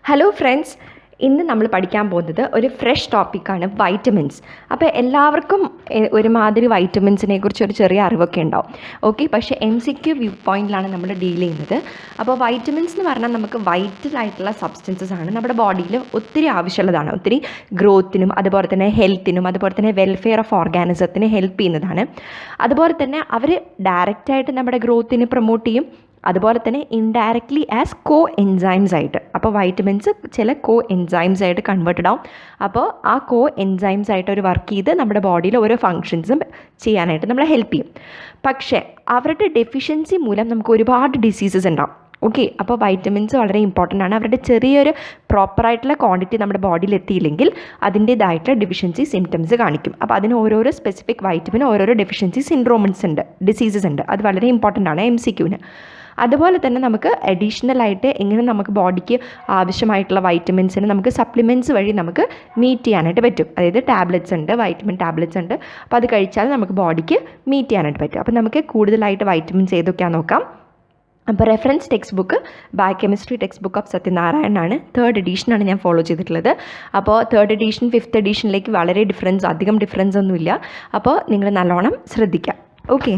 Hello friends, ഇന്ന് നമ്മൾ പഠിക്കാൻ പോകുന്നത് ഒരു ഫ്രഷ് ടോപ്പിക്കാണ് വൈറ്റമിൻസ്. അപ്പോൾ എല്ലാവർക്കും ഒരുമാതിരി വൈറ്റമിൻസിനെ കുറിച്ച് ഒരു ചെറിയ അറിവൊക്കെ ഉണ്ടാവും. ഓക്കെ, പക്ഷേ MCQ വ്യൂ പോയിന്റിലാണ് നമ്മൾ ഡീൽ ചെയ്യുന്നത്. അപ്പോൾ വൈറ്റമിൻസ് എന്ന് പറഞ്ഞാൽ നമുക്ക് വൈറ്റലായിട്ടുള്ള സബ്സ്റ്റൻസസ് ആണ്, നമ്മുടെ ബോഡിയിൽ ഒത്തിരി ആവശ്യമുള്ളതാണ്. ഒത്തിരി ഗ്രോത്തിനും അതുപോലെ തന്നെ ഹെൽത്തിനും അതുപോലെ തന്നെ വെൽഫെയർ ഓഫ് ഓർഗാനിസത്തിന് ഹെൽപ്പ് ചെയ്യുന്നതാണ്. അതുപോലെ തന്നെ അവർ ഡയറക്റ്റായിട്ട് നമ്മുടെ ഗ്രോത്തിനെ പ്രൊമോട്ട് ചെയ്യും, അതുപോലെ തന്നെ ഇൻഡയറക്ട്ലി ആസ് കോ എൻസൈംസ് ആയിട്ട്. അപ്പോൾ വൈറ്റമിൻസ് ചില കോ എൻസൈംസ് ആയിട്ട് കൺവേർട്ടഡ് ആവും. അപ്പോൾ ആ കോ എൻസൈംസ് ആയിട്ട് ഒരു വർക്ക് ചെയ്ത് നമ്മുടെ ബോഡിയിൽ ഓരോ ഫങ്ഷൻസും ചെയ്യാനായിട്ട് നമ്മളെ ഹെൽപ്പ് ചെയ്യും. പക്ഷേ അവരുടെ ഡെഫിഷ്യൻസി മൂലം നമുക്ക് ഒരുപാട് ഡിസീസസ് ഉണ്ടാവും. ഓക്കെ, അപ്പോൾ വൈറ്റമിൻസ് വളരെ ഇമ്പോർട്ടൻ്റ് ആണ്. അവരുടെ ചെറിയൊരു പ്രോപ്പറായിട്ടുള്ള ക്വാണ്ടിറ്റി നമ്മുടെ ബോഡിയിൽ എത്തിയില്ലെങ്കിൽ അതിൻ്റേതായിട്ടുള്ള ഡെഫിഷ്യൻസി സിംറ്റംസ് കാണിക്കും. അപ്പോൾ അതിന് ഓരോരോ സ്പെസിഫിക് വൈറ്റമിൻ ഓരോരോ ഡെഫിഷ്യൻസി സിൻഡ്രോംസ് ഉണ്ട്, ഡിസീസസ് ഉണ്ട്. അത് വളരെ ഇമ്പോർട്ടൻ്റ് ആണ് MCQന്. അതുപോലെ തന്നെ നമുക്ക് അഡീഷണലായിട്ട് എങ്ങനെ നമുക്ക് ബോഡിക്ക് ആവശ്യമായിട്ടുള്ള വൈറ്റമിൻസിന് നമുക്ക് സപ്ലിമെൻറ്റ്സ് വഴി നമുക്ക് മീറ്റ് ചെയ്യാനായിട്ട് പറ്റും. അതായത് ടാബ്ലറ്റ്സ് ഉണ്ട്, വൈറ്റമിൻ ടാബ്ലറ്റ്സ് ഉണ്ട്. അപ്പോൾ അത് കഴിച്ചാൽ നമുക്ക് ബോഡിക്ക് മീറ്റ് ചെയ്യാനായിട്ട് പറ്റും. അപ്പോൾ നമുക്ക് കൂടുതലായിട്ട് വൈറ്റമിൻസ് ഏതൊക്കെയാണെന്ന് നോക്കാം. അപ്പോൾ reference text book biochemistry text book of സത്യനാരായണനാണ്. 3rd എഡീഷനാണ് ഞാൻ ഫോളോ ചെയ്തിട്ടുള്ളത്. അപ്പോൾ 3rd എഡീഷൻ 5th എഡീഷനിലേക്ക് വളരെ അധികം ഡിഫറൻസ് ഒന്നുമില്ല. അപ്പോൾ നിങ്ങൾ നല്ലോണം ശ്രദ്ധിക്കാം. Okay,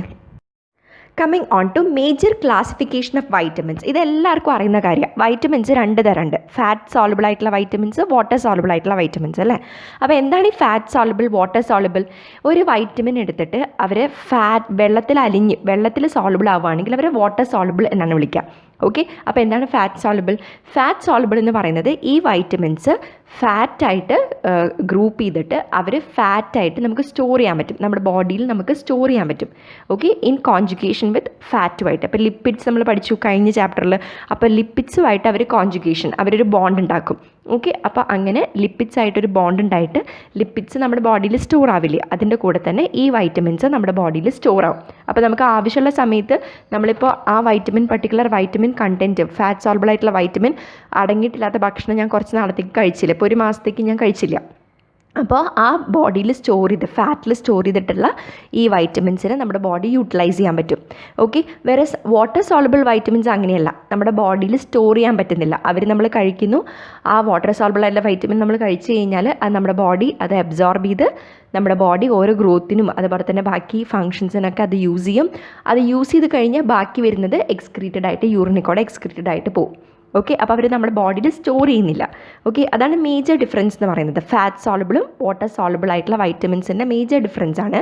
coming on to major classification of vitamins. ഇതെല്ലാവർക്കും അറിയുന്ന കാര്യമാണ്. വൈറ്റമിൻസ് 2 തരമുണ്ട്, ഫാറ്റ് സോളുബിൾ ആയിട്ടുള്ള വൈറ്റമിൻസ്, വാട്ടർ സോളുബിൾ ആയിട്ടുള്ള വൈറ്റമിൻസ് അല്ലേ. അപ്പോൾ എന്താണ് ഈ ഫാറ്റ് സോളുബിൾ, വാട്ടർ സോളുബിൾ? ഒരു വൈറ്റമിൻ എടുത്തിട്ട് അവർ വെള്ളത്തിൽ സോളുബിൾ ആവുകയാണെങ്കിൽ അവരെ വാട്ടർ സോളുബിൾ എന്നാണ് വിളിക്കുക. ഓക്കെ, അപ്പോൾ എന്താണ് ഫാറ്റ് സോളുബിൾ? ഫാറ്റ് സോളുബിൾ എന്ന് പറയുന്നത് ഈ വൈറ്റമിൻസ് ഫാറ്റായിട്ട് ഗ്രൂപ്പ് ചെയ്തിട്ട് അവർ ഫാറ്റായിട്ട് നമുക്ക് സ്റ്റോർ ചെയ്യാൻ പറ്റും, നമ്മുടെ ബോഡിയിൽ നമുക്ക് സ്റ്റോർ ചെയ്യാൻ പറ്റും. ഓക്കെ, ഇൻ കോൺജുഗേഷൻ വിത്ത് ഫാറ്റുമായിട്ട്. അപ്പോൾ ലിപ്പിഡ്സ് നമ്മൾ പഠിച്ചു കഴിഞ്ഞ ചാപ്റ്ററിൽ. അപ്പോൾ ലിപ്പിഡ്സുമായിട്ട് അവരൊരു ബോണ്ട് ഉണ്ടാക്കും. ഓക്കെ, അപ്പോൾ അങ്ങനെ ലിപ്പിഡ്സ് ആയിട്ടൊരു ബോണ്ട് ഉണ്ടായിട്ട് ലിപ്പിഡ്സ് നമ്മുടെ ബോഡിയിൽ സ്റ്റോർ ആവില്ലേ, അതിൻ്റെ കൂടെ തന്നെ ഈ വൈറ്റമിൻസ് നമ്മുടെ ബോഡിയിൽ സ്റ്റോർ ആവും. അപ്പോൾ നമുക്ക് ആവശ്യമുള്ള സമയത്ത് നമ്മളിപ്പോൾ ആ particular vitamin content, fat soluble ആയിട്ടുള്ള വൈറ്റമിൻ അടങ്ങിയിട്ടില്ലാത്ത ഭക്ഷണം ഞാൻ കുറച്ച് നാളത്തേക്ക് കഴിച്ചില്ല, ഇപ്പോൾ 1 മാസത്തേക്ക് ഞാൻ കഴിച്ചില്ല. അപ്പോൾ ആ ബോഡിയിൽ ഫാറ്റിൽ സ്റ്റോർ ചെയ്തിട്ടുള്ള ഈ വൈറ്റമിൻസിനെ നമ്മുടെ ബോഡി യൂട്ടിലൈസ് ചെയ്യാൻ പറ്റും. ഓക്കെ, വേറെ വാട്ടർ സോളുബിൾ വൈറ്റമിൻസ് അങ്ങനെയല്ല, നമ്മുടെ ബോഡിയിൽ സ്റ്റോർ ചെയ്യാൻ പറ്റുന്നില്ല. നമ്മൾ കഴിക്കുന്നു, ആ വാട്ടർ സോളുബിൾ ആയിട്ടുള്ള വൈറ്റമിൻ നമ്മൾ കഴിച്ചു കഴിഞ്ഞാൽ അത് നമ്മുടെ ബോഡി അത് അബ്സോർബ് ചെയ്ത് നമ്മുടെ ബോഡി ഓരോ ഗ്രോത്തിനും അതുപോലെ തന്നെ ബാക്കി ഫങ്ഷൻസിനൊക്കെ അത് യൂസ് ചെയ്യും. അത് യൂസ് ചെയ്ത് കഴിഞ്ഞാൽ ബാക്കി വരുന്നത് എക്സ്ക്രീറ്റഡ് ആയിട്ട് യൂറിനിൽ എക്സ്ക്രീറ്റഡ് ആയിട്ട് പോകും. ഓക്കെ, അപ്പോൾ അവർ നമ്മുടെ ബോഡിയിൽ സ്റ്റോർ ചെയ്യുന്നില്ല. ഓക്കെ, അതാണ് മേജർ ഡിഫറൻസ് എന്ന് പറയുന്നത്. ഫാറ്റ് സോളുബിളും വാട്ടർ സോളുബിൾ ആയിട്ടുള്ള വൈറ്റമിൻസിൻ്റെ മേജർ ഡിഫറൻസ് ആണ്.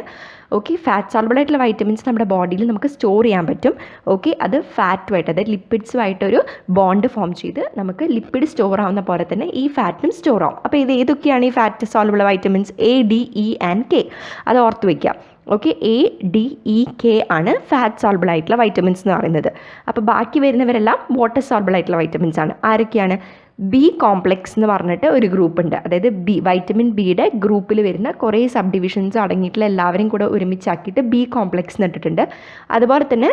ഓക്കെ, ഫാറ്റ് സോളുബിൾ ആയിട്ടുള്ള വൈറ്റമിൻസ് നമ്മുടെ ബോഡിയിൽ നമുക്ക് സ്റ്റോർ ചെയ്യാൻ പറ്റും. ഓക്കെ, അത് ഫാറ്റുമായിട്ട് അതായത് ലിപ്പിഡ്സുമായിട്ടൊരു ബോണ്ട് ഫോം ചെയ്ത് നമുക്ക് ലിപ്പിഡ് സ്റ്റോർ ആവുന്ന പോലെ തന്നെ ഈ ഫാറ്റും സ്റ്റോർ ആവും. അപ്പോൾ ഇത് ഏതൊക്കെയാണ് ഈ fat soluble vitamins? A, D, E and K. അത് ഓർത്ത് വയ്ക്കുക. Okay, A, D, E, K ആണ് ഫാറ്റ് സോൾബിൾ ആയിട്ടുള്ള വൈറ്റമിൻസ് എന്ന് പറയുന്നത്. അപ്പോൾ ബാക്കി വരുന്നവരെല്ലാം വാട്ടർ സോൾബിൾ ആയിട്ടുള്ള വൈറ്റമിൻസ് ആണ്. ആരൊക്കെയാണ്? B കോംപ്ലെക്സ് എന്ന് പറഞ്ഞിട്ട് ഒരു ഗ്രൂപ്പ് ഉണ്ട്. അതായത് വൈറ്റമിൻ ബിയുടെ ഗ്രൂപ്പിൽ വരുന്ന കുറേ സബ് ഡിവിഷൻസ് അടങ്ങിയിട്ടുള്ള എല്ലാവരെയും കൂടെ ഒരുമിച്ചാക്കിയിട്ട് B കോംപ്ലെക്സ് എന്ന് ഇട്ടിട്ടുണ്ട്. അതുപോലെ തന്നെ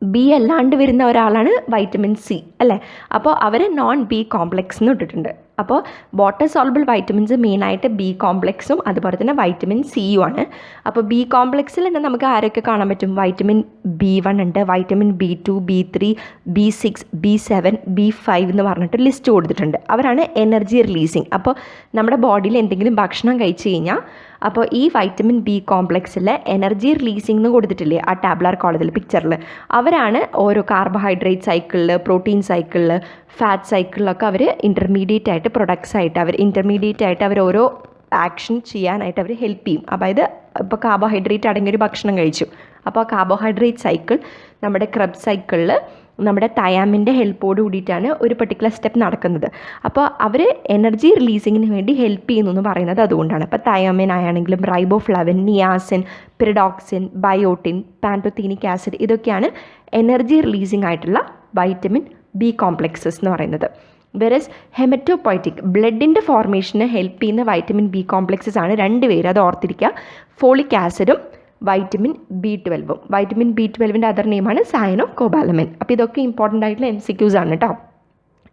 B അല്ലാണ്ട് വരുന്ന ഒരാളാണ് വൈറ്റമിൻ C അല്ലേ. അപ്പോൾ അവർ നോൺ B കോംപ്ലെക്സ് എന്ന് ഇട്ടിട്ടുണ്ട്. അപ്പോൾ വാട്ടർ സോൾബിൾ വൈറ്റമിൻസ് മെയിനായിട്ട് B കോംപ്ലെക്സും അതുപോലെ തന്നെ വൈറ്റമിൻ സിയും ആണ്. അപ്പോൾ B കോംപ്ലെക്സിൽ തന്നെ നമുക്ക് ആരൊക്കെ കാണാൻ പറ്റും? വൈറ്റമിൻ B1 ഉണ്ട്, vitamin B2, B3, B6, B7, B5 എന്ന് പറഞ്ഞിട്ട് ലിസ്റ്റ് കൊടുത്തിട്ടുണ്ട്. അവരാണ് എനർജി റിലീസിങ്. അപ്പോൾ നമ്മുടെ ബോഡിയിൽ എന്തെങ്കിലും ഭക്ഷണം കഴിച്ച് കഴിഞ്ഞാൽ അപ്പോൾ ഈ വൈറ്റമിൻ B കോംപ്ലെക്സിൽ എനർജി റിലീസിംഗ് എന്ന് കൊടുത്തിട്ടില്ലേ ആ ടാബ്ലർ കോളത്തിൽ പിക്ചറിൽ, അവരാണ് ഓരോ കാർബോഹൈഡ്രേറ്റ് സൈക്കിളിൽ, പ്രോട്ടീൻ സൈക്കിളിൽ, ഫാറ്റ് സൈക്കിളിലൊക്കെ അവർ ഇൻ്റർമീഡിയറ്റ് ആയിട്ട് അവർ ഓരോ ആക്ഷൻ ചെയ്യാനായിട്ട് അവർ ഹെൽപ്പ് ചെയ്യും. അതായത് ഇപ്പോൾ കാർബോഹൈഡ്രേറ്റ് അടങ്ങിയൊരു ഭക്ഷണം കഴിച്ചു, അപ്പോൾ ആ കാർബോഹൈഡ്രേറ്റ് സൈക്കിൾ നമ്മുടെ ക്രബ് സൈക്കിളിൽ നമ്മുടെ തയാമിൻ്റെ ഹെൽപ്പോട് കൂടിയിട്ടാണ് ഒരു പർട്ടിക്കുലർ സ്റ്റെപ്പ് നടക്കുന്നത്. അപ്പോൾ അവർ എനർജി റിലീസിങ്ങിന് വേണ്ടി ഹെൽപ്പ് ചെയ്യുന്നു എന്ന് പറയുന്നത് അതുകൊണ്ടാണ്. അപ്പോൾ തയാമിൻ ആയാണെങ്കിലും riboflavin, niacin, pyridoxine, biotin, pantothenic acid, ഇതൊക്കെയാണ് എനർജി റിലീസിങ് ആയിട്ടുള്ള വൈറ്റമിൻ B കോംപ്ലെക്സസ് എന്ന് പറയുന്നത്. വെറസ് ഹെമറ്റോപോയറ്റിക് ബ്ലഡിൻ്റെ ഫോർമേഷന് ഹെൽപ്പ് ചെയ്യുന്ന വൈറ്റമിൻ B കോംപ്ലെക്സസ് ആണ് 2 പേര്, അത് ഓർത്തിരിക്കുക. ഫോളിക് ആസിഡും വൈറ്റമിൻ B12. വൈറ്റമിൻ B12ൻ്റെ അതർ നെയിമാണ് സയനോകോബാലമിൻ. അപ്പോൾ ഇതൊക്കെ ഇമ്പോർട്ടൻ്റ് ആയിട്ടുള്ള MCQs ആണ് കേട്ടോ,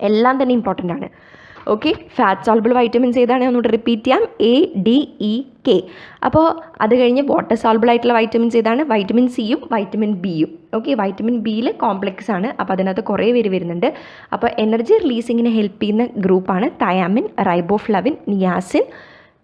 എല്ലാം തന്നെ ഇമ്പോർട്ടൻ്റ് ആണ്. ഓക്കെ, ഫാറ്റ് സോൾബിൾ വൈറ്റമിൻസ് ഏതാണ് ഒന്നുകൂടെ റിപ്പീറ്റ് ചെയ്യാം, ADEK. അപ്പോൾ അത് കഴിഞ്ഞ് വാട്ടർ സോൾബിൾ ആയിട്ടുള്ള വൈറ്റമിൻസ് ഏതാണ്? വൈറ്റമിൻ സിയും വൈറ്റമിൻ ബിയും. ഓക്കെ, വൈറ്റമിൻ ബിയിൽ കോംപ്ലക്സ് ആണ്, അപ്പോൾ അതിനകത്ത് കുറേ പേര് വരുന്നുണ്ട്. അപ്പോൾ എനർജി റിലീസിങ്ങിന് ഹെൽപ്പ് ചെയ്യുന്ന ഗ്രൂപ്പാണ് thiamine, riboflavin, niacin,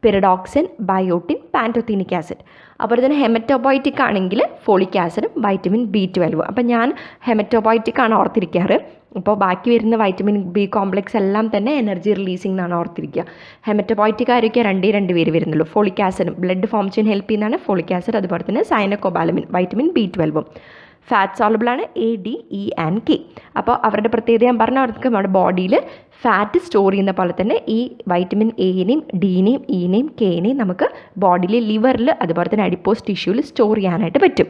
pyridoxine, biotin, pantothenic acid. അതുപോലെ തന്നെ ഹെമറ്റോബോയിറ്റിക് ആണെങ്കിൽ ഫോളിക് ആസിഡും വൈറ്റമിൻ B12. അപ്പോൾ ഞാൻ ഹെമറ്റോബോയിറ്റിക് ആണ് ഓർത്തിരിക്കാറ്. അപ്പോൾ ബാക്കി വരുന്ന വൈറ്റമിൻ ബി കോംപ്ലക്സ് എല്ലാം തന്നെ എനർജി റിലീസിംഗ് എന്നാണ് ഓർത്തിരിക്കുക. ഹെമറ്റോബോയിറ്റിക് ആയിരിക്കും രണ്ടേ പേര് വരുന്നുള്ളൂ. ഫോളിക് ആസിഡും ബ്ലഡ് ഫോം ചെയ്യാൻ ഹെൽപ്പ് ചെയ്യുന്നതാണ് ഫോളിക് ആസിഡ്. അതുപോലെ തന്നെ സൈനോകോബാലമിൻ, വൈറ്റമിൻ B12. ഫാറ്റ് സോളബിളാണ് ADE and K. അപ്പോൾ അവരുടെ പ്രത്യേകത ഞാൻ പറഞ്ഞ അവർക്ക് നമ്മുടെ ബോഡിയിൽ ഫാറ്റ് സ്റ്റോർ ചെയ്യുന്ന പോലെ തന്നെ ഈ വൈറ്റമിൻ എനെയും ഡിനെയും ഇനെയും കെനെയും നമുക്ക് ബോഡിയിൽ ലിവറിൽ അതുപോലെ തന്നെ അഡിപ്പോസ് ടിഷ്യൂവിൽ സ്റ്റോർ ചെയ്യാനായിട്ട് പറ്റും.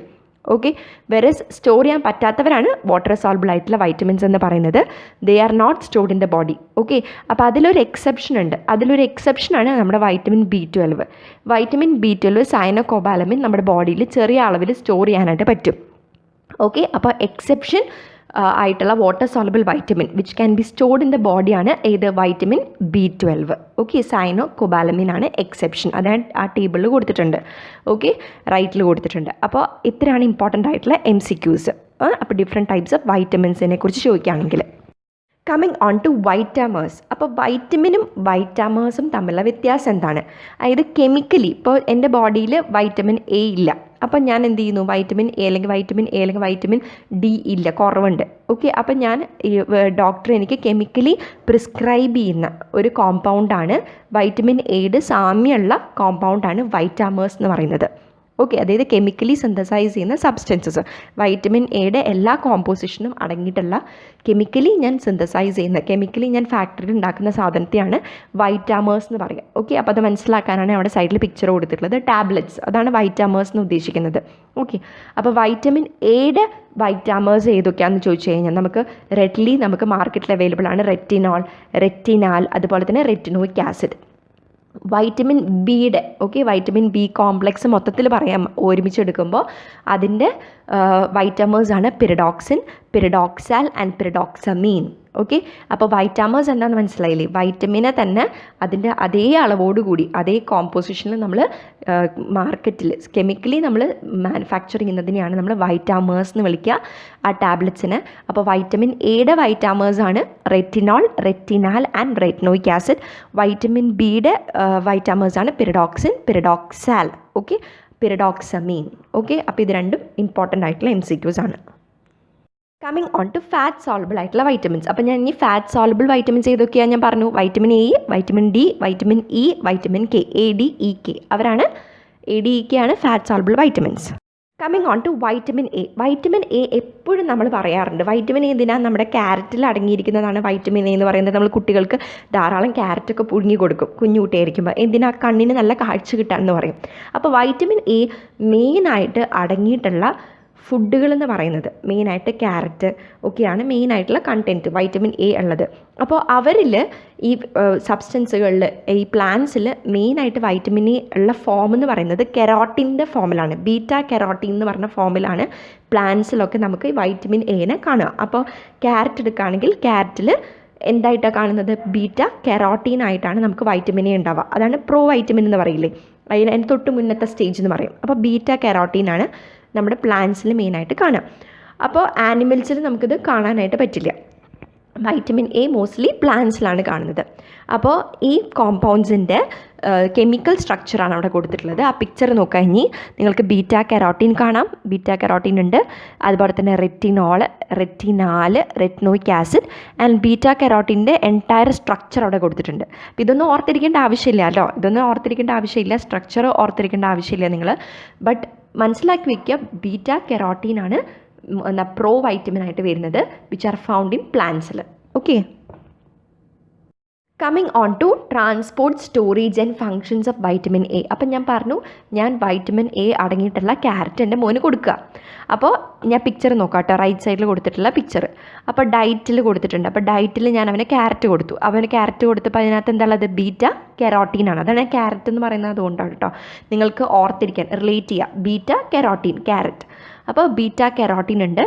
ഓക്കെ, വേറെ സ്റ്റോർ ചെയ്യാൻ പറ്റാത്തവരാണ് വാട്ടർ സോൾബിൾ ആയിട്ടുള്ള വൈറ്റമിൻസ് എന്ന് പറയുന്നത്. They are not stored in the body. Okay, അപ്പോൾ അതിലൊരു എക്സെപ്ഷൻ ഉണ്ട്. അതിലൊരു എക്സെപ്ഷനാണ് നമ്മുടെ വൈറ്റമിൻ B12. വൈറ്റമിൻ B12 സൈനോകോബാലമിൻ നമ്മുടെ ബോഡിയിൽ ചെറിയ അളവിൽ സ്റ്റോർ ചെയ്യാനായിട്ട് പറ്റും. ഓക്കെ, അപ്പോൾ എക്സെപ്ഷൻ ആയിട്ടുള്ള water soluble vitamin which can be stored in the ബോഡിയാണ് ഏത്? Vitamin B12. ഓക്കെ, സൈനോകോബാലമിൻ ആണ് എക്സെപ്ഷൻ. അതാണ് ആ ടേബിളിൽ കൊടുത്തിട്ടുണ്ട്. ഓക്കെ, റൈറ്റിൽ കൊടുത്തിട്ടുണ്ട്. അപ്പോൾ ഇത്രയാണ് ഇമ്പോർട്ടൻ്റ് ആയിട്ടുള്ള MCQs. അപ്പോൾ ഡിഫറെൻറ്റ് ടൈപ്സ് ഓഫ് വൈറ്റമിൻസിനെ കുറിച്ച് ചോദിക്കുകയാണെങ്കിൽ കമ്മിങ് ഓൺ ടു വൈറ്റാമേഴ്സ്. അപ്പോൾ വൈറ്റമിനും വൈറ്റാമേഴ്സും തമ്മിലുള്ള വ്യത്യാസം എന്താണ്? അതായത് കെമിക്കലി ഇപ്പോൾ എൻ്റെ ബോഡിയിൽ വൈറ്റമിൻ A ഇല്ല, അപ്പം ഞാൻ എന്ത് ചെയ്യുന്നു? വൈറ്റമിൻ A അല്ലെങ്കിൽ വൈറ്റമിൻ D ഇല്ല, കുറവുണ്ട്. ഓക്കെ, അപ്പം ഞാൻ ഡോക്ടർ എനിക്ക് കെമിക്കലി പ്രിസ്ക്രൈബ് ചെയ്യുന്ന ഒരു കോമ്പൗണ്ടാണ് വൈറ്റമിൻ Aയുടെ സാമ്യമുള്ള കോമ്പൗണ്ടാണ് വൈറ്റാമേഴ്സ് എന്ന് പറയുന്നത്. ഓക്കെ, അതായത് കെമിക്കലി സിന്തസൈസ് ചെയ്യുന്ന സബ്സ്റ്റൻസസ്. വൈറ്റമിൻ എയുടെ എല്ലാ കോമ്പോസിഷനും അടങ്ങിയിട്ടുള്ള കെമിക്കലി ഞാൻ സിന്തസൈസ് ചെയ്യുന്ന, കെമിക്കലി ഞാൻ ഫാക്ടറിയിൽ ഉണ്ടാക്കുന്ന സാധനത്തെയാണ് വൈറ്റാമേഴ്സ് എന്ന് പറയുക. ഓക്കെ, അപ്പോൾ അത് മനസ്സിലാക്കാനാണ് അവിടെ സൈഡിൽ പിക്ചർ കൊടുത്തിട്ടുള്ളത്. ടാബ്ലറ്റ്സ്, അതാണ് വൈറ്റാമേഴ്സ് എന്ന് ഉദ്ദേശിക്കുന്നത്. ഓക്കെ, അപ്പോൾ വൈറ്റമിൻ എയുടെ വൈറ്റാമേഴ്സ് ഏതൊക്കെയാണെന്ന് ചോദിച്ചു കഴിഞ്ഞാൽ നമുക്ക് മാർക്കറ്റിൽ അവൈലബിൾ ആണ് റെറ്റിനോൾ, റെറ്റിനാൽ, അതുപോലെ തന്നെ റെറ്റിനോയിക് ആസിഡ്. വൈറ്റമിൻ ബിയുടെ വൈറ്റമിൻ ബി കോംപ്ലക്സ് മൊത്തത്തിൽ പറയാം ഒരുമിച്ചെടുക്കുമ്പോൾ അതിൻ്റെ വൈറ്റമേഴ്സാണ് പിറിഡോക്സിൻ, പിറിഡോക്സാൽ ആൻഡ് പിറിഡോക്സമീൻ. ഓക്കെ, അപ്പോൾ വൈറ്റാമേഴ്സ് എന്താണെന്ന് മനസ്സിലായില്ലേ? വൈറ്റമിനെ തന്നെ അതിൻ്റെ അതേ അളവോടുകൂടി അതേ കോമ്പോസിഷനിൽ നമ്മൾ മാർക്കറ്റിൽ കെമിക്കലി നമ്മൾ മാനുഫാക്ചർ ചെയ്യുന്നതിനെയാണ് നമ്മൾ വൈറ്റാമേഴ്സ് എന്ന് വിളിക്കുക, ആ ടാബ്ലറ്റ്സിന്. അപ്പോൾ വൈറ്റമിൻ എയുടെ വൈറ്റാമേഴ്സാണ് retinol, retinal and retinoic acid. Vitamin ബിയുടെ വൈറ്റാമേഴ്സാണ് pyridoxine, pyridoxal, okay, pyridoxamine. Okay, അപ്പോൾ ഇത് രണ്ടും ഇമ്പോർട്ടൻ്റ് ആയിട്ടുള്ള MCQs ആണ്. Coming on to fat soluble ആയിട്ടുള്ള വൈറ്റമിൻസ്. അപ്പോൾ ഞാൻ ഈ ഫാറ്റ് സോൾബിൾ വൈറ്റമിൻസ് ഏതൊക്കെയാണ് ഞാൻ പറഞ്ഞു? Vitamin A, vitamin D, vitamin E, vitamin K, ADEK. അവരാണ് ADEK ആണ് fat soluble vitamins. Coming on to vitamin A. Vitamin A എപ്പോഴും നമ്മൾ പറയാറുണ്ട്. വൈറ്റമിൻ എ എന്തിനാണ്? നമ്മുടെ ക്യാരറ്റിൽ അടങ്ങിയിരിക്കുന്നതാണ് വൈറ്റമിൻ എ എന്ന് പറയുന്നത്. നമ്മൾ കുട്ടികൾക്ക് ധാരാളം ക്യാരറ്റൊക്കെ പുഴുങ്ങി കൊടുക്കും കുഞ്ഞുകുട്ടിയായിരിക്കുമ്പോൾ. എന്തിനാ? കണ്ണിന് നല്ല കാഴ്ച കിട്ടാമെന്ന് പറയും. അപ്പോൾ വൈറ്റമിൻ എ മെയിനായിട്ട് അടങ്ങിയിട്ടുള്ള ഫുഡുകൾ എന്ന് പറയുന്നത് മെയിനായിട്ട് ക്യാരറ്റ് ഒക്കെയാണ് മെയിനായിട്ടുള്ള കണ്ടൻറ്റ് വൈറ്റമിൻ എ ഉള്ളത്. അപ്പോൾ അവരിൽ ഈ സബ്സ്റ്റൻസുകളിൽ ഈ പ്ലാന്റ്സിൽ മെയിനായിട്ട് വൈറ്റമിൻ എ ഉള്ള ഫോം എന്ന് പറയുന്നത് കെരോട്ടിൻ്റെ ഫോമിലാണ്. ബീറ്റ കെരോട്ടീൻ എന്ന് പറഞ്ഞ ഫോമിലാണ് പ്ലാന്റ്സിലൊക്കെ നമുക്ക് വൈറ്റമിൻ എനെ കാണുക. അപ്പോൾ ക്യാരറ്റ് എടുക്കുകയാണെങ്കിൽ ക്യാരറ്റിൽ എന്തായിട്ടാണ് കാണുന്നത്? ബീറ്റ കെരോട്ടീൻ ആയിട്ടാണ് നമുക്ക് വൈറ്റമിൻ എ ഉണ്ടാവുക. അതാണ് പ്രോ വൈറ്റമിൻ എന്ന് പറയില്ലേ, അതിന് തൊട്ട് മുന്നത്തെ സ്റ്റേജ് എന്ന് പറയും. അപ്പോൾ ബീറ്റ കെരോട്ടീനാണ് നമ്മുടെ പ്ലാന്റ്സിൽ മെയിനായിട്ട് കാണാം. അപ്പോൾ ആനിമൽസിൽ നമുക്കിത് കാണാനായിട്ട് പറ്റില്ല. വൈറ്റമിൻ എ മോസ്റ്റ്ലി പ്ലാന്റ്സിലാണ് കാണുന്നത്. അപ്പോൾ ഈ കോമ്പൗണ്ട്സിൻ്റെ കെമിക്കൽ സ്ട്രക്ചറാണ് അവിടെ കൊടുത്തിട്ടുള്ളത്. ആ പിക്ചർ നോക്കുകഴിഞ്ഞ് നിങ്ങൾക്ക് ബീറ്റ കെരോട്ടീൻ കാണാം. ബീറ്റ കെരോട്ടീൻ ഉണ്ട്, അതുപോലെ തന്നെ retinol, retinal, retinoic acid and beta കെരോട്ടീൻ്റെ എൻറ്റയർ സ്ട്രക്ചർ അവിടെ കൊടുത്തിട്ടുണ്ട്. അപ്പോൾ ഇതൊന്നും ഓർത്തിരിക്കേണ്ട ആവശ്യമില്ല കേട്ടോ, ഇതൊന്നും ഓർത്തിരിക്കേണ്ട ആവശ്യമില്ല, സ്ട്രക്ചർ ഓർത്തിരിക്കേണ്ട ആവശ്യമില്ല നിങ്ങൾ. ബട്ട് മനസ്സിലാക്കി വയ്ക്കുക, ബീറ്റ കെരോട്ടീനാണ് പ്രോ വൈറ്റമിൻ ആയിട്ട് വരുന്നത് വിച്ച് ആർ ഫൗണ്ട് ഇൻ പ്ലാന്റ്സിൽ. Okay, coming on to transport, storage and functions of vitamin A. അപ്പം ഞാൻ പറഞ്ഞു ഞാൻ വൈറ്റമിൻ എ അടങ്ങിയിട്ടുള്ള ക്യാരറ്റ് എൻ്റെ മോന് കൊടുക്കുക. അപ്പോൾ ഞാൻ പിക്ചർ നോക്കാം കേട്ടോ, റൈറ്റ് സൈഡിൽ കൊടുത്തിട്ടുള്ള പിക്ചർ. അപ്പോൾ ഡയറ്റിൽ കൊടുത്തിട്ടുണ്ട്. അപ്പോൾ ഡയറ്റിൽ ഞാൻ അവന് ക്യാരറ്റ് കൊടുത്തു. അവന് ക്യാരറ്റ് കൊടുത്തപ്പോൾ അതിനകത്ത് എന്താ ഉള്ളത്? ബീറ്റ കെരോട്ടീനാണ്. അതാണ് ക്യാരറ്റ് എന്ന് പറയുന്നത്, അതുകൊണ്ടാണ് കേട്ടോ നിങ്ങൾക്ക് ഓർത്തിരിക്കാൻ റിലേറ്റ് ചെയ്യുക. Beta carotene, carrot. അപ്പോൾ ബീറ്റ കെരോട്ടീൻ ഉണ്ട്,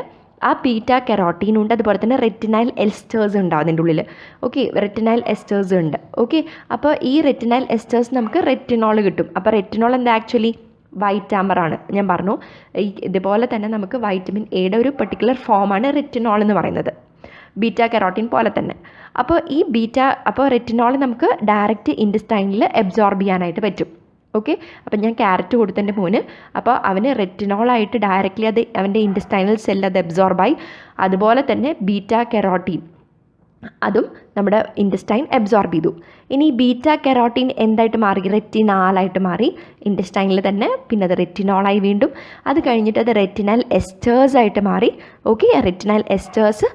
ആ ബീറ്റ കെറോട്ടീൻ ഉണ്ട്, അതുപോലെ തന്നെ റെറ്റിനൈൽ എസ്റ്റേഴ്സ് ഉണ്ടാവും അതിൻ്റെ ഉള്ളിൽ. ഓക്കെ, റെറ്റിനൈൽ എസ്റ്റേഴ്സ് ഉണ്ട്. ഓക്കെ, അപ്പോൾ ഈ റെറ്റിനൈൽ എസ്റ്റേഴ്സ് നമുക്ക് റെറ്റിനോൾ കിട്ടും. അപ്പോൾ റെറ്റിനോൾ എന്താ ആക്ച്വലി വൈറ്റാമറാണ്. ഞാൻ പറഞ്ഞു ഇതുപോലെ തന്നെ നമുക്ക് വൈറ്റമിൻ എയുടെ ഒരു പെർട്ടിക്കുലർ ഫോമാണ് റെറ്റിനോൾ എന്ന് പറയുന്നത്, ബീറ്റ കെറോട്ടീൻ പോലെ തന്നെ. അപ്പോൾ റെറ്റിനോൾ നമുക്ക് ഡയറക്റ്റ് ഇൻറ്റസ്റ്റൈനിൽ അബ്സോർബ് ചെയ്യാനായിട്ട് പറ്റും. ഓക്കെ, അപ്പം ഞാൻ ക്യാരറ്റ് കൊടുത്തതിൻ്റെ മോന്, അപ്പോൾ അവന് റെറ്റിനോളായിട്ട് ഡയറക്റ്റ്ലി അത് അവൻ്റെ ഇൻറ്റസ്റ്റൈനൽ സെല്ല് അത് അബ്സോർബായി. അതുപോലെ തന്നെ ബീറ്റ കെറോട്ടീൻ അതും നമ്മുടെ ഇൻറ്റസ്റ്റൈൻ അബ്സോർബ് ചെയ്തു. ഇനി ബീറ്റ കെറോട്ടീൻ എന്തായിട്ട് മാറി? റെറ്റിനാലായിട്ട് മാറി ഇൻറ്റസ്റ്റൈനിൽ തന്നെ. പിന്നെ അത് റെറ്റിനോളായി വീണ്ടും. അത് കഴിഞ്ഞിട്ട് അത് റെറ്റിനൽ എസ്റ്റേഴ്സ് ആയിട്ട് മാറി. ഓക്കെ, റെറ്റിനൽ എസ്റ്റേഴ്സ്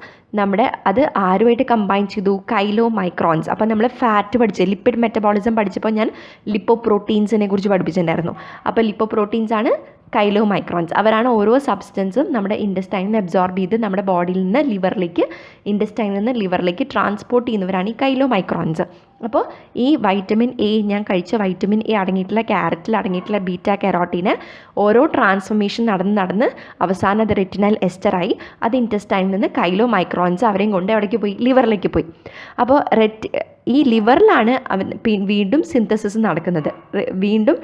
അത് ആരുമായിട്ട് കമ്പൈൻ ചെയ്തു? കൈലോ മൈക്രോൺസ്. അപ്പോൾ നമ്മൾ ഫാറ്റ് ലിപ്പിഡ് മെറ്റബോളിസം പഠിച്ചപ്പോൾ ഞാൻ ലിപ്പോ പ്രോട്ടീൻസിനെ കുറിച്ച് പഠിപ്പിച്ചിട്ടുണ്ടായിരുന്നു. അപ്പോൾ ലിപ്പോ പ്രോട്ടീൻസ് ആണ് കൈലോ മൈക്രോൺസ്. അവരാണ് ഓരോ സബ്സ്റ്റൻസും നമ്മുടെ ഇൻറ്റസ്റ്റൈനിൽ നിന്ന് അബ്സോർബ് ചെയ്ത് നമ്മുടെ ബോഡിയിൽ നിന്ന് ഇൻറ്റസ്റ്റൈനിൽ നിന്ന് ലിവറിലേക്ക് ട്രാൻസ്പോർട്ട് ചെയ്യുന്നവരാണ് ഈ കൈലോ മൈക്രോൺസ്. അപ്പോൾ ഈ വൈറ്റമിൻ എ, ഞാൻ കഴിച്ച വൈറ്റമിൻ എ അടങ്ങിയിട്ടുള്ള ക്യാരറ്റിൽ അടങ്ങിയിട്ടുള്ള ബീറ്റ കെറോട്ടീന് ഓരോ ട്രാൻസ്ഫോർമേഷൻ നടന്ന് അവസാനം അത് റെറ്റിനൽ എസ്റ്ററായി. അത് ഇൻറ്റസ്റ്റൈനിൽ നിന്ന് കൈലോ മൈക്രോൺസ് അവരെയും കൊണ്ട് എവിടേക്ക് പോയി? ലിവറിലേക്ക് പോയി. അപ്പോൾ ഈ ലിവറിലാണ് വീണ്ടും സിന്തസിസ് നടക്കുന്നത്. വീണ്ടും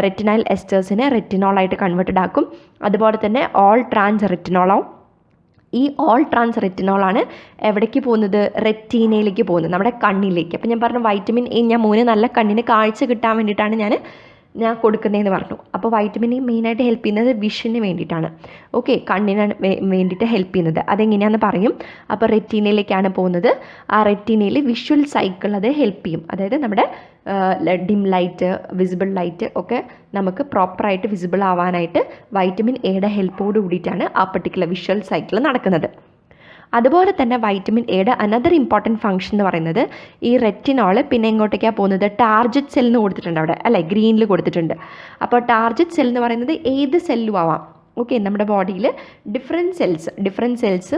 റെറ്റിനൈൽ എസ്റ്റേഴ്സിനെ റെറ്റിനോളായിട്ട് കൺവേർട്ടഡ് ആക്കും. അതുപോലെ തന്നെ ഓൾ ട്രാൻസ് റെറ്റിനോളാവും. ഈ ഓൾ ട്രാൻസ് റെറ്റിനോളാണ് എവിടേക്ക് പോകുന്നത്? റെറ്റീനയിലേക്ക് പോകുന്നത്, നമ്മുടെ കണ്ണിലേക്ക്. അപ്പം ഞാൻ പറഞ്ഞു വൈറ്റമിൻ എ ഞാൻ മോന് നല്ല കണ്ണിന് കാഴ്ച കിട്ടാൻ വേണ്ടിയിട്ടാണ് ഞാൻ കൊടുക്കുന്നതെന്ന് പറഞ്ഞു. അപ്പോൾ വൈറ്റമിൻ എ മെയിനായിട്ട് ഹെൽപ്പ് ചെയ്യുന്നത് വിഷന് വേണ്ടിയിട്ടാണ്. ഓക്കെ, കണ്ണിന് വേണ്ടിയിട്ട് ഹെൽപ്പ് ചെയ്യുന്നത്. അതെങ്ങനെയാണെന്ന് പറയും. അപ്പോൾ റെറ്റീനയിലേക്കാണ് പോകുന്നത്. ആ റെറ്റീനയിൽ വിഷ്വൽ സൈക്കിൾ അത് ഹെൽപ്പ് ചെയ്യും. അതായത് നമ്മുടെ ഡിം ലൈറ്റ്, വിസിബിൾ ലൈറ്റ് ഒക്കെ നമുക്ക് പ്രോപ്പറായിട്ട് വിസിബിൾ ആവാനായിട്ട് വൈറ്റമിൻ എയുടെ ഹെൽപ്പോട് കൂടിയിട്ടാണ് ആ പെർട്ടിക്കുലർ വിഷ്വൽ സൈക്കിൾ നടക്കുന്നത്. അതുപോലെ തന്നെ വൈറ്റമിൻ എയുടെ അനദർ ഇമ്പോർട്ടൻറ്റ് ഫംഗ്ഷൻ എന്ന് പറയുന്നത് ഈ റെറ്റിനോൾ പിന്നെ എങ്ങോട്ടേക്കാണ് പോകുന്നത്? ടാർജറ്റ് സെല്ലിന് കൊടുത്തിട്ടുണ്ട് അവിടെ, അല്ലേ? ഗ്രീനിൽ കൊടുത്തിട്ടുണ്ട്. അപ്പോൾ ടാർജറ്റ് സെൽ എന്ന് പറയുന്നത് ഏത് സെല്ലും ആവാം. ഓക്കെ, നമ്മുടെ ബോഡിയിൽ ഡിഫറെൻറ്റ് സെൽസ്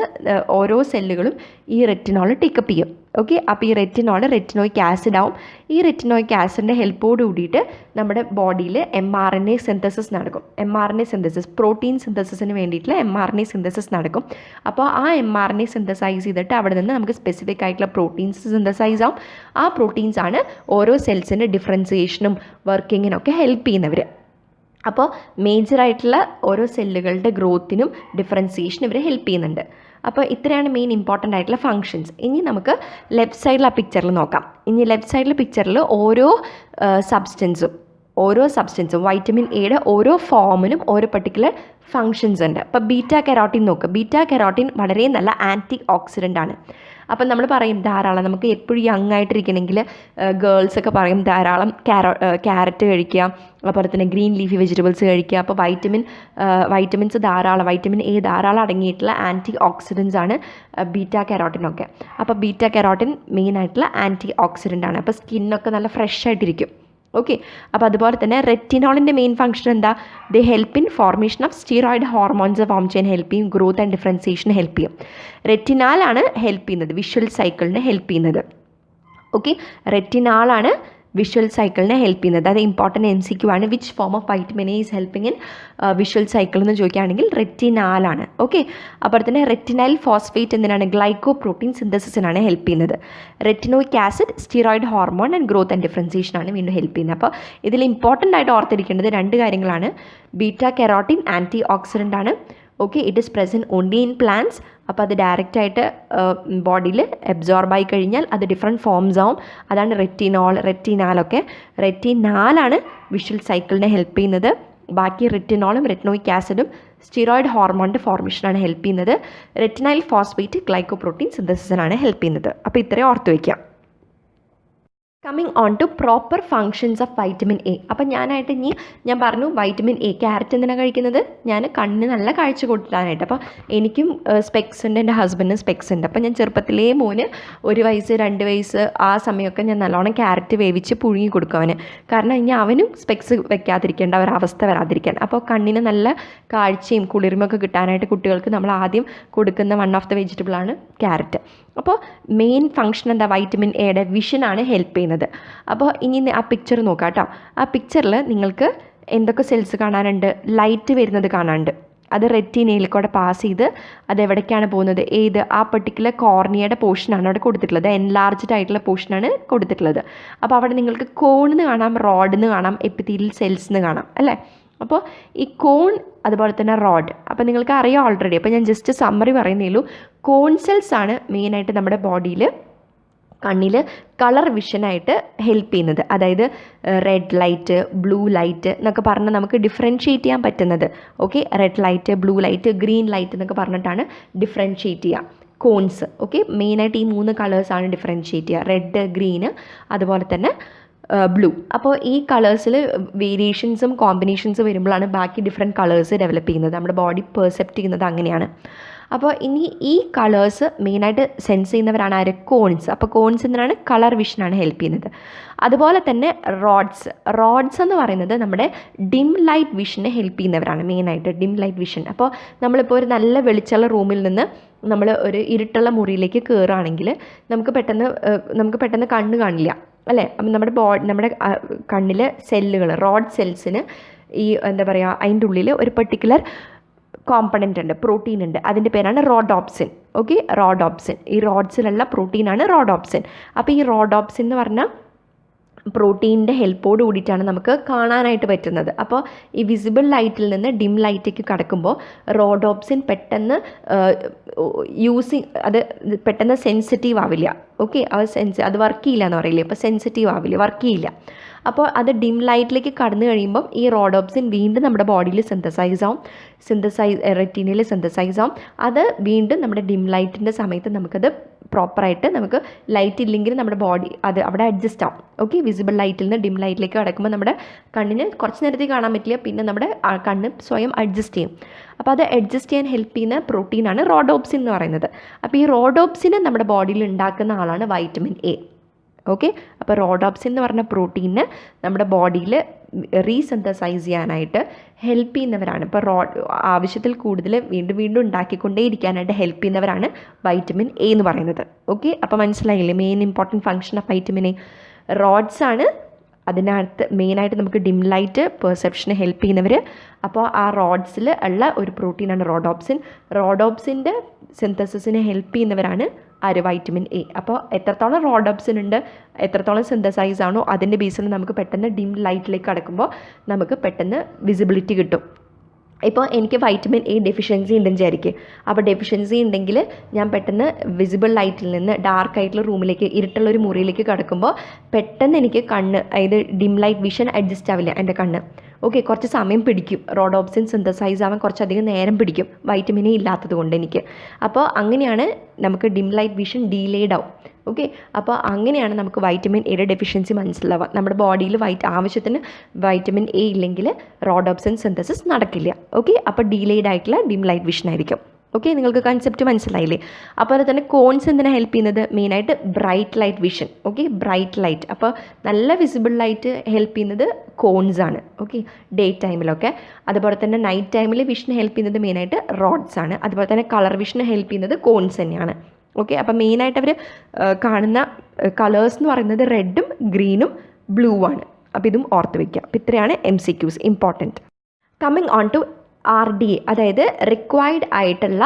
ഓരോ സെല്ലുകളും ഈ റെറ്റിനോൾ ടേക്കപ്പ് ചെയ്യും. ഓക്കെ, അപ്പോൾ ഈ റെറ്റിനോയിക് ആസിഡ് ആവും. ഈ റെറ്റിനോയിക് ആസിഡിൻ്റെ ഹെൽപ്പോട് കൂടിയിട്ട് നമ്മുടെ ബോഡിയിൽ mRNA സിന്തസിസ് നടക്കും. mRNA സിന്തസിസ്, പ്രോട്ടീൻ സിന്തസിസിന് വേണ്ടിയിട്ടുള്ള mRNA സിന്തസിസ് നടക്കും. അപ്പോൾ ആ mRNA സിന്തസൈസ് ചെയ്തിട്ട് അവിടെ നിന്ന് നമുക്ക് സ്പെസിഫിക് ആയിട്ടുള്ള പ്രോട്ടീൻസ് സിന്തസൈസ് ആവും. ആ പ്രോട്ടീൻസ് ആണ് ഓരോ സെൽസിൻ്റെ ഡിഫറൻസിയേഷനും വർക്കിങ്ങിനൊക്കെ ഹെൽപ്പ് ചെയ്യുന്നവർ. അപ്പോൾ മേജറായിട്ടുള്ള ഓരോ സെല്ലുകളുടെ ഗ്രോത്തിനും ഡിഫറൻസിയേഷനും ഇവർ ഹെൽപ്പ് ചെയ്യുന്നുണ്ട്. അപ്പോൾ ഇത്രയാണ് മെയിൻ ഇമ്പോർട്ടൻ്റ് ആയിട്ടുള്ള ഫങ്ഷൻസ്. ഇനി നമുക്ക് ലെഫ്റ്റ് സൈഡിൽ ആ പിക്ചറിൽ നോക്കാം. ഇനി ലെഫ്റ്റ് സൈഡിലെ പിക്ചറിൽ ഓരോ സബ്സ്റ്റൻസും വൈറ്റമിൻ എയുടെ ഓരോ ഫോമിനും ഓരോ പെർട്ടിക്കുലർ ഫങ്ഷൻസ് ഉണ്ട്. അപ്പോൾ ബീറ്റ കെറോട്ടീൻ നോക്കുക. ബീറ്റ കെറോട്ടീൻ വളരെ നല്ല ആൻറ്റി ഓക്സിഡൻ്റ് ആണ്. അപ്പം നമ്മൾ പറയും ധാരാളം, നമുക്ക് എപ്പോഴും യങ് ആയിട്ടിരിക്കണമെങ്കിൽ ഗേൾസൊക്കെ പറയും ധാരാളം ക്യാരറ്റ് കഴിക്കുക, അതുപോലെ തന്നെ ഗ്രീൻ ലീഫി വെജിറ്റബിൾസ് കഴിക്കുക. അപ്പോൾ വൈറ്റമിൻസ് ധാരാളം, വൈറ്റമിൻ എ ധാരാളം അടങ്ങിയിട്ടുള്ള ആൻറ്റി ഓക്സിഡൻസ് ആണ് ബീറ്റ കെറോട്ടിനൊക്കെ. അപ്പോൾ ബീറ്റ കെറോട്ടിൻ മെയിനായിട്ടുള്ള ആൻറ്റി ഓക്സിഡൻ്റ് ആണ്. അപ്പോൾ സ്കിന്നൊക്കെ നല്ല ഫ്രഷ് ആയിട്ടിരിക്കും. ഓക്കെ, അപ്പോൾ അതുപോലെ തന്നെ റെറ്റിനോളിൻ്റെ മെയിൻ ഫംഗ്ഷൻ എന്താ? They help in formation of steroid hormones form ചെയ്യാൻ ഹെൽപ്പ് ചെയ്യും. ഗ്രോത്ത് ആൻഡ് ഡിഫറൻസിയേഷൻ ഹെൽപ്പ് ചെയ്യും. റെറ്റിനാലാണ് ഹെൽപ്പ് ചെയ്യുന്നത്, വിഷ്വൽ സൈക്കിളിനെ ഹെൽപ്പ് ചെയ്യുന്നത്. ഓക്കെ, റെറ്റിനാളാണ് വിഷ്വൽ സൈക്കിളിനെ ഹെൽപ്പ് ചെയ്യുന്നത്. അത് ഇമ്പോർട്ടൻറ്റ് MCQ ആണ്. Which form of vitamin A is helping in visual cycle എന്ന് ചോദിക്കുകയാണെങ്കിൽ റെറ്റിനാലാണ്. ഓക്കെ, അപ്പോൾ തന്നെ റെറ്റിനൈൽ ഫോസ്ഫേറ്റ് എന്തിനാണ്? ഗ്ലൈക്കോ പ്രോട്ടീൻ സിന്തസിസിനാണ് ഹെൽപ്പ് ചെയ്യുന്നത്. Retinoic acid steroid hormone and growth and ഡിഫറൻസിയേഷനാണ് വീണ്ടും ഹെൽപ്പ് ചെയ്യുന്നത്. അപ്പോൾ ഇതിൽ ഇമ്പോർട്ടൻ്റ് ആയിട്ട് ഓർത്തിരിക്കേണ്ടത് 2 കാര്യങ്ങളാണ്. ബീറ്റ കെറോട്ടിൻ ആൻറ്റി ഓക്സിഡൻ്റ് ആണ്. Okay, it is present only in plants. അപ്പോൾ അത് ഡയറക്റ്റായിട്ട് ബോഡിയിൽ അബ്സോർബായി കഴിഞ്ഞാൽ അത് ഡിഫറെൻറ്റ് ഫോംസ് ആവും. അതാണ് റെറ്റിനാലൊക്കെ. റെറ്റിനാലാണ് വിഷ്വൽ സൈക്കിളിനെ ഹെൽപ്പ് ചെയ്യുന്നത്. ബാക്കി റെറ്റിനോളും റെറ്റിനോയിക് ആസിഡും സ്റ്റിറോയിഡ് ഹോർമോണിൻ്റെ ഫോർമേഷനാണ് ഹെൽപ്പ് ചെയ്യുന്നത്. റെറ്റിനൈൽ ഫോസ്ഫേറ്റ് ഗ്ലൈക്കോപ്രോട്ടീൻ സിന്തസിസിനാണ് ഹെൽപ്പ് ചെയ്യുന്നത്. അപ്പോൾ ഇത്രയും ഓർത്ത് വയ്ക്കാം. Coming on to proper functions of vitamin A. അപ്പം ഞാൻ പറഞ്ഞു വൈറ്റമിൻ എ ക്യാരറ്റ് എന്തിനാണ് കഴിക്കുന്നത്? ഞാൻ കണ്ണിന് നല്ല കാഴ്ച കൊടുക്കാനായിട്ട്. അപ്പോൾ എനിക്കും സ്പെക്സ് ഉണ്ട്, എൻ്റെ ഹസ്ബൻഡിന് സ്പെക്സ് ഉണ്ട്. അപ്പോൾ ഞാൻ ചെറുപ്പത്തിലേ മോന് 1 വയസ്സ് 2 വയസ്സ് ആ സമയമൊക്കെ ഞാൻ നല്ലോണം ക്യാരറ്റ് വേവിച്ച് പുഴുങ്ങി കൊടുക്കും അവന്. കാരണം ഇനി അവനും സ്പെക്സ് വെക്കാതിരിക്കേണ്ട ഒരവസ്ഥ വരാതിരിക്കാൻ. അപ്പോൾ കണ്ണിന് നല്ല കാഴ്ചയും കുളിർമയൊക്കെ കിട്ടാനായിട്ട് കുട്ടികൾക്ക് നമ്മൾ ആദ്യം കൊടുക്കുന്ന വൺ ഓഫ് ദ വെജിറ്റബിളാണ് ക്യാരറ്റ്. അപ്പോൾ മെയിൻ ഫങ്ഷൻ എന്താ? വൈറ്റമിൻ എയുടെ വിഷനാണ് ഹെൽപ്പ് ചെയ്യുന്നത്. അപ്പോൾ ഇനി ആ പിക്ചർ നോക്കാം കേട്ടോ. ആ പിക്ചറിൽ നിങ്ങൾക്ക് എന്തൊക്കെ സെൽസ് കാണാനുണ്ട്? ലൈറ്റ് വരുന്നത് കാണാനുണ്ട് അത് റെറ്റിനയിൽ കൂടെ പാസ് ചെയ്ത് അത് എവിടേക്കാണ് പോകുന്നത്, ഏത് ആ പെർട്ടിക്കുലർ കോർണിയയുടെ പോർഷനാണ് അവിടെ കൊടുത്തിട്ടുള്ളത്, എൻലാർജ്ഡ് ആയിട്ടുള്ള പോർഷനാണ് കൊടുത്തിട്ടുള്ളത്. അപ്പോൾ അവിടെ നിങ്ങൾക്ക് കോണെന്ന് കാണാം, റോഡെന്ന് കാണാം, എപ്പിത്തീലിയൽ സെൽസ് എന്ന് കാണാം അല്ലേ. അപ്പോൾ ഈ കോൺ അതുപോലെ തന്നെ റോഡ് അപ്പോൾ നിങ്ങൾക്ക് അറിയാം ഓൾറെഡി. അപ്പോൾ ഞാൻ ജസ്റ്റ് സമ്മറി പറയുന്നേ ഉള്ളൂ. കോൺ സെൽസ് ആണ് മെയിനായിട്ട് നമ്മുടെ ബോഡിയിൽ കണ്ണിൽ കളർ വിഷനായിട്ട് ഹെൽപ്പ് ചെയ്യുന്നത്. അതായത് റെഡ് ലൈറ്റ്, ബ്ലൂ ലൈറ്റ് എന്നൊക്കെ പറഞ്ഞാൽ നമുക്ക് ഡിഫറൻഷ്യേറ്റ് ചെയ്യാൻ പറ്റുന്നത്. Okay, red light, blue light, green light എന്നൊക്കെ പറഞ്ഞിട്ടാണ് ഡിഫറൻഷ്യേറ്റ് ചെയ്യുക കോൺസ്. ഓക്കെ, മെയിനായിട്ട് ഈ 3 കളേഴ്സാണ് ഡിഫറൻഷ്യേറ്റ് ചെയ്യുക, റെഡ്, ഗ്രീന് അതുപോലെ തന്നെ ബ്ലൂ. അപ്പോൾ ഈ കളേഴ്സിൽ വേരിയേഷൻസും കോമ്പിനേഷൻസും വരുമ്പോഴാണ് ബാക്കി ഡിഫറെൻറ്റ് കളേഴ്സ് ഡെവലപ്പ് ചെയ്യുന്നത്. നമ്മുടെ ബോഡി പെർസെപ്റ്റ് ചെയ്യുന്നത് അങ്ങനെയാണ്. അപ്പോൾ ഇനി ഈ കളേഴ്സ് മെയിനായിട്ട് സെൻസ് ചെയ്യുന്നവരാണ് ആര്, കോൺസ്. അപ്പോൾ കോൺസ് എന്തിനാണ്, കളർ വിഷനാണ് ഹെൽപ്പ് ചെയ്യുന്നത്. അതുപോലെ തന്നെ റോഡ്സ് എന്ന് പറയുന്നത് നമ്മുടെ ഡിം ലൈറ്റ് വിഷനെ ഹെൽപ്പ് ചെയ്യുന്നവരാണ് മെയിനായിട്ട്, ഡിം ലൈറ്റ് വിഷൻ. അപ്പോൾ നമ്മളിപ്പോൾ ഒരു നല്ല വെളിച്ചമുള്ള റൂമിൽ നിന്ന് നമ്മൾ ഒരു ഇരുട്ടുള്ള മുറിയിലേക്ക് കയറുകയാണെങ്കിൽ നമുക്ക് പെട്ടെന്ന് കണ്ണ് കാണില്ല അല്ലേ. അപ്പം നമ്മുടെ കണ്ണിലെ സെല്ലുകൾ, റോഡ് സെൽസിന് ഈ എന്താ പറയുക, അതിൻ്റെ ഉള്ളിൽ ഒരു പെർട്ടിക്കുലർ കോമ്പണൻ്റ് ഉണ്ട്, പ്രോട്ടീൻ ഉണ്ട്, അതിൻ്റെ പേരാണ് റോഡോപ്സിൻ. ഓക്കെ, റോഡോപ്സിൻ, ഈ റോഡ്സിലുള്ള പ്രോട്ടീനാണ് റോഡോപ്സിൻ. അപ്പോൾ ഈ റോഡോപ്സിൻ എന്ന് പറഞ്ഞാൽ പ്രോട്ടീനിൻ്റെ ഹെൽപ്പോട് കൂടിയിട്ടാണ് നമുക്ക് കാണാനായിട്ട് പറ്റുന്നത്. അപ്പോൾ ഈ വിസിബിൾ ലൈറ്റിൽ നിന്ന് ഡിം ലൈറ്റിലേക്ക് കടക്കുമ്പോൾ റോഡോപ്സിൻ പെട്ടെന്ന് അത് പെട്ടെന്ന് സെൻസിറ്റീവ് ആവില്ല. ഓക്കെ, അത് വർക്ക് ചെയ്യില്ല എന്ന് പറയില്ലേ, അപ്പോൾ സെൻസിറ്റീവ് ആവില്ല, വർക്ക് ചെയ്യില്ല. അപ്പോൾ അത് ഡിം ലൈറ്റിലേക്ക് കടന്നു കഴിയുമ്പം ഈ റോഡോപ്സിൻ വീണ്ടും നമ്മുടെ ബോഡിയിൽ റെറ്റിനയിൽ സിന്തസൈസ് ആവും. അത് വീണ്ടും നമ്മുടെ ഡിം ലൈറ്റിൻ്റെ സമയത്ത് നമുക്കത് പ്രോപ്പറായിട്ട് നമുക്ക് ലൈറ്റ് ഇല്ലെങ്കിൽ നമ്മുടെ ബോഡി അത് അവിടെ അഡ്ജസ്റ്റ് ആവും. ഓക്കെ, വിസിബിൾ ലൈറ്റിൽ നിന്ന് ഡിം ലൈറ്റിലേക്ക് കിടക്കുമ്പോൾ നമ്മുടെ കണ്ണിന് കുറച്ച് നേരത്തേക്ക് കാണാൻ പറ്റില്ല, പിന്നെ നമ്മുടെ കണ്ണ് സ്വയം അഡ്ജസ്റ്റ് ചെയ്യും. അപ്പോൾ അത് അഡ്ജസ്റ്റ് ചെയ്യാൻ ഹെൽപ്പ് ചെയ്യുന്ന പ്രോട്ടീനാണ് റോഡോപ്സിൻ എന്ന് പറയുന്നത്. അപ്പോൾ ഈ റോഡോപ്സിനെ നമ്മുടെ ബോഡിയിൽ ഉണ്ടാക്കുന്ന ആളാണ് വൈറ്റമിൻ എ. ഓക്കെ, അപ്പോൾ റോഡോപ്സിൻ എന്ന് പറഞ്ഞ പ്രോട്ടീനെ നമ്മുടെ ബോഡിയിൽ റീസിന്തസൈസ് ചെയ്യാനായിട്ട് ഹെൽപ്പ് ചെയ്യുന്നവരാണ്. ഇപ്പോൾ ആവശ്യത്തിൽ കൂടുതൽ വീണ്ടും ഉണ്ടാക്കിക്കൊണ്ടേ ഇരിക്കാനായിട്ട് ഹെൽപ്പ് ചെയ്യുന്നവരാണ് വൈറ്റമിൻ എ എന്ന് പറയുന്നത്. ഓക്കെ, അപ്പോൾ മനസ്സിലായില്ലേ main important function of vitamin A. Rods ആണ് അതിനകത്ത് മെയിനായിട്ട് നമുക്ക് ഡിം ലൈറ്റ് പെർസെപ്ഷന് ഹെൽപ്പ് ചെയ്യുന്നവർ. അപ്പോൾ ആ റോഡ്സിൽ ഉള്ള ഒരു പ്രോട്ടീനാണ് റോഡോപ്സിൻ്റെ സിന്തസിസിനെ ഹെൽപ്പ് ചെയ്യുന്നവരാണ് ആര്, വൈറ്റമിൻ എ. അപ്പോൾ എത്രത്തോളം റോഡോപ്സിൻ ഉണ്ട്, എത്രത്തോളം സിന്തസൈസ് ആണോ അതിൻ്റെ ബേസിൽ നമുക്ക് പെട്ടെന്ന് ഡിം ലൈറ്റിലേക്ക് കടക്കുമ്പോൾ നമുക്ക് പെട്ടെന്ന് വിസിബിലിറ്റി കിട്ടും. ഇപ്പോൾ എനിക്ക് വൈറ്റമിൻ എ ഡെഫിഷ്യൻസി ഉണ്ടെന്ന് വിചാരിക്കുക. അപ്പോൾ ഡെഫിഷ്യൻസി ഉണ്ടെങ്കിൽ ഞാൻ പെട്ടെന്ന് വിസിബിൾ ലൈറ്റിൽ നിന്ന് ഡാർക്ക് ആയിട്ടുള്ള റൂമിലേക്ക്, ഇരുട്ടുള്ള ഒരു മുറിയിലേക്ക് കിടക്കുമ്പോൾ പെട്ടെന്ന് എനിക്ക് കണ്ണ്, അതായത് ഡിം ലൈറ്റ് വിഷൻ അഡ്ജസ്റ്റ് ആവില്ല എൻ്റെ കണ്ണ്. ഓക്കെ, കുറച്ച് സമയം പിടിക്കും, റോഡോപ്സിൻ സിന്തസൈസ് ആവാൻ കുറച്ചധികം നേരം പിടിക്കും വൈറ്റമിൻ എ ഇല്ലാത്തത് കൊണ്ട് എനിക്ക്. അപ്പോൾ അങ്ങനെയാണ് നമുക്ക് ഡിം ലൈറ്റ് വിഷൻ ഡീലേഡ് ആവും. ഓക്കെ, അപ്പോൾ അങ്ങനെയാണ് നമുക്ക് വൈറ്റമിൻ എയുടെ ഡെഫിഷ്യൻസി മനസ്സിലാവുക. നമ്മുടെ ബോഡിയിൽ ആവശ്യത്തിന് വൈറ്റമിൻ എ ഇല്ലെങ്കിൽ റോഡോപ്സിൻ സിന്തസിസ് നടക്കില്ല. ഓക്കെ, അപ്പോൾ ഡീലേഡ് ആയിട്ടുള്ള ഡിം ലൈറ്റ് വിഷൻ ആയിരിക്കും. ഓക്കെ, നിങ്ങൾക്ക് കൺസെപ്റ്റ് മനസ്സിലായില്ലേ. അപ്പോൾ അതുപോലെ തന്നെ കോൺസ് എന്തിനാണ് ഹെൽപ്പ് ചെയ്യുന്നത്, മെയിനായിട്ട് bright light vision. Okay, bright light, അപ്പോൾ നല്ല വിസിബിൾ ലൈറ്റ് ഹെൽപ്പ് ചെയ്യുന്നത് കോൺസ് ആണ്. ഓക്കെ, ഡേ ടൈമിലൊക്കെ. അതുപോലെ തന്നെ നൈറ്റ് ടൈമിൽ വിഷൻ ഹെൽപ്പ് ചെയ്യുന്നത് മെയിനായിട്ട് റോഡ്സ് ആണ്. അതുപോലെ തന്നെ കളർ വിഷൻ ഹെൽപ്പ് ചെയ്യുന്നത് കോൺസ് തന്നെയാണ്. ഓക്കെ, അപ്പോൾ മെയിനായിട്ട് അവർ കാണുന്ന കളേഴ്സ് എന്ന് പറയുന്നത് റെഡും ഗ്രീനും ബ്ലൂ ആണ്. അപ്പോൾ ഇതും ഓർത്ത് വയ്ക്കുക. അപ്പോൾ ഇത്രയാണ് MCQs important. Coming on to RDA, അതായത് റിക്വയർഡ് ആയിട്ടുള്ള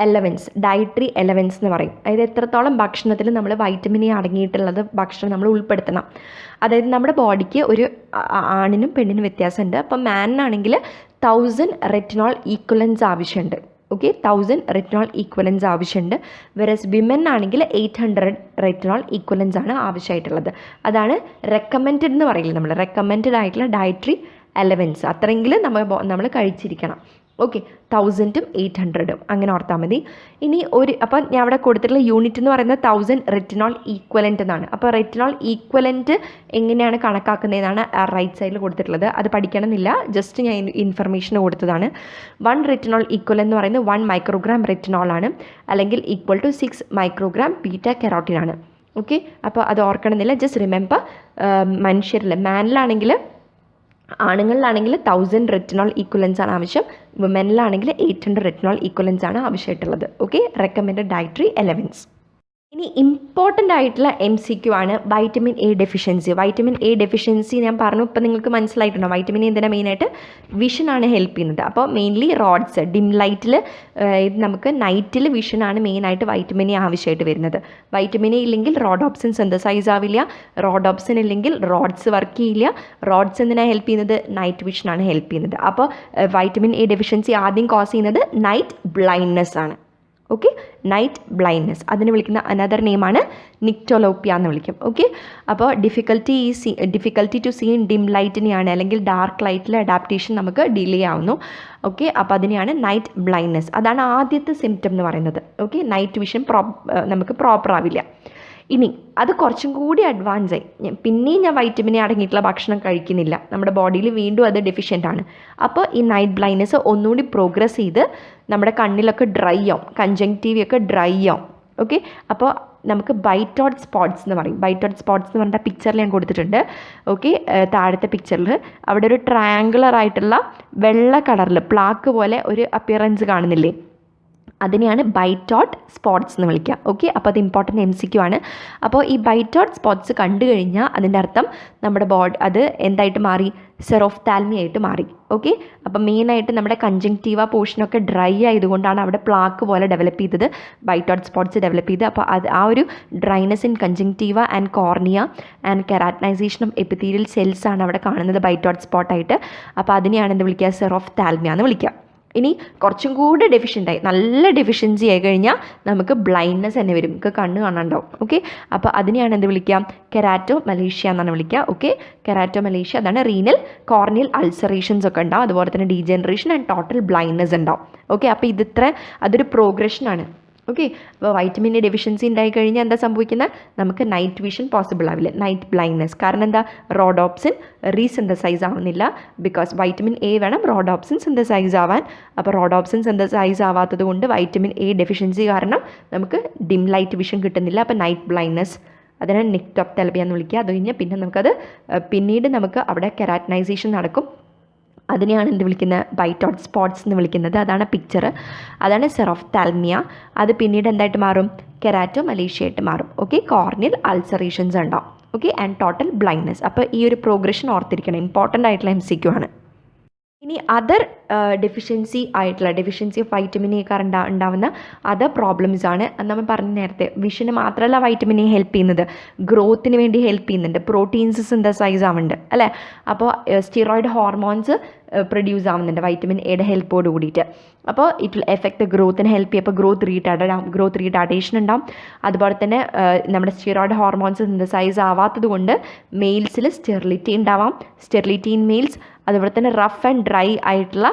എലവൻസ്, ഡയറ്ററി എലവൻസ് എന്ന് പറയും. അതായത് എത്രത്തോളം ഭക്ഷണത്തിൽ നമ്മൾ വൈറ്റമിൻ എ അടങ്ങിയിട്ടുള്ളത് ഭക്ഷണം നമ്മൾ ഉൾപ്പെടുത്തണം. അതായത് നമ്മുടെ ബോഡിക്ക് ഒരു ആണിനും പെണ്ണിനും വ്യത്യാസമുണ്ട്. അപ്പം മാനാണെങ്കിൽ 1000 റെറ്റിനോൾ ഈക്വലൻസ് ആവശ്യമുണ്ട്. ഓക്കെ, 1000 റെറ്റിനോൾ ഈക്വലൻസ് ആവശ്യമുണ്ട്. വെറസ് വിമൻ ആണെങ്കിൽ 800 റെറ്റിനോൾ ഈക്വലൻസ് ആണ് ആവശ്യമായിട്ടുള്ളത്. അതാണ് റെക്കമെൻറ്റഡ് എന്ന് പറയില്ല നമ്മൾ, റെക്കമെൻറ്റഡ് ആയിട്ടുള്ള ഡയറ്ററി എലവൻസ് അത്രയെങ്കിലും നമ്മൾ കഴിച്ചിരിക്കണം. ഓക്കെ, 1000ഉം 800ഉം അങ്ങനെ ഓർത്താൽ മതി. ഇനി അപ്പം ഞാൻ അവിടെ കൊടുത്തിട്ടുള്ള യൂണിറ്റ് എന്ന് പറയുന്നത് 1000 റെറ്റിനോൾ ഈക്വലൻറ്റ് എന്നാണ്. അപ്പോൾ റെറ്റിനോൾ ഈക്വലൻറ്റ് എങ്ങനെയാണ് കണക്കാക്കുന്നതെന്നാണ് റൈറ്റ് സൈഡിൽ കൊടുത്തിട്ടുള്ളത്. അത് പഠിക്കണമെന്നില്ല, ജസ്റ്റ് ഞാൻ ഇൻഫർമേഷൻ കൊടുത്തതാണ്. 1 റെറ്റിനോൾ ഈക്വൽ എന്ന് പറയുന്നത് 1 മൈക്രോഗ്രാം റെറ്റിനോൾ ആണ്, അല്ലെങ്കിൽ equal to 6 microgram beta carotene ആണ്. ഓക്കെ, അപ്പോൾ അത് ഓർക്കണമെന്നില്ല, ജസ്റ്റ് റിമെമ്പർ. മാനിലാണെങ്കിൽ, ആണുങ്ങളിലാണെങ്കിൽ 1000 റെറ്റിനോൾ ഈക്വലൻസ് ആണ് ആവശ്യം, വിമനിലാണെങ്കിൽ 800 റെറ്റിനോൾ ഈക്വലൻസ് ആണ് ആവശ്യമായിട്ടുള്ളത്. Okay, recommended dietary allowance. ഇനി ഇമ്പോർട്ടൻ്റ് ആയിട്ടുള്ള MCQ ആണ് vitamin A deficiency. Vitamin A deficiency ഞാൻ പറഞ്ഞു, ഇപ്പം നിങ്ങൾക്ക് മനസ്സിലായിട്ടുണ്ടോ? വൈറ്റമിൻ എ എന്തിനാണ് മെയിനായിട്ട് വിഷനാണ് ഹെൽപ്പ് ചെയ്യുന്നത്. അപ്പോൾ മെയിൻലി റോഡ്സ് ഡിം ലൈറ്റിൽ ഇത് നമുക്ക് നൈറ്റിൽ വിഷനാണ് മെയിനായിട്ട് വൈറ്റമിൻ എ ആവശ്യമായിട്ട് വരുന്നത്. വൈറ്റമിൻ എ ഇല്ലെങ്കിൽ റോഡോപ്സിൻ സിന്തസൈസ് ആവില്ല, റോഡോപ്സിൻ ഇല്ലെങ്കിൽ റോഡ്സ് വർക്ക് ചെയ്യില്ല. റോഡ്സ് എന്തിനാണ് ഹെൽപ്പ് ചെയ്യുന്നത്? നൈറ്റ് വിഷനാണ് ഹെൽപ്പ് ചെയ്യുന്നത്. അപ്പോൾ വൈറ്റമിൻ എ ഡെഫിഷ്യൻസി ആദ്യം കോസ് ചെയ്യുന്നത് നൈറ്റ് ബ്ലൈൻഡ്നെസ് ആണ്. ഓക്കെ, നൈറ്റ് ബ്ലൈൻഡ്നെസ്, അതിന് വിളിക്കുന്ന അനദർ നെയിമാണ് നിക്ടോലോപ്പിയ എന്ന് വിളിക്കും. ഓക്കെ, അപ്പോൾ difficulty to see in dim ലൈറ്റിനെയാണ്, അല്ലെങ്കിൽ ഡാർക്ക് ലൈറ്റിൽ അഡാപ്റ്റേഷൻ നമുക്ക് ഡിലേ ആവുന്നു. ഓക്കെ, അപ്പോൾ അതിനെയാണ് നൈറ്റ് ബ്ലൈൻഡ്നെസ്. അതാണ് ആദ്യത്തെ സിംറ്റം എന്ന് പറയുന്നത്. ഓക്കെ, നൈറ്റ് വിഷൻ നമുക്ക് പ്രോപ്പർ ആവില്ല. ഇനി അത് കുറച്ചും കൂടി അഡ്വാൻസ് ആയി, പിന്നെയും ഞാൻ വൈറ്റമിൻ എ അടങ്ങിയിട്ടുള്ള ഭക്ഷണം കഴിക്കുന്നില്ല, നമ്മുടെ ബോഡിയിൽ വീണ്ടും അത് ഡെഫിഷ്യൻ്റ് ആണ്. അപ്പോൾ ഈ നൈറ്റ് ബ്ലൈൻഡ്നെസ് ഒന്നുകൂടി പ്രോഗ്രസ് ചെയ്ത് നമ്മുടെ കണ്ണിലൊക്കെ ഡ്രൈ ആവും, കൺജങ്ക്റ്റീവിയൊക്കെ ഡ്രൈ ആവും. ഓക്കെ, അപ്പോൾ നമുക്ക് ബൈറ്റോഡ് സ്പോട്ട്സ് എന്ന് പറയും. ബൈറ്റോഡ് സ്പോട്ട്സ് എന്ന് പറഞ്ഞ പിക്ചറിൽ ഞാൻ കൊടുത്തിട്ടുണ്ട്. ഓക്കെ, താഴത്തെ പിക്ചറിൽ അവിടെ ഒരു ട്രയാങ്കുലർ ആയിട്ടുള്ള വെള്ള കളറിൽ പ്ലാക്ക് പോലെ ഒരു അപ്പിയറൻസ് കാണുന്നില്ലേ? അതിനെയാണ് ബൈറ്റോഡ് സ്പോട്ട്സ് എന്ന് വിളിക്കുക. ഓക്കെ, അപ്പോൾ അത് ഇമ്പോർട്ടൻറ്റ് MCQ ആണ്. അപ്പോൾ ഈ ബൈറ്റോഡ് സ്പോട്ട്സ് കണ്ടു കഴിഞ്ഞാൽ അതിൻ്റെ അർത്ഥം നമ്മുടെ അത് എന്തായിട്ട് മാറി? സെറോഫ്താൽമി ആയിട്ട് മാറി. ഓക്കെ, അപ്പോൾ മെയിനായിട്ട് നമ്മുടെ കൺജങ്ക്റ്റീവ പോർഷനൊക്കെ ഡ്രൈ ആയതുകൊണ്ടാണ് അവിടെ പ്ലാക്ക് പോലെ ഡെവലപ്പ് ചെയ്തത്, ബൈറ്റോഡ് സ്പോട്ട്സ് ഡെവലപ്പ് ചെയ്ത്. അപ്പോൾ അത് ആ ഒരു dryness in conjunctiva and cornea and keratinisation of epithelial cells ആണ് അവിടെ കാണുന്നത് ബൈറ്റോഡ് സ്പോട്ടായിട്ട്. അപ്പോൾ അതിനെയാണ് എന്ത് വിളിക്കുക? സെറോഫ്താൽമിയ എന്ന് വിളിക്കുക. ഇനി കുറച്ചും കൂടെ ഡെഫിഷ്യൻ്റായി, നല്ല ഡെഫിഷ്യൻസി ആയി കഴിഞ്ഞാൽ നമുക്ക് ബ്ലൈൻഡ്നെസ് തന്നെ വരും, നമുക്ക് കണ്ണ് കാണാണ്ടാവും. ഓക്കെ, അപ്പോൾ അതിനെയാണ് എന്ത് വിളിക്കുക? കെരാറ്റോ മലേഷ്യ എന്നാണ് വിളിക്കുക. ഓക്കെ, കെരാറ്റോ മലേഷ്യ, അതാണ് റീനൽ കോർണിയൽ അൾസറേഷൻസ് ഒക്കെ ഉണ്ടാവും, അതുപോലെ തന്നെ ഡീജനറേഷൻ ആൻഡ് ടോട്ടൽ ബ്ലൈൻഡ്നെസ് ഉണ്ടാവും. ഓക്കെ, അപ്പോൾ അതൊരു പ്രോഗ്രഷനാണ്. ഓക്കെ, അപ്പോൾ വൈറ്റമിൻ എ ഡെഫിഷ്യൻസി ഉണ്ടായി കഴിഞ്ഞാൽ എന്താ സംഭവിക്കുന്നത്? നമുക്ക് നൈറ്റ് വിഷൻ പോസിബിൾ ആവില്ല, നൈറ്റ് ബ്ലൈൻഡ്നെസ്. കാരണം എന്താ? റോഡോപ്സിൻ റീസിന്തസൈസ് ആവുന്നില്ല, ബിക്കോസ് വൈറ്റമിൻ എ വേണം റോഡോപ്സിൻ സിന്തസൈസ് ആവാൻ. അപ്പോൾ റോഡോപ്സിൻ സിന്തസൈസ് ആവാത്തത് കൊണ്ട് വൈറ്റമിൻ എ ഡെഫിഷ്യൻസി കാരണം നമുക്ക് ഡിം ലൈറ്റ് വിഷൻ കിട്ടുന്നില്ല. അപ്പോൾ നൈറ്റ് ബ്ലൈൻഡ്നെസ്, അതിനാണ് നിക്ടോപ്താൽമിയ എന്ന് വിളിക്കുക. അത് കഴിഞ്ഞാൽ പിന്നെ പിന്നീട് നമുക്ക് അവിടെ കെരാറ്റനൈസേഷൻ നടക്കും. അതിനെയാണ് എന്ത് വിളിക്കുന്നത്? ബൈറ്റോഡ് സ്പോട്ട്സ് എന്ന് വിളിക്കുന്നത്. അതാണ് പിക്ചർ, അതാണ് സെറോഫ്താൽമിയ. അത് പിന്നീട് എന്തായിട്ട് മാറും? കെരാറ്റോ മലേഷ്യ ആയിട്ട് മാറും. ഓക്കെ, കോർണിയൽ അൾസറേഷൻസ് ഉണ്ടാവും. Okay, and total blindness. അപ്പോൾ ഈ ഒരു പ്രോഗ്രഷൻ ഓർത്തിരിക്കണം, ഇമ്പോർട്ടൻ്റ് ആയിട്ടുള്ള MCQ ആണ്. ഇനി other deficiency of vitamin A കാരണം ഉണ്ടാവുന്ന അതർ പ്രോബ്ലംസ് ആണ്. നമ്മൾ പറഞ്ഞ നേരത്തെ വിഷന് മാത്രമല്ല വൈറ്റമിൻ എ ഹെൽപ്പ് ചെയ്യുന്നത്, ഗ്രോത്തിന് വേണ്ടി ഹെൽപ്പ് ചെയ്യുന്നുണ്ട്, പ്രോട്ടീൻസ് സിന്തസൈസ് ആവുന്നുണ്ട് അല്ലേ? അപ്പോൾ സ്റ്റിറോയിഡ് ഹോർമോൺസ് പ്രൊഡ്യൂസ് ആവുന്നുണ്ട് വൈറ്റമിൻ എയുടെ ഹെൽപ്പോട് കൂടിയിട്ട്. അപ്പോൾ ഇറ്റ് വിൽ എഫക്റ്റ് ഗ്രോത്തിന് ഹെൽപ്പ് ചെയ്യും. അപ്പോൾ ഗ്രോത്ത് റീടാർഡേഷൻ ഉണ്ടാവും. അതുപോലെ തന്നെ നമ്മുടെ സ്റ്റിറോയിഡ് ഹോർമോൺസ് സിന്തസൈസ് ആവാത്തത് കൊണ്ട് മെയിൽസിൽ സ്റ്റെറിലിറ്റി ഉണ്ടാവാം, സ്റ്റെറിലിറ്റി ഇൻ മെയിൽസ്. അതുപോലെ തന്നെ റഫ് ആൻഡ് ഡ്രൈ ആയിട്ടുള്ള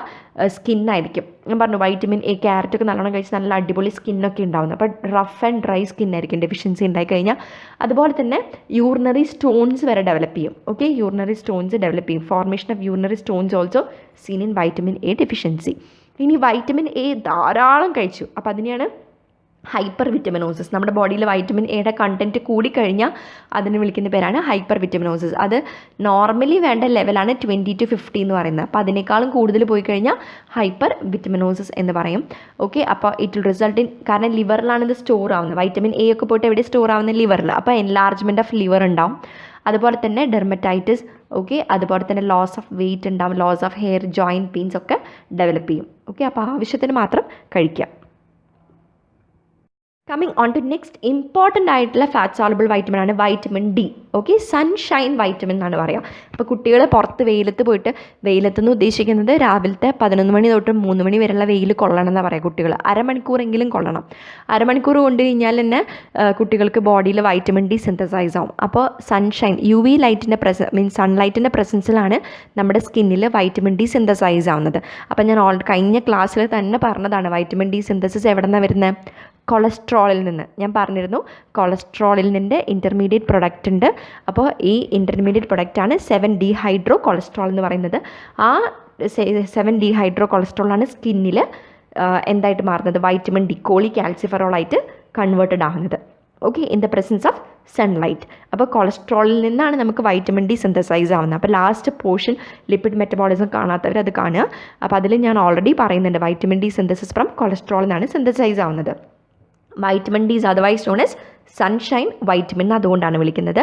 സ്കിന്നായിരിക്കും. ഞാൻ പറഞ്ഞു വൈറ്റമിൻ എ ക്യാരറ്റൊക്കെ നല്ലോണം കഴിച്ച് നല്ല അടിപൊളി സ്കിന്നൊക്കെ ഉണ്ടാവുന്നത്. അപ്പോൾ റഫ് ആൻഡ് ഡ്രൈ സ്കിന്നായിരിക്കും ഡെഫിഷ്യൻസി ഉണ്ടായി കഴിഞ്ഞാൽ. അതുപോലെ തന്നെ യൂറിനറി സ്റ്റോൺസ് വരെ ഡെവലപ്പ് ചെയ്യും. ഓക്കെ, യൂറിനറി സ്റ്റോൺസ് ഡെവലപ്പ് ചെയ്യും. Formation of urinary stones also scene in vitamin A deficiency. ഇനി വൈറ്റമിൻ എ ധാരാളം കഴിച്ചു, അപ്പോൾ അതിനെയാണ് ഹൈപ്പർ വിറ്റമിനോസിസ്. നമ്മുടെ ബോഡിയിൽ വൈറ്റമിൻ എയുടെ കണ്ടൻറ്റ് കൂടിക്കഴിഞ്ഞാൽ അതിന് വിളിക്കുന്ന പേരാണ് ഹൈപ്പർ വിറ്റമിനോസിസ്. അത് നോർമലി വേണ്ട ലെവലാണ് 20 to 50 എന്ന് പറയുന്നത്. അപ്പോൾ അതിനേക്കാളും കൂടുതൽ പോയി കഴിഞ്ഞാൽ ഹൈപ്പർ വിറ്റമിനോസിസ് എന്ന് പറയും. ഓക്കെ, അപ്പോൾ ഇറ്റ് വിൽ റിസൾട്ട് ഇൻ, കാരണം ലിവറിലാണ് ഇത് സ്റ്റോർ ആവുന്നത്. വൈറ്റമിൻ എ ഒക്കെ പോയിട്ട് എവിടെ സ്റ്റോർ ആവുന്നത്? ലിവറിൽ. അപ്പോൾ എൻലാർജ്മെൻറ്റ് ഓഫ് ലിവർ ഉണ്ടാവും. അതുപോലെ തന്നെ ഡെർമറ്റൈറ്റിസ്. ഓക്കെ, അതുപോലെ തന്നെ ലോസ് ഓഫ് വെയിറ്റ് ഉണ്ടാവും, loss of hair, joint pains ഒക്കെ ഡെവലപ്പ് ചെയ്യും. ഓക്കെ, അപ്പോൾ ആവശ്യത്തിന് മാത്രം കഴിക്കുക. Coming on to next important ആയിട്ടുള്ള ഫാറ്റ് സോളബിൾ വൈറ്റമിൻ ആണ് vitamin D. Okay, sunshine vitamin എന്നാണ് പറയുക. അപ്പോൾ കുട്ടികൾ പുറത്ത് വെയിലത്ത് പോയിട്ട്, വെയിലത്തെന്ന് ഉദ്ദേശിക്കുന്നത് രാവിലത്തെ 11 മണി തൊട്ട് 3 മണി വരെയുള്ള വെയിൽ കൊള്ളണം എന്നാണ് പറയുക. കുട്ടികൾ അരമണിക്കൂറെങ്കിലും കൊള്ളണം. അരമണിക്കൂർ കൊണ്ട് കഴിഞ്ഞാൽ തന്നെ കുട്ടികൾക്ക് ബോഡിയിൽ വൈറ്റമിൻ ഡി സിന്തസൈസ് ആവും. അപ്പോൾ സൺഷൈൻ, UV ലൈറ്റിൻ്റെ സൺലൈറ്റിൻ്റെ പ്രസൻസിലാണ് നമ്മുടെ സ്കിന്നിൽ വൈറ്റമിൻ ഡി സിന്തസൈസ് ആവുന്നത്. അപ്പോൾ ഞാൻ കഴിഞ്ഞ ക്ലാസ്സിൽ തന്നെ പറഞ്ഞതാണ് വൈറ്റമിൻ ഡി സിന്തസിസ് എവിടെ നിന്നാണ് വരുന്നത്? കൊളസ്ട്രോളിൽ നിന്ന്. ഞാൻ പറഞ്ഞിരുന്നു കൊളസ്ട്രോളിൽ നിന്ന് ഇൻ്റർമീഡിയറ്റ് പ്രൊഡക്റ്റ് ഉണ്ട്. അപ്പോൾ ഈ ഇൻ്റർമീഡിയറ്റ് പ്രൊഡക്റ്റാണ് 7-ഡീഹൈഡ്രോ കൊളസ്ട്രോൾ എന്ന് പറയുന്നത്. ആ 7-ഡീഹൈഡ്രോ കൊളസ്ട്രോളാണ് സ്കിന്നിൽ എന്തായിട്ട് മാറുന്നത്? വൈറ്റമിൻ ഡി, കോളികാൽസിഫെറോളായിട്ട് കൺവേർട്ടഡ് ആകുന്നത്. Okay, in the presence of sunlight. അപ്പോൾ കൊളസ്ട്രോളിൽ നിന്നാണ് നമുക്ക് വൈറ്റമിൻ ഡി സിന്തസൈസ് ആവുന്നത്. അപ്പോൾ ലാസ്റ്റ് പോർഷൻ ലിപ്പിഡ് മെറ്റബോളിസം കാണാത്തവർ അത് കാണുക. അപ്പോൾ അതിൽ ഞാൻ ഓൾറെഡി പറയുന്നുണ്ട് വൈറ്റമിൻ ഡി സിന്തസിസ് ഫ്രം കൊളസ്ട്രോളിൽ നിന്നാണ് സിന്തസൈസ് ആവുന്നത്. Vitamin D is otherwise known as sunshine vitamin അതുകൊണ്ടാണ് വിളിക്കുന്നത്.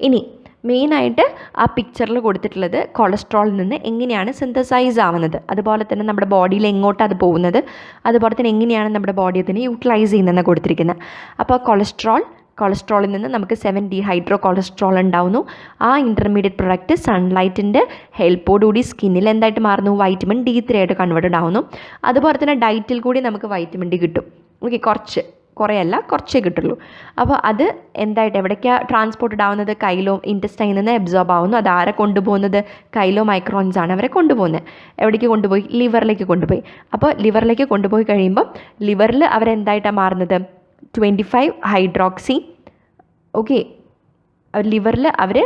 ഇനി മെയിനായിട്ട് ആ പിക്ചറിൽ കൊടുത്തിട്ടുള്ളത് കൊളസ്ട്രോളിൽ നിന്ന് എങ്ങനെയാണ് സിന്തസൈസ് ആവുന്നത്, അതുപോലെ തന്നെ നമ്മുടെ ബോഡിയിൽ എങ്ങോട്ടാണ് അത് പോകുന്നത്, അതുപോലെ തന്നെ എങ്ങനെയാണ് നമ്മുടെ ബോഡി അതിനെ യൂട്ടിലൈസ് ചെയ്യുന്നതെന്ന് കൊടുത്തിരിക്കുന്നത്. അപ്പോൾ കൊളസ്ട്രോളിൽ നിന്ന് നമുക്ക് 7-ഡീഹൈഡ്രോ കൊളസ്ട്രോൾ ഉണ്ടാവുന്നു. ആ ഇൻ്റർമീഡിയറ്റ് പ്രൊഡക്റ്റ് സൺലൈറ്റിൻ്റെ ഹെൽപ്പോടുകൂടി സ്കിന്നിൽ എന്തായിട്ട് മാറുന്നു, വൈറ്റമിൻ D3 ആയിട്ട് കൺവേർട്ടഡ് ആവുന്നു. അതുപോലെ തന്നെ ഡയറ്റിൽ കൂടി നമുക്ക് വൈറ്റമിൻ ഡി കിട്ടും. ഓക്കെ, കുറേയല്ല, കുറച്ചേ കിട്ടുള്ളൂ. അപ്പോൾ അത് എന്തായിട്ട് എവിടേക്കാണ് ട്രാൻസ്പോർട്ടഡ് ആവുന്നത്, ഇൻറ്റസ്റ്റൈനിൽ നിന്ന് അബ്സോർബ് ആവുന്നു. അത് ആരെ കൊണ്ടുപോകുന്നത്, മൈക്രോൺസ് ആണ് അവരെ കൊണ്ടുപോകുന്നത്. എവിടേക്ക് കൊണ്ടുപോയി, ലിവറിലേക്ക് കൊണ്ടുപോയി. അപ്പോൾ ലിവറിലേക്ക് കൊണ്ടുപോയി കഴിയുമ്പോൾ ലിവറിൽ അവരെന്തായിട്ടാണ് മാറുന്നത്, 25 ഹൈഡ്രോക്സി. ഓക്കെ, ലിവറിൽ അവർ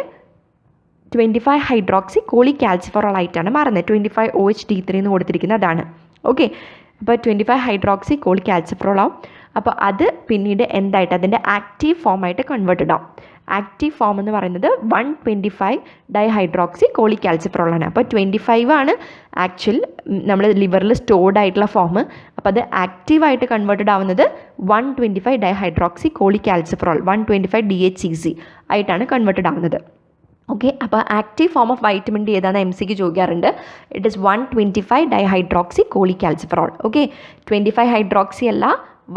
25 ഹൈഡ്രോക്സി കോളികാൽസിഫെറോൾ ആയിട്ടാണ് മാറുന്നത്. 25 OH-D3 എന്ന് കൊടുത്തിരിക്കുന്നത് അതാണ്. ഓക്കെ, അപ്പോൾ 25 ഹൈഡ്രോക്സി കോളികാൽസിഫെറോൾ ആവും. അപ്പോൾ അത് പിന്നീട് എന്തായിട്ട് അതിൻ്റെ ആക്റ്റീവ് ഫോമായിട്ട് കൺവേർട്ടഡ് ആവും. ആക്റ്റീവ് ഫോം എന്ന് പറയുന്നത് 125 ഡൈഹൈഡ്രോക്സി കോളികാൽസിഫെറോൾ ആണ്. അപ്പോൾ 25 ആണ് ആക്ച്വൽ നമ്മൾ ലിവറിൽ സ്റ്റോർഡ് ആയിട്ടുള്ള ഫോം. അപ്പോൾ അത് ആക്റ്റീവായിട്ട് കൺവേർട്ടഡ് ആവുന്നത് 125 ഡൈഹൈഡ്രോക്സി കോളികാൽസിഫെറോൾ 125 DHCC ആയിട്ടാണ് കൺവേർട്ടഡ് ആവുന്നത്. ഓക്കെ, അപ്പോൾ active form of vitamin D ഏതാണെന്ന് MCക്ക് ചോദിക്കാറുണ്ട്. It is 125 dihydroxy cholecalciferol. Okay, 25 hydroxy അല്ല,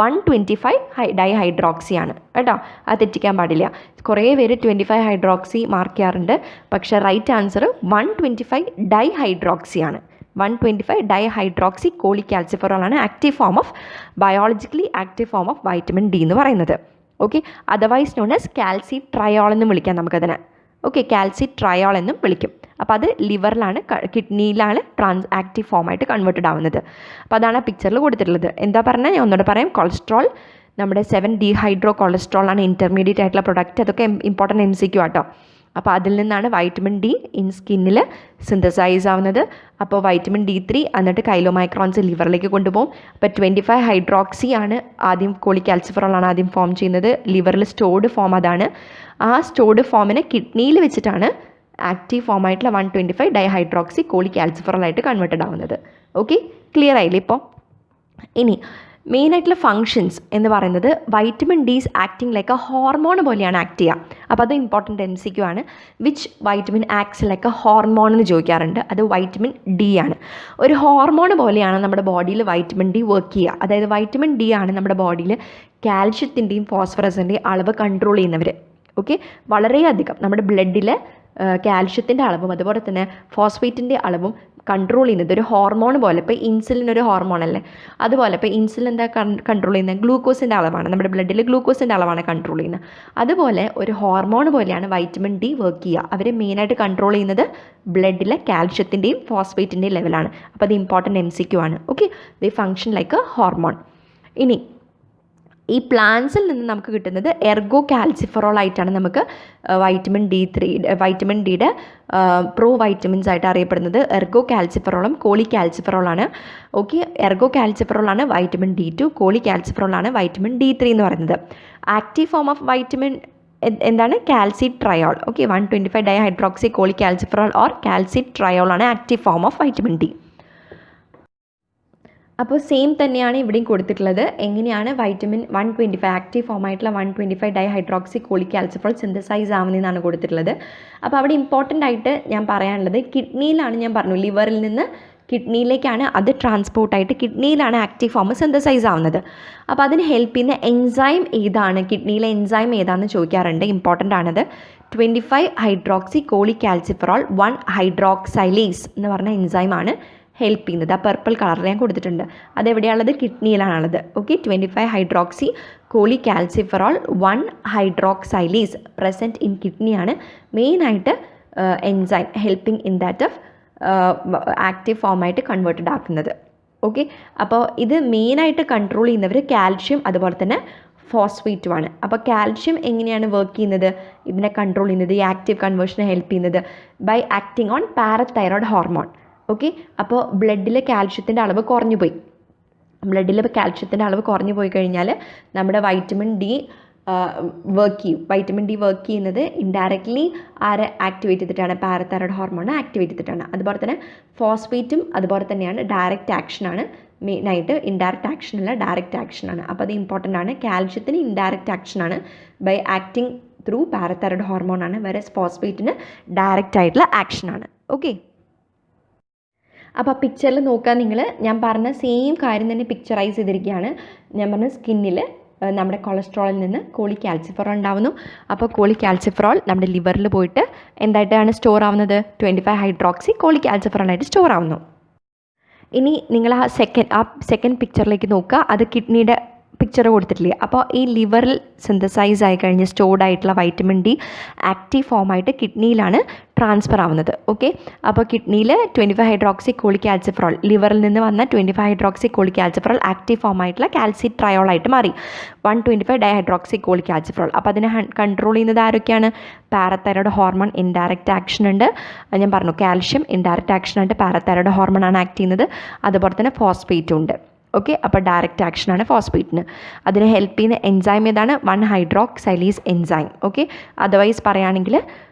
125 ഡൈഹൈഡ്രോക്സി ആണ് കേട്ടോ, അത് തെറ്റിക്കാൻ പാടില്ല. കുറേ പേര് 25 ഹൈഡ്രോക്സി മാർക്ക് ചെയ്യാറുണ്ട്, പക്ഷേ റൈറ്റ് ആൻസർ 125 ഡൈഹൈഡ്രോക്സി ആണ്. 125 ഡൈഹൈഡ്രോക്സി കോളികാൽസിഫെറോൾ ആണ് active form of biologically active form of vitamin D എന്ന് പറയുന്നത്. ഓക്കെ, അതർവൈസ് നോൺ ആസ് കാൽസിട്രയോൾ എന്നും വിളിക്കാം നമുക്കതിനെ. ഓക്കെ, കാൽസിട്രയോൾ എന്നും വിളിക്കും. അപ്പോൾ അത് ലിവറിലാണ്, കിഡ്നിയിലാണ് ആക്റ്റീവ് ഫോമായിട്ട് കൺവേർട്ടഡ് ആവുന്നത്. അപ്പോൾ അതാണ് ആ പിക്ചറിൽ കൊടുത്തിട്ടുള്ളത്. എന്താ പറഞ്ഞാൽ ഞാൻ ഒന്നുകൂടെ പറയാം. കൊളസ്ട്രോൾ നമ്മുടെ 7-ഡീഹൈഡ്രോ കൊളസ്ട്രോൾ ആണ് ഇൻ്റർമീഡിയറ്റ് ആയിട്ടുള്ള പ്രൊഡക്റ്റ്. അതൊക്കെ ഇമ്പോർട്ടൻറ്റ് MCQ ആട്ടോ. അപ്പോൾ അതിൽ നിന്നാണ് വൈറ്റമിൻ ഡി സ്കിന്നിൽ സിന്തസൈസ് ആവുന്നത്. അപ്പോൾ വൈറ്റമിൻ D3 എന്നിട്ട് മൈക്രോൺസ് ലിവറിലേക്ക് കൊണ്ടുപോകും. അപ്പോൾ 25 ഹൈഡ്രോക്സി ആണ് ആദ്യം, കോളികാൽസിഫെറോൾ ആണ് ആദ്യം ഫോം ചെയ്യുന്നത്. ലിവറിൽ സ്റ്റോർഡ് ഫോം അതാണ്. ആ സ്റ്റോർഡ് ഫോമിനെ കിഡ്നിയിൽ വെച്ചിട്ടാണ് ആക്റ്റീവ് ഫോമായിട്ടുള്ള 125 ഡൈഹൈഡ്രോക്സി കോളികാൽസിഫെറോൾ ആയിട്ട് കൺവേർട്ടഡ് ആവുന്നത്. ഓക്കെ, ക്ലിയർ ആയില്ലേ ഇപ്പോൾ? ഇനി മെയിനായിട്ടുള്ള ഫങ്ഷൻസ് എന്ന് പറയുന്നത് vitamin D is acting like A hormone പോലെയാണ് ആക്ട് ചെയ്യുക. അപ്പോൾ അത് ഇമ്പോർട്ടൻറ്റ് MCQ ആണ്. Which vitamin acts like A hormone എന്ന് ചോദിക്കാറുണ്ട്. അത് വൈറ്റമിൻ ഡി ആണ്. ഒരു ഹോർമോൺ പോലെയാണ് നമ്മുടെ ബോഡിയിൽ വൈറ്റമിൻ ഡി വർക്ക് ചെയ്യുക. അതായത് വൈറ്റമിൻ ഡി ആണ് നമ്മുടെ ബോഡിയിൽ കാൽഷ്യത്തിൻ്റെയും ഫോസ്ഫറസിൻ്റെയും അളവ് കൺട്രോൾ ചെയ്യുന്നവർ. ഓക്കെ, വളരെയധികം നമ്മുടെ ബ്ലഡിൽ കാൽഷ്യത്തിൻ്റെ അളവും അതുപോലെ തന്നെ ഫോസ്ഫേറ്റിൻ്റെ അളവും കൺട്രോൾ ചെയ്യുന്നത് ഒരു ഹോർമോൺ പോലെ. ഇപ്പോൾ ഇൻസുലിൻ ഒരു ഹോർമോൺ അല്ലേ, അതുപോലെ ഇപ്പോൾ ഇൻസുലിൻ എന്താ കൺട്രോൾ ചെയ്യുന്നത്, ഗ്ലൂക്കോസിൻ്റെ അളവാണ്, നമ്മുടെ ബ്ലഡിൽ ഗ്ലൂക്കോസിൻ്റെ അളവാണ് കൺട്രോൾ ചെയ്യുന്നത്. അതുപോലെ ഒരു ഹോർമോൺ പോലെയാണ് വൈറ്റമിൻ ഡി വർക്ക് ചെയ്യുക. അവർ മെയിനായിട്ട് കൺട്രോൾ ചെയ്യുന്നത് ബ്ലഡിലെ കാൽഷ്യത്തിൻ്റെയും ഫോസ്ഫേറ്റിൻ്റെയും ലെവലാണ്. അപ്പോൾ അത് ഇമ്പോർട്ടൻറ്റ് MCQ ആണ്. Okay, they function like A hormone. ഇനി ഈ പ്ലാന്റ്സിൽ നിന്ന് നമുക്ക് കിട്ടുന്നത് എർഗോ കാൽസിഫെറോൾ ആയിട്ടാണ് നമുക്ക് വൈറ്റമിൻ ഡിയുടെ പ്രോ വൈറ്റമിൻസ് ആയിട്ട് അറിയപ്പെടുന്നത്. എർഗോ കാൽസിഫെറോളും കോളികാൽസിഫെറോളാണ്. ഓക്കെ, എർഗോ കാൽസിഫെറോളാണ് വൈറ്റമിൻ D2, കോളികാൽസിഫെറോളാണ് വൈറ്റമിൻ D3 എന്ന് പറയുന്നത്. ആക്റ്റീവ് ഫോം ഓഫ് വൈറ്റമിൻ എന്താണ്, calcitriol. Okay, 125 dihydroxy cholecalciferol or calcitriol ആണ് active form of vitamin D. അപ്പോൾ സെയിം തന്നെയാണ് ഇവിടെയും കൊടുത്തിട്ടുള്ളത്. എങ്ങനെയാണ് വൈറ്റമിൻ 125 ആക്റ്റീവ് ഫോമായിട്ടുള്ള 125 ഡൈഹൈഡ്രോക്സി കോളികാൽസിഫെറോൾ സിന്തസൈസ് ആവുന്നതെന്നാണ് കൊടുത്തിട്ടുള്ളത്. അപ്പോൾ അവിടെ ഇമ്പോർട്ടൻ്റ് ആയിട്ട് ഞാൻ പറയാനുള്ളത് കിഡ്നിയിലാണ്. ഞാൻ പറഞ്ഞു ലിവറിൽ നിന്ന് കിഡ്നിയിലേക്കാണ് അത് ട്രാൻസ്പോർട്ടായിട്ട്, കിഡ്നിയിലാണ് ആക്റ്റീവ് ഫോം സിന്തസൈസ് ആവുന്നത്. അപ്പോൾ അതിന് ഹെൽപ്പ് ചെയ്യുന്ന എൻസൈം ഏതാണ്, കിഡ്നിയിലെ എൻസൈം ഏതാണെന്ന് ചോദിക്കാറുണ്ട്. ഇമ്പോർട്ടൻ്റ് ആണത്. 25 ഹൈഡ്രോക്സി കോളികാൽസിഫെറോൾ 1 ഹൈഡ്രോക്സൈലേസ് എന്ന് പറഞ്ഞ എൻസൈമാണ് ഹെൽപ്പ് ചെയ്യുന്നത്. ആ പർപ്പിൾ കളറിൽ ഞാൻ കൊടുത്തിട്ടുണ്ട്. അതെവിടെയാണുള്ളത്, കിഡ്നിയിലാണുള്ളത്. Okay, 25 hydroxy cholecalciferol 1 hydroxylase present in കിഡ്നിയാണ് മെയിനായിട്ട് enzyme helping in that of active ഫോമായിട്ട് കൺവേർട്ടഡ് ആക്കുന്നത്. ഓക്കെ, അപ്പോൾ ഇത് മെയിനായിട്ട് കൺട്രോൾ ചെയ്യുന്നവർ കാൽഷ്യം അതുപോലെ തന്നെ ഫോസ്ഫേറ്റുമാണ്. അപ്പോൾ കാൽഷ്യം എങ്ങനെയാണ് വർക്ക് ചെയ്യുന്നത്, ഇതിനെ കൺട്രോൾ ചെയ്യുന്നത്, ഈ ആക്റ്റീവ് കൺവേർഷനെ ഹെൽപ്പ് ചെയ്യുന്നത് by acting on parathyroid hormone. Okay, അപ്പോൾ ബ്ലഡിൽ കാൽഷ്യത്തിൻ്റെ അളവ് കുറഞ്ഞു പോയി. ബ്ലഡിൽ കാൽഷ്യത്തിൻ്റെ അളവ് കുറഞ്ഞു പോയി കഴിഞ്ഞാൽ നമ്മുടെ വൈറ്റമിൻ ഡി വർക്ക് ചെയ്യും. വൈറ്റമിൻ ഡി വർക്ക് ചെയ്യുന്നത് ഇൻഡയറക്റ്റ്ലി ആരെ ആക്ടിവേറ്റ് ചെയ്തിട്ടാണ്, പാരതൈറോയ്ഡ് ഹോർമോൺ ആക്ടിവേറ്റ് ചെയ്തിട്ടാണ്. അതുപോലെ തന്നെ ഫോസ്ഫേറ്റും അതുപോലെ തന്നെയാണ് ഡയറക്റ്റ് ആക്ഷനാണ് മെയിനായിട്ട് ഇൻഡയറക്റ്റ് ആക്ഷൻ അല്ല, ഡയറക്റ്റ് ആക്ഷനാണ്. അപ്പോൾ അത് ഇമ്പോർട്ടൻ്റ് ആണ്. കാൽഷ്യത്തിന് ഇൻഡയറക്റ്റ് ആക്ഷനാണ് ബൈ ആക്ടിങ് ത്രൂ പാരതൈറോയ്ഡ് ഹോർമോണാണ്, വേറെ ഫോസ്ഫേറ്റിന് ഡയറക്റ്റ് ആയിട്ടുള്ള ആക്ഷനാണ്. ഓക്കെ, അപ്പോൾ പിക്ചറിൽ നോക്കുക നിങ്ങൾ, ഞാൻ പറഞ്ഞ സെയിം കാര്യം തന്നെ പിക്ചറൈസ് ചെയ്തിരിക്കുകയാണ്. ഞാൻ പറഞ്ഞ സ്കിന്നിൽ നമ്മുടെ കൊളസ്ട്രോളിൽ നിന്ന് കോളികാൽസിഫെറോൾ ഉണ്ടാവുന്നു. അപ്പോൾ കോളികാൽസിഫെറോൾ നമ്മുടെ ലിവറിൽ പോയിട്ട് എന്തായിട്ടാണ് സ്റ്റോർ ആവുന്നത്? 25 ഹൈഡ്രോക്സി കോളികാൽസിഫെറോൾ ആയിട്ട് സ്റ്റോർ ആവുന്നു. ഇനി നിങ്ങൾ ആ സെക്കൻഡ് പിക്ചറിലേക്ക് നോക്കുക, അത് കിഡ്നിയുടെ പിക്ചർ കൊടുത്തിട്ടില്ലേ? അപ്പോൾ ഈ ലിവറിൽ സിന്തസൈസ് ആയി കഴിഞ്ഞ് സ്റ്റോർഡ് ആയിട്ടുള്ള വൈറ്റമിൻ ഡി ആക്റ്റീവ് ഫോമായിട്ട് കിഡ്നിയിലാണ് ട്രാൻസ്ഫർ ആവുന്നത്. ഓക്കെ, അപ്പോൾ കിഡ്നിയിൽ 25 ഹൈഡ്രോക്സി കോളികാൽസിഫെറോൾ, ലിവറിൽ നിന്ന് വന്ന 25 ഹൈഡ്രോക്സി കോളികാൽസിഫെറോൾ ആക്റ്റീവ് ഫോമായിട്ടുള്ള കാൽസിട്രയോൾ ആയിട്ട് മാറി 125 ഡൈഹൈഡ്രോക്സി കോളികാൽസിഫെറോൾ. അപ്പോൾ അതിനെ കൺട്രോൾ ചെയ്യുന്നത് ആരൊക്കെയാണ്? പാരതൈറോയ്ഡ് ഹോർമോൺ ഇൻഡയറക്റ്റ് ആക്ഷൻ ഉണ്ട്. ഞാൻ പറഞ്ഞു കാൽഷ്യം ഇൻഡയറക്റ്റ് ആക്ഷൻ ആയിട്ട് പാരതൈറോയ്ഡ് ഹോർമോൺ ആണ് ആക്ട് ചെയ്യുന്നത്. അതുപോലെ തന്നെ ഫോസ്ഫേറ്റും ഉണ്ട്. ഓക്കെ, അപ്പോൾ ഡയറക്റ്റ് ആക്ഷനാണ് ഫോസ്ഫേറ്റിന്. അതിന് ഹെൽപ്പ് ചെയ്യുന്ന എൻസൈം ഏതാണ്? 1 ഹൈഡ്രോക്സൈലേസ് എൻസൈം. ഓക്കെ, അതർവൈസ് പറയുകയാണെങ്കിൽ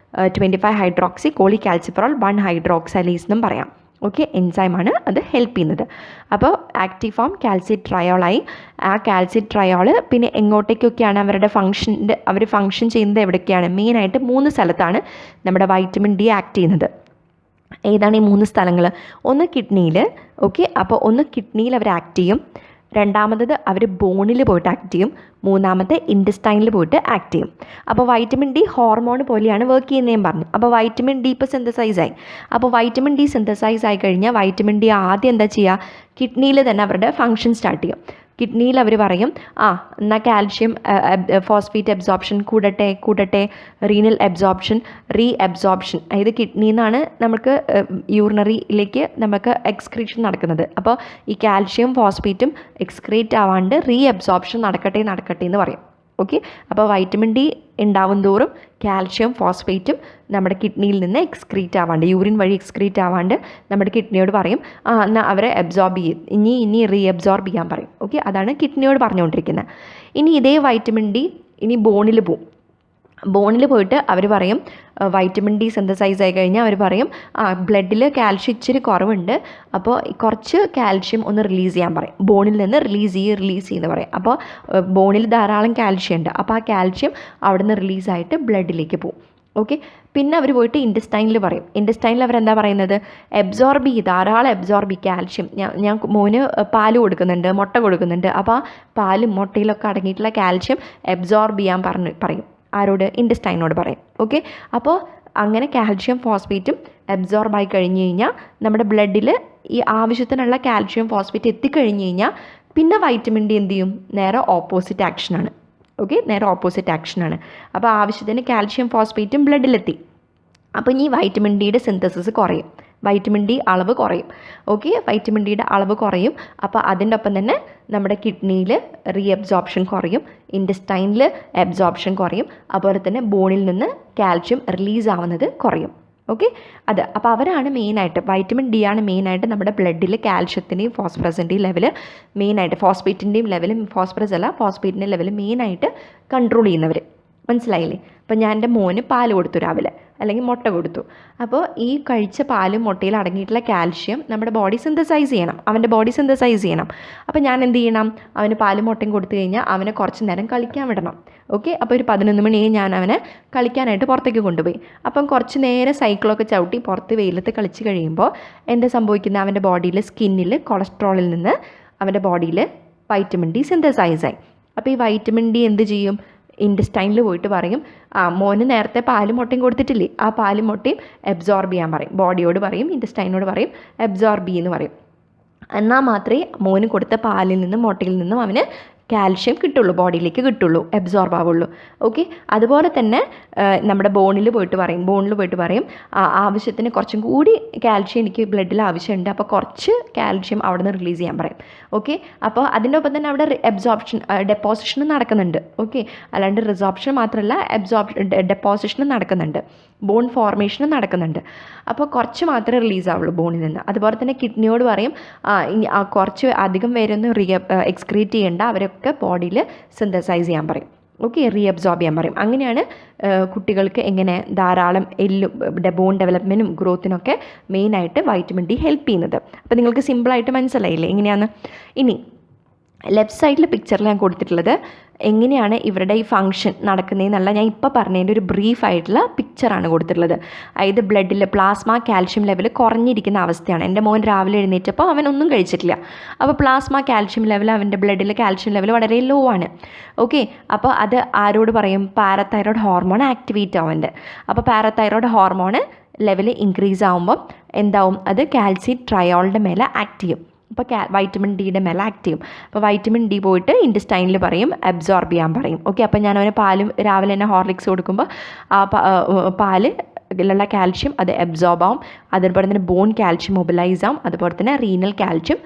25 ഹൈഡ്രോക്സി കോളികാൽസിഫെറോൾ 1 ഹൈഡ്രോക്സൈലേസ് എന്നും പറയാം. ഓക്കെ, എൻസൈമാണ് അത് ഹെൽപ്പ് ചെയ്യുന്നത്. അപ്പോൾ ആക്റ്റീവ് ഫോം കാൽസിട്രയോളായി. ആ കാൽസിട്രയോൾ പിന്നെ എങ്ങോട്ടേക്കൊക്കെയാണ് അവർ ഫങ്ഷൻ ചെയ്യുന്നത് എവിടെയൊക്കെയാണ്? മെയിനായിട്ട് 3 സ്ഥലത്താണ് നമ്മുടെ വൈറ്റമിൻ ഡി ആക്ട് ചെയ്യുന്നത്. ഏതാണ് ഈ 3 സ്ഥലങ്ങൾ? ഒന്ന് കിഡ്നിയിൽ. ഓക്കെ, അപ്പോൾ ഒന്ന് കിഡ്നിയിൽ അവർ ആക്ട് ചെയ്യും, രണ്ടാമത്തത് അവർ ബോണിൽ പോയിട്ട് ആക്ട് ചെയ്യും, മൂന്നാമത്തെ ഇൻറ്റസ്റ്റൈനിൽ പോയിട്ട് ആക്ട് ചെയ്യും. അപ്പോൾ വൈറ്റമിൻ ഡി ഹോർമോൺ പോലെയാണ് വർക്ക് ചെയ്യുന്നതെന്ന് പറഞ്ഞു. അപ്പോൾ വൈറ്റമിൻ ഡി ഇപ്പോൾ സിന്തസൈസ് ആയി. അപ്പോൾ വൈറ്റമിൻ ഡി സിന്തസൈസ് ആയി കഴിഞ്ഞാൽ വൈറ്റമിൻ ഡി ആദ്യം എന്താ ചെയ്യുക? കിഡ്നിയിൽ തന്നെ അവരുടെ ഫങ്ഷൻ സ്റ്റാർട്ട് ചെയ്യും. കിഡ്നിയിൽ അവർ പറയും, എന്നാൽ കാൽഷ്യം ഫോസ്ഫേറ്റ് അബ്സോർപ്ഷൻ കൂടട്ടെ, റീനൽ അബ്സോർപ്ഷൻ, അബ്സോർപ്ഷൻ. അതായത് കിഡ്നിയിൽ നിന്നാണ് നമുക്ക് യൂറിനറിയിലേക്ക് നമുക്ക് എക്സ്ക്രീഷൻ നടക്കുന്നത്. അപ്പോൾ ഈ കാൽഷ്യം ഫോസ്ഫേറ്റും എക്സ്ക്രീറ്റ് ആവാണ്ട് അബ്സോർപ്ഷൻ നടക്കട്ടെ എന്ന് പറയും. ഓക്കെ, അപ്പോൾ വൈറ്റമിൻ ഡി ഉണ്ടാവും തോറും കാൽഷ്യം ഫോസ്ഫേറ്റും നമ്മുടെ കിഡ്നിയിൽ നിന്ന് എക്സ്ക്രീറ്റ് ആവാണ്ട്, യൂറിൻ വഴി എക്സ്ക്രീറ്റ് ആവാണ്ട് നമ്മുടെ കിഡ്നിയോട് പറയും എന്നാൽ അവരെ അബ്സോർബ് ചെയ്യും, ഇനി അബ്സോർബ് ചെയ്യാൻ പറയും. ഓക്കെ, അതാണ് കിഡ്നിയോട് പറഞ്ഞുകൊണ്ടിരിക്കുന്നത്. ഇനി ഇതേ വൈറ്റമിൻ ഡി ഇനി ബോണിൽ പോവും. ബോണിൽ പോയിട്ട് അവർ പറയും, വൈറ്റമിൻ ഡി സിന്തസൈസ് ആയി കഴിഞ്ഞാൽ അവർ പറയും ബ്ലഡിൽ കാൽഷ്യം ഇച്ചിരി കുറവുണ്ട്, അപ്പോൾ കുറച്ച് കാൽഷ്യം ഒന്ന് റിലീസ് ചെയ്യാൻ പറയും. ബോണിൽ നിന്ന് റിലീസ് ചെയ്യുമെന്ന് പറയും. അപ്പോൾ ബോണിൽ ധാരാളം കാൽഷ്യം ഉണ്ട്, അപ്പോൾ ആ കാൽഷ്യം അവിടെ നിന്ന് റിലീസായിട്ട് ബ്ലഡിലേക്ക് പോകും. ഓക്കെ, പിന്നെ അവർ പോയിട്ട് ഇൻറ്റസ്റ്റൈനിൽ പറയും. ഇൻറ്റസ്റ്റൈനിൽ അവരെന്താ പറയുന്നത്? ധാരാളം അബ്സോർബ് കാൽഷ്യം. ഞാൻ മോന് പാല് കൊടുക്കുന്നുണ്ട്, മുട്ട കൊടുക്കുന്നുണ്ട്, അപ്പോൾ ആ പാലും മുട്ടയിലൊക്കെ അടങ്ങിയിട്ടുള്ള കാൽഷ്യം അബ്സോർബ് ചെയ്യാൻ പറയും. ആരോട്? ഇൻറ്റസ്റ്റൈനോട് പറയും. ഓക്കെ, അപ്പോൾ അങ്ങനെ കാൽഷ്യം ഫോസ്ഫേറ്റും അബ്സോർബ് ആയി കഴിഞ്ഞ് കഴിഞ്ഞാൽ നമ്മുടെ ബ്ലഡിൽ ഈ ആവശ്യത്തിനുള്ള കാൽഷ്യം ഫോസ്ഫേറ്റ് എത്തിക്കഴിഞ്ഞ് കഴിഞ്ഞാൽ പിന്നെ വൈറ്റമിൻ ഡി എന്ത് ചെയ്യും? നേരെ ഓപ്പോസിറ്റ് ആക്ഷനാണ്. ഓക്കെ, നേരെ ഓപ്പോസിറ്റ് ആക്ഷനാണ്. അപ്പോൾ ആവശ്യത്തിന് കാൽഷ്യം ഫോസ്ഫേറ്റും ബ്ലഡിലെത്തി. അപ്പോൾ ഇനി വൈറ്റമിൻ ഡിയുടെ സിന്തസിസ് കുറയും, വൈറ്റമിൻ ഡി അളവ് കുറയും. ഓക്കെ, വൈറ്റമിൻ ഡിയുടെ അളവ് കുറയും. അപ്പോൾ അതിൻ്റെ ഒപ്പം തന്നെ നമ്മുടെ കിഡ്നിയിൽ അബ്സോർപ്ഷൻ കുറയും, ഇൻറ്റസ്റ്റൈനിൽ അബ്സോർപ്ഷൻ കുറയും, അതുപോലെ തന്നെ ബോണിൽ നിന്ന് കാൽഷ്യം റിലീസ് ആവുന്നത് കുറയും. ഓക്കെ, അപ്പോൾ അവരാണ് മെയിനായിട്ട്, വൈറ്റമിൻ ഡി ആണ് മെയിനായിട്ട് നമ്മുടെ ബ്ലഡിൽ കാൽഷ്യത്തിൻ്റെയും ഫോസ്ഫറസിൻ്റെയും ലെവൽ മെയിനായിട്ട്, ഫോസ്ഫേറ്റിൻ്റെയും ലെവലും ഫോസ്ഫറസ് അല്ല ഫോസ്ഫേറ്റിൻ്റെ ലെവൽ മെയിനായിട്ട് കൺട്രോൾ ചെയ്യുന്നവർ. മനസ്സിലായില്ലേ? അപ്പോൾ ഞാൻ എൻ്റെ മോന് പാല് കൊടുത്തു രാവിലെ, അല്ലെങ്കിൽ മുട്ട കൊടുത്തു. അപ്പോൾ ഈ കഴിച്ച പാലും മുട്ടയിൽ അടങ്ങിയിട്ടുള്ള കാൽഷ്യം നമ്മുടെ ബോഡി സിന്തസൈസ് ചെയ്യണം, അവൻ്റെ ബോഡി സിന്തസൈസ് ചെയ്യണം. അപ്പോൾ ഞാൻ എന്ത് ചെയ്യണം? അവന് പാലും മുട്ടയും കൊടുത്തു കഴിഞ്ഞാൽ അവനെ കുറച്ച് നേരം കളിക്കാൻ വിടണം. ഓക്കെ, അപ്പോൾ ഒരു 11 മണിയെ ഞാൻ അവനെ കളിക്കാനായിട്ട് പുറത്തേക്ക് കൊണ്ടുപോയി. അപ്പം കുറച്ച് നേരം സൈക്കിളൊക്കെ ചവിട്ടി പുറത്ത് വെയിലത്ത് കളിച്ച് കഴിയുമ്പോൾ എന്താ സംഭവിക്കുന്നത്? അവൻ്റെ ബോഡിയിൽ, സ്കിന്നിൽ കൊളസ്ട്രോളിൽ നിന്ന് അവൻ്റെ ബോഡിയിൽ വൈറ്റമിൻ ഡി സിന്തസൈസ് ആയി. അപ്പോൾ ഈ വൈറ്റമിൻ ഡി എന്ത് ചെയ്യും? ഇൻറ്റസ്റ്റൈനിൽ പോയിട്ട് പറയും, മോന് നേരത്തെ പാലും മുട്ടയും കൊടുത്തിട്ടില്ലേ, ആ പാലും മുട്ടയും അബ്സോർബ് ചെയ്യാൻ പറയും. ബോഡിയോട് പറയും, ഇൻറ്റസ്റ്റൈനോട് പറയും അബ്സോർബ് ചെയ്യുമെന്ന് പറയും. എന്നാൽ മാത്രമേ മോന് കൊടുത്ത പാലിൽ നിന്നും മുട്ടയിൽ നിന്നും അവന് കാൽഷ്യം കിട്ടുള്ളൂ, ബോഡിയിലേക്ക് കിട്ടുള്ളൂ, അബ്സോർബ് ആവുള്ളൂ. ഓക്കെ, അതുപോലെ തന്നെ നമ്മുടെ ബോണിൽ പോയിട്ട് പറയും ആവശ്യത്തിന് കുറച്ചും കൂടി കാൽഷ്യം എനിക്ക് ബ്ലഡിൽ ആവശ്യമുണ്ട്, അപ്പോൾ കുറച്ച് കാൽഷ്യം അവിടെ നിന്ന് റിലീസ് ചെയ്യാൻ പറയും. ഓക്കെ, അപ്പോൾ അതിൻ്റെ ഒപ്പം തന്നെ അവിടെ ഡെപ്പോസിഷനും നടക്കുന്നുണ്ട്. ഓക്കെ, അല്ലാണ്ട് റിസോർപ്ഷൻ മാത്രമല്ല, ഡെപ്പോസിഷനും നടക്കുന്നുണ്ട്, ബോൺ ഫോർമേഷനും നടക്കുന്നുണ്ട്. അപ്പോൾ കുറച്ച് മാത്രമേ റിലീസ് ആവുള്ളൂ ബോണിൽ നിന്ന്. അതുപോലെ തന്നെ കിഡ്നിയോട് പറയും കുറച്ച് അധികം പേരൊന്നും എക്സ്ക്രീറ്റ് ചെയ്യേണ്ട, അവരൊക്കെ ബോഡിയിൽ സിന്തസൈസ് ചെയ്യാൻ പറയും. ഓക്കെ, റീഅബ്സോർബ് ചെയ്യാൻ പറയും. അങ്ങനെയാണ് കുട്ടികൾക്ക് എങ്ങനെ ധാരാളം ബോൺ ഡെവലപ്മെൻറ്റും ഗ്രോത്തിനൊക്കെ മെയിനായിട്ട് വൈറ്റമിൻ ഡി ഹെൽപ്പ് ചെയ്യുന്നത്. അപ്പോൾ നിങ്ങൾക്ക് സിമ്പിളായിട്ട് മനസ്സിലായില്ലേ എങ്ങനെയാണ്. ഇനി ലെഫ്റ്റ് സൈഡിൽ പിക്ചറിൽ ഞാൻ കൊടുത്തിട്ടുള്ളത് എങ്ങനെയാണ് ഇവരുടെ ഈ ഫംഗ്ഷൻ നടക്കുന്നതെന്നല്ല, ഞാൻ ഇപ്പോൾ പറഞ്ഞതിൻ്റെ ഒരു ബ്രീഫായിട്ടുള്ള പിക്ചറാണ് കൊടുത്തിട്ടുള്ളത്. അതായത് ബ്ലഡിൽ പ്ലാസ്മ കാൽഷ്യം ലെവൽ കുറഞ്ഞിരിക്കുന്ന അവസ്ഥയാണ്. എൻ്റെ മോൻ രാവിലെ എഴുന്നേറ്റപ്പോൾ അവനൊന്നും കഴിച്ചിട്ടില്ല. അപ്പോൾ പ്ലാസ്മ കാൽഷ്യം ലെവൽ, അവൻ്റെ ബ്ലഡിൽ കാൽഷ്യം ലെവൽ വളരെ ലോ ആണ്. ഓക്കെ, അപ്പോൾ അത് ആരോട് പറയും? പാരതൈറോയ്ഡ് ഹോർമോൺ ആക്ടിവേറ്റ് ആവുന്നുണ്ട്. അപ്പോൾ പാരതൈറോയ്ഡ് ഹോർമോൺ ലെവൽ ഇൻക്രീസ് ആകുമ്പോൾ എന്താവും? അത് കാൽസ്യം ട്രയോളിൻ്റെ മേലെ ആക്ട് ചെയ്യും. അപ്പോൾ വൈറ്റമിൻ ഡിയുടെ മേലെ ആക്ട് ചെയ്യും. അപ്പോൾ വൈറ്റമിൻ ഡി പോയിട്ട് ഇൻറ്റസ്റ്റൈനിൽ പറയും അബ്സോർബ് ചെയ്യാൻ പറയും. ഓക്കെ, അപ്പോൾ ഞാൻ അവന് പാലും രാവിലെ തന്നെ ഹോർലിക്സ് കൊടുക്കുമ്പോൾ ആ പാലിലുള്ള കാൽഷ്യം അത് അബ്സോർബ് ആവും. അതുപോലെ തന്നെ ബോൺ കാൽഷ്യം മൊബിലൈസ് ആവും. അതുപോലെ തന്നെ റീനൽ കാൽഷ്യം,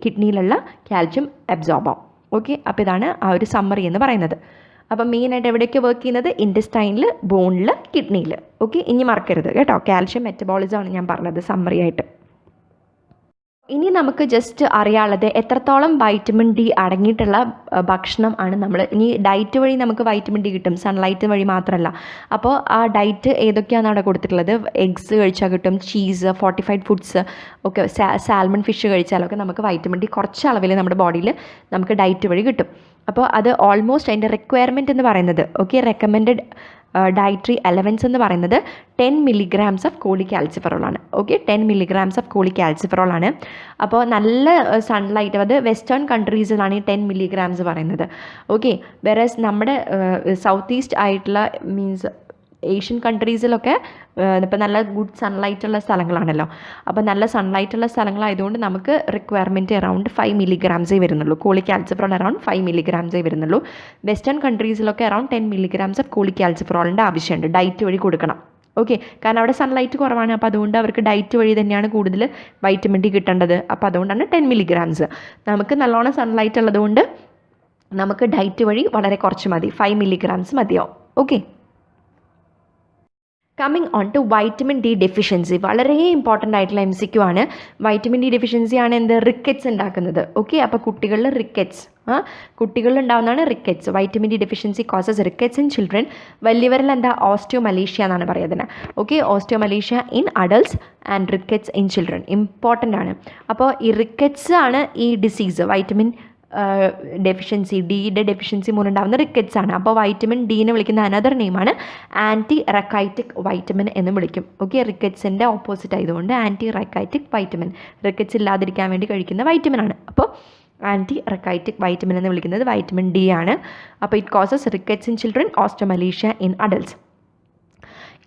കിഡ്നിയിലുള്ള കാൽഷ്യം അബ്സോർബ് ആവും. ഓക്കെ, അപ്പോൾ ഇതാണ് ആ ഒരു സമ്മറി എന്ന് പറയുന്നത്. അപ്പം മെയിനായിട്ട് എവിടെയൊക്കെ വർക്ക് ചെയ്യുന്നത്? ഇൻറ്റസ്റ്റൈനിൽ, ബോണിൽ, കിഡ്നിയിൽ. ഓക്കെ, ഇനി മറക്കരുത് കേട്ടോ. കാൽഷ്യം മെറ്റബോളിസമാണ് ഞാൻ പറഞ്ഞത് സമ്മറി ആയിട്ട്. ഇനി നമുക്ക് ജസ്റ്റ് അറിയാനുള്ളത് എത്രത്തോളം വൈറ്റമിൻ ഡി അടങ്ങിയിട്ടുള്ള ഭക്ഷണം ആണ് നമ്മൾ. ഇനി ഡയറ്റ് വഴി നമുക്ക് വൈറ്റമിൻ ഡി കിട്ടും, സൺലൈറ്റ് വഴി മാത്രമല്ല. അപ്പോൾ ആ ഡയറ്റ് ഏതൊക്കെയാണ് അവിടെ കൊടുത്തിട്ടുള്ളത്? എഗ്സ് കഴിച്ചാൽ കിട്ടും, ചീസ്, ഫോർട്ടിഫൈഡ് ഫുഡ്സ് ഒക്കെ, സാൽമൺ ഫിഷ് കഴിച്ചാലൊക്കെ നമുക്ക് വൈറ്റമിൻ ഡി കുറച്ച് അളവിൽ നമ്മുടെ ബോഡിയിൽ നമുക്ക് ഡയറ്റ് വഴി കിട്ടും. അപ്പോൾ അത് ഓൾമോസ്റ്റ് അതിൻ്റെ റിക്വയർമെൻറ്റ് എന്ന് പറയുന്നത്, ഓക്കെ, റെക്കമെൻഡഡ് ഡയറ്ററി അലവൻസ് എന്ന് പറയുന്നത് 10 milligrams ഓഫ് കോളികാൽസിഫറോൾ ആണ്. ഓക്കെ, 10 milligrams ഓഫ് കോളികാൽസിഫറോൾ ആണ്. അപ്പോൾ നല്ല സൺലൈറ്റ്, അത് വെസ്റ്റേൺ കൺട്രീസിലാണ് ഈ 10 milligrams പറയുന്നത്. ഓക്കെ, വേറെസ് നമ്മുടെ സൗത്ത് ഈസ്റ്റ് ആയിട്ടുള്ള മീൻസ് ഏഷ്യൻ കൺട്രീസിലൊക്കെ ഇപ്പോൾ നല്ല ഗുഡ് സൺലൈറ്റുള്ള സ്ഥലങ്ങളാണല്ലോ. അപ്പോൾ നല്ല സൺലൈറ്റുള്ള സ്ഥലങ്ങളായതുകൊണ്ട് നമുക്ക് റിക്വയർമെൻറ്റ് അറൗണ്ട് 5 milligrams വരുന്നുള്ളൂ. കോളികാൽസിഫറോൾ അറൗണ്ട് 5 milligrams വരുന്നുള്ളൂ. വെസ്റ്റേൺ കൺട്രീസിലൊക്കെ അറൗണ്ട് 10 milligrams ഓഫ് കോളികാൽസിഫറോളിൻ്റെ ആവശ്യമുണ്ട്, ഡയറ്റ് വഴി കൊടുക്കണം. ഓക്കെ, കാരണം അവിടെ സൺലൈറ്റ് കുറവാണ്. അപ്പോൾ അതുകൊണ്ട് അവർക്ക് ഡയറ്റ് വഴി തന്നെയാണ് കൂടുതൽ വൈറ്റമിൻ ഡി കിട്ടേണ്ടത്. അപ്പോൾ അതുകൊണ്ടാണ് 10 milligrams. നമുക്ക് നല്ലോണം സൺലൈറ്റ് ഉള്ളതുകൊണ്ട് നമുക്ക് ഡയറ്റ് വഴി വളരെ കുറച്ച് മതി, 5 milligrams മതിയാവും. Okay, coming on to vitamin D deficiency. വളരെ ഇമ്പോർട്ടൻ്റ് ആയിട്ടുള്ള MCQ ആണ്. വൈറ്റമിൻ ഡി ഡെഫിഷ്യൻസി ആണ് എന്ത്? റിക്കറ്റ്സ് ഉണ്ടാക്കുന്നത്. ഓക്കെ, അപ്പോൾ കുട്ടികളിൽ റിക്കറ്റ്സ്, കുട്ടികളിൽ ഉണ്ടാകുന്നതാണ് rickets. Vitamin D deficiency causes rickets in children. വലിയവരിൽ എന്താ? ഓസ്റ്റിയോമലേഷ്യ എന്നാണ് പറയുന്നത്. Okay, osteomalacia in adults and rickets in children. Important ആണ്. അപ്പോൾ ഈ റിക്കറ്റ്സ് ആണ് ഈ ഡിസീസ്, വൈറ്റമിൻ ഡെഫിഷ്യൻസി, ഡിയുടെ ഡെഫിഷ്യൻസി മൂലമുണ്ടാകുന്ന റിക്കറ്റ്സ് ആണ്. അപ്പോൾ വൈറ്റമിൻ ഡീനെ വിളിക്കുന്ന അനദർ നെയിമാണ് ആൻറ്റി റെക്കൈറ്റിക് വൈറ്റമിൻ എന്ന് വിളിക്കും. ഓക്കെ, റിക്കറ്റ്സിൻ്റെ ഓപ്പോസിറ്റ് ആയതുകൊണ്ട് ആൻറ്റി റെക്കൈറ്റിക് വൈറ്റമിൻ, റിക്കറ്റ്സ് ഇല്ലാതിരിക്കാൻ വേണ്ടി കഴിക്കുന്ന വൈറ്റമിൻ ആണ്. അപ്പോൾ ആൻറ്റി റെക്കൈറ്റിക് വൈറ്റമിൻ എന്ന് വിളിക്കുന്നത് വൈറ്റമിൻ ഡി ആണ്. അപ്പോൾ it causes rickets in children, osteomalacia in adults.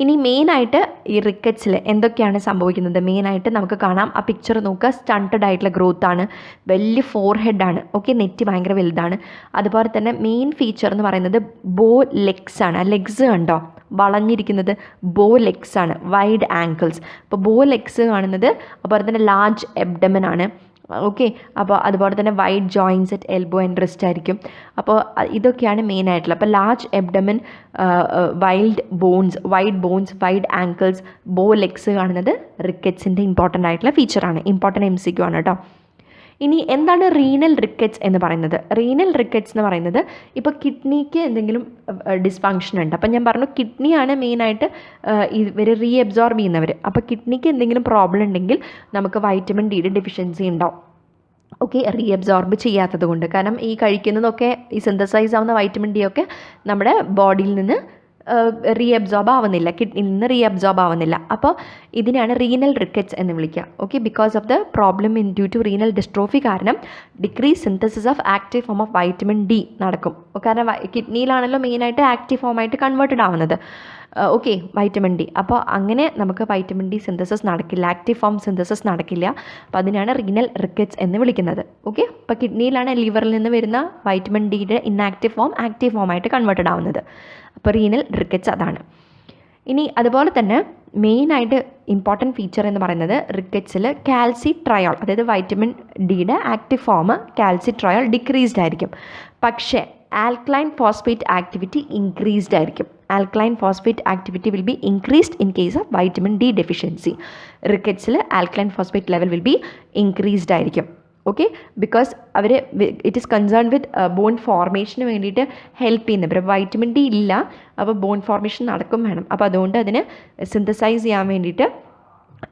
ഇനി മെയിനായിട്ട് ഈ റിക്കറ്റ്സിൽ എന്തൊക്കെയാണ് സംഭവിക്കുന്നത്? മെയിനായിട്ട് നമുക്ക് കാണാം, ആ പിക്ചർ നോക്കുക, സ്റ്റണ്ടഡ് ആയിട്ടുള്ള ഗ്രോത്ത് ആണ്, വലിയ ഫോർഹെഡാണ്. ഓക്കെ, നെറ്റ് ഭയങ്കര വലുതാണ്. അതുപോലെ തന്നെ മെയിൻ ഫീച്ചർ എന്ന് പറയുന്നത് ബോ ലെഗ്സ് ആണ്. ലെഗ്സ് കണ്ടോ വളഞ്ഞിരിക്കുന്നത്? ബോ ലെഗ്സ് ആണ്, വൈഡ് ആങ്കിൾസ്. അപ്പോൾ ബോ ലെഗ്സ് കാണുന്നത്. അതുപോലെ തന്നെ ലാർജ് എബ്ഡമൻ ആണ്. ഓക്കെ, അപ്പോൾ അതുപോലെ തന്നെ wide joints at elbow and wrist ആയിരിക്കും. അപ്പോൾ ഇതൊക്കെയാണ് മെയിൻ ആയിട്ടുള്ളത്. അപ്പോൾ large abdomen, wide bones, wide ankles, bow legs കാണുന്നത് റിക്കറ്റ്സിൻ്റെ ഇമ്പോർട്ടൻ്റ് ആയിട്ടുള്ള ഫീച്ചറാണ്. ഇമ്പോർട്ടൻ്റ് MCQ ആണ് കേട്ടോ. ഇനി എന്താണ് റീനൽ റിക്കറ്റ്സ് എന്ന് പറയുന്നത്? റീനൽ റിക്കറ്റ്സ് എന്ന് പറയുന്നത് ഇപ്പോൾ കിഡ്നിക്ക് എന്തെങ്കിലും ഡിസ്ഫങ്ഷൻ ഉണ്ട്. അപ്പം ഞാൻ പറഞ്ഞു കിഡ്നിയാണ് മെയിനായിട്ട് ഇവർ റീഅബ്സോർബ് ചെയ്യുന്നവർ. അപ്പോൾ കിഡ്നിക്ക് എന്തെങ്കിലും പ്രോബ്ലം ഉണ്ടെങ്കിൽ നമുക്ക് വൈറ്റമിൻ ഡിയുടെ ഡെഫിഷ്യൻസി ഉണ്ടാവും. ഓക്കെ, റീഅബ്സോർബ് ചെയ്യാത്തത് കൊണ്ട്. കാരണം ഈ കഴിക്കുന്നതൊക്കെ, ഈ സിന്തസൈസ് ആവുന്ന വൈറ്റമിൻ ഡി ഒക്കെ നമ്മുടെ ബോഡിയിൽ നിന്ന് റീഅബ്സോർബ് ആവുന്നില്ല, കിഡ്നിയിൽ നിന്ന് റീഅബ്സോർബ് ആവുന്നില്ല. അപ്പോൾ ഇതിനെയാണ് റീനൽ റിക്കറ്റ്സ് എന്ന് വിളിക്കുക. Okay, because of the problem in due to renal dystrophy കാരണം decrease synthesis of active form of vitamin D നടക്കും. കാരണം കിഡ്നിയിലാണല്ലോ മെയിനായിട്ട് ആക്റ്റീവ് ഫോമായിട്ട് കൺവേർട്ടഡ് ആവുന്നത്. Okay, vitamin D. അപ്പോൾ അങ്ങനെ നമുക്ക് വൈറ്റമിൻ ഡി സിന്തസിസ് നടക്കില്ല, ആക്റ്റീവ് ഫോം സിന്തസിസ് നടക്കില്ല. അപ്പോൾ അതിനാണ് റീനൽ റിക്കറ്റ്സ് എന്ന് വിളിക്കുന്നത്. ഓക്കെ, അപ്പോൾ കിഡ്നിയിലാണ് ലിവറിൽ നിന്ന് വരുന്ന വൈറ്റമിൻ ഡിയുടെ ഇൻആക്റ്റീവ് ഫോം ആക്റ്റീവ് ഫോമായിട്ട് കൺവേർട്ടഡ് ആവുന്നത്. അപ്പോൾ റീനൽ റിക്കറ്റ്സ് അതാണ്. ഇനി അതുപോലെ തന്നെ മെയിനായിട്ട് ഇമ്പോർട്ടൻറ്റ് ഫീച്ചർ എന്ന് പറയുന്നത് റിക്കറ്റ്സിൽ കാൽസിട്രയോൾ, അതായത് വൈറ്റമിൻ ഡിയുടെ ആക്റ്റീവ് ഫോം കാൽസിട്രയോൾ ഡിക്രീസ്ഡ് ആയിരിക്കും. പക്ഷേ ആൽക്കലൈൻ ഫോസ്ഫേറ്റ് ആക്ടിവിറ്റി ഇൻക്രീസ്ഡ് ആയിരിക്കും. Alkaline phosphate activity will be increased in case of vitamin D deficiency. റിക്കറ്റ്സിൽ alkaline phosphate level will be increased ആയിരിക്കും. ഓക്കെ, ബിക്കോസ് അവർ it is concern with bone ഫോർമേഷന് വേണ്ടിയിട്ട് help ചെയ്യുന്നത്. ഇപ്പോൾ വൈറ്റമിൻ ഡി ഇല്ല, അപ്പോൾ ബോൺ ഫോർമേഷൻ നടക്കും വേണം. അപ്പോൾ അതുകൊണ്ട് അതിന് സിന്തസൈസ് ചെയ്യാൻ വേണ്ടിയിട്ട്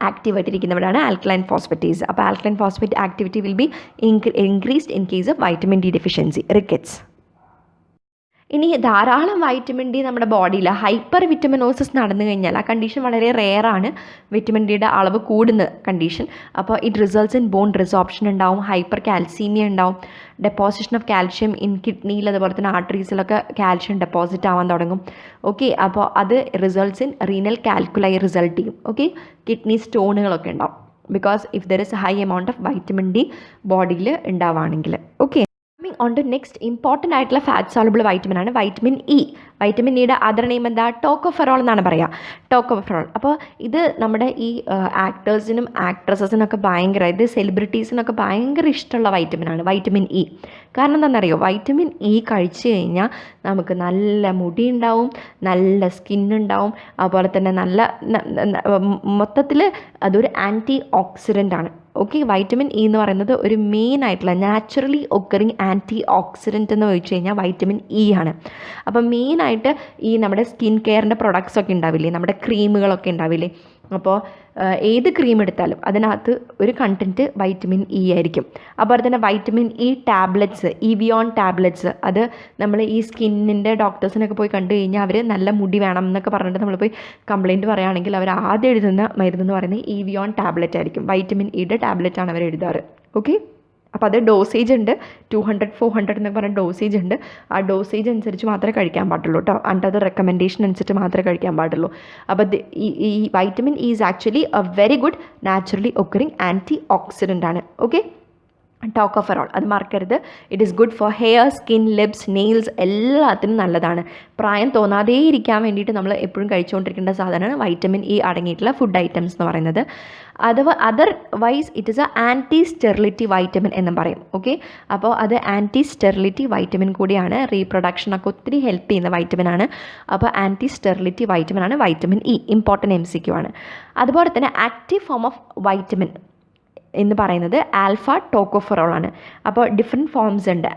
ആക്റ്റീവായിട്ടിരിക്കുന്നവരാണ് ആൽക്കലൈൻ ഫോസ്ഫേറ്റേസ്. അപ്പോൾ alkaline phosphate activity will be increased in case of vitamin D deficiency, rickets. ഇനി ധാരാളം വൈറ്റമിൻ ഡി നമ്മുടെ ബോഡിയിൽ ഹൈപ്പർ വിറ്റമിനോസിസ് നടന്നു കഴിഞ്ഞാൽ, ആ കണ്ടീഷൻ വളരെ റെയറാണ്, വിറ്റമിൻ ഡിയുടെ അളവ് കൂടുന്ന കണ്ടീഷൻ. അപ്പോൾ it results in bone resorption ഉണ്ടാവും, ഹൈപ്പർ കാൽസീമിയ ഉണ്ടാവും, ഡെപ്പോസിഷൻ ഓഫ് കാൽഷ്യം ഇൻ കിഡ്നിയിൽ, അതുപോലെ തന്നെ ആർട്ടറീസിലൊക്കെ കാൽഷ്യം ഡെപ്പോസിറ്റ് ആവാൻ തുടങ്ങും. ഓക്കെ, അപ്പോൾ അത് results in renal calculi result ചെയ്യും. ഓക്കെ, കിഡ്നി സ്റ്റോണുകളൊക്കെ ഉണ്ടാവും, because if there is high amount of vitamin D ബോഡിയിൽ ഉണ്ടാവുകയാണെങ്കിൽ. Okay, on to next important ആയിട്ടുള്ള ഫാറ്റ് സോളബിൾ വൈറ്റമിൻ ആണ് വൈറ്റമിൻ ഇ. വൈറ്റമിൻ ഇയുടെ അതർ നെയിം എന്താ? ടോക്കോഫെറോൾ എന്നാണ് പറയുക, ടോക്കോഫെറോൾ. അപ്പോൾ ഇത് നമ്മുടെ ഈ ആക്ടേഴ്സിനും ആക്ട്രസസിനൊക്കെ ഭയങ്കര, ഇത് സെലിബ്രിറ്റീസിനൊക്കെ ഭയങ്കര ഇഷ്ടമുള്ള വൈറ്റമിനാണ് വൈറ്റമിൻ ഇ. കാരണം എന്താണെന്നറിയോ? വൈറ്റമിൻ ഇ കഴിച്ചു കഴിഞ്ഞാൽ നമുക്ക് നല്ല മുടി ഉണ്ടാവും, നല്ല സ്കിന്നുണ്ടാവും, അതുപോലെ തന്നെ നല്ല മൊത്തത്തിൽ അതൊരു ആൻറ്റി ഓക്സിഡൻ്റ് ആണ്. ഓക്കെ, വൈറ്റമിൻ ഇ എന്ന് പറയുന്നത് ഒരു മെയിൻ ആയിട്ടുള്ള നാച്ചുറലി ഒക്കറിങ് ആൻറ്റി ഓക്സിഡൻറ്റ് എന്ന് ചോദിച്ചു കഴിഞ്ഞാൽ വൈറ്റമിൻ ഇ ആണ്. അപ്പം മെയിനായിട്ട് ഈ നമ്മുടെ സ്കിൻ കെയറിൻ്റെ പ്രൊഡക്ട്സ് ഒക്കെ ഉണ്ടാവില്ലേ, നമ്മുടെ ക്രീമുകളൊക്കെ ഉണ്ടാവില്ലേ, അപ്പോൾ ഏത് ക്രീം എടുത്താലും അതിനകത്ത് ഒരു കണ്ടൻറ്റ് വൈറ്റമിൻ ഇ ആയിരിക്കും. അതുപോലെ തന്നെ വൈറ്റമിൻ ഇ ടാബ്ലറ്റ്സ്, ഇവിയോൺ ടാബ്ലറ്റ്സ്, അത് നമ്മൾ ഈ സ്കിന്നിൻ്റെ ഡോക്ടേഴ്സിനൊക്കെ പോയി കണ്ടു കഴിഞ്ഞാൽ അവർ നല്ല മുടി വേണം എന്നൊക്കെ പറഞ്ഞിട്ട് നമ്മൾ പോയി കംപ്ലയിൻറ്റ് പറയുകയാണെങ്കിൽ അവർ ആദ്യം എഴുതുന്ന മരുന്നെന്ന് പറയുന്നത് ഇവിയോൺ ടാബ്ലറ്റ് ആയിരിക്കും. വൈറ്റമിൻ ഇയുടെ ടാബ്ലറ്റാണ് അവർ എഴുതാറ്. ഓക്കെ, അപ്പോൾ അത് ഡോസേജ് ഉണ്ട്, 200, 400 എന്നൊക്കെ പറഞ്ഞ ഡോസേജ് ഉണ്ട്. ആ ഡോസേജ് അനുസരിച്ച് മാത്രമേ കഴിക്കാൻ പാടുള്ളൂ കേട്ടോ, അണ്ടർ ദ റെക്കമെൻഡേഷൻ അനുസരിച്ച് മാത്രമേ കഴിക്കാൻ പാടുള്ളൂ. അപ്പോൾ ഈ vitamin E is actually a very good naturally occurring anti oxidant ആണ്. ഓക്കെ, ടോക്കോഫെറോൾ അത് മറക്കരുത്. It is good for hair, skin, lips, nails, എല്ലാത്തിനും നല്ലതാണ്. പ്രായം തോന്നാതെ ഇരിക്കാൻ വേണ്ടിയിട്ട് നമ്മൾ എപ്പോഴും കഴിച്ചുകൊണ്ടിരിക്കേണ്ട സാധനമാണ് വൈറ്റമിൻ ഇ അടങ്ങിയിട്ടുള്ള ഫുഡ് ഐറ്റംസ് എന്ന് പറയുന്നത്. അഥവാ otherwise it is a anti sterility vitamin എന്നും പറയും. ഓക്കെ, അപ്പോൾ അത് ആൻറ്റി സ്റ്റെറിലിറ്റി വൈറ്റമിൻ കൂടിയാണ്, റീപ്രൊഡക്ഷനൊക്കെ ഒത്തിരി ഹെൽപ്പ് ചെയ്യുന്ന വൈറ്റമിനാണ്. അപ്പോൾ ആൻറ്റി സ്റ്റെറിലിറ്റി വൈറ്റമിനാണ് വൈറ്റമിൻ ഇ. ഇമ്പോർട്ടൻറ്റ് MCQ ആണ്. അതുപോലെ തന്നെ ആക്റ്റീവ് ഫോം ഓഫ് വൈറ്റമിൻ എന്ന് പറയുന്നത് ആൽഫ ടോക്കോഫെറോൾ ആണ്. അപ്പോൾ ഡിഫറെൻറ്റ് ഫോംസ് ഉണ്ട്.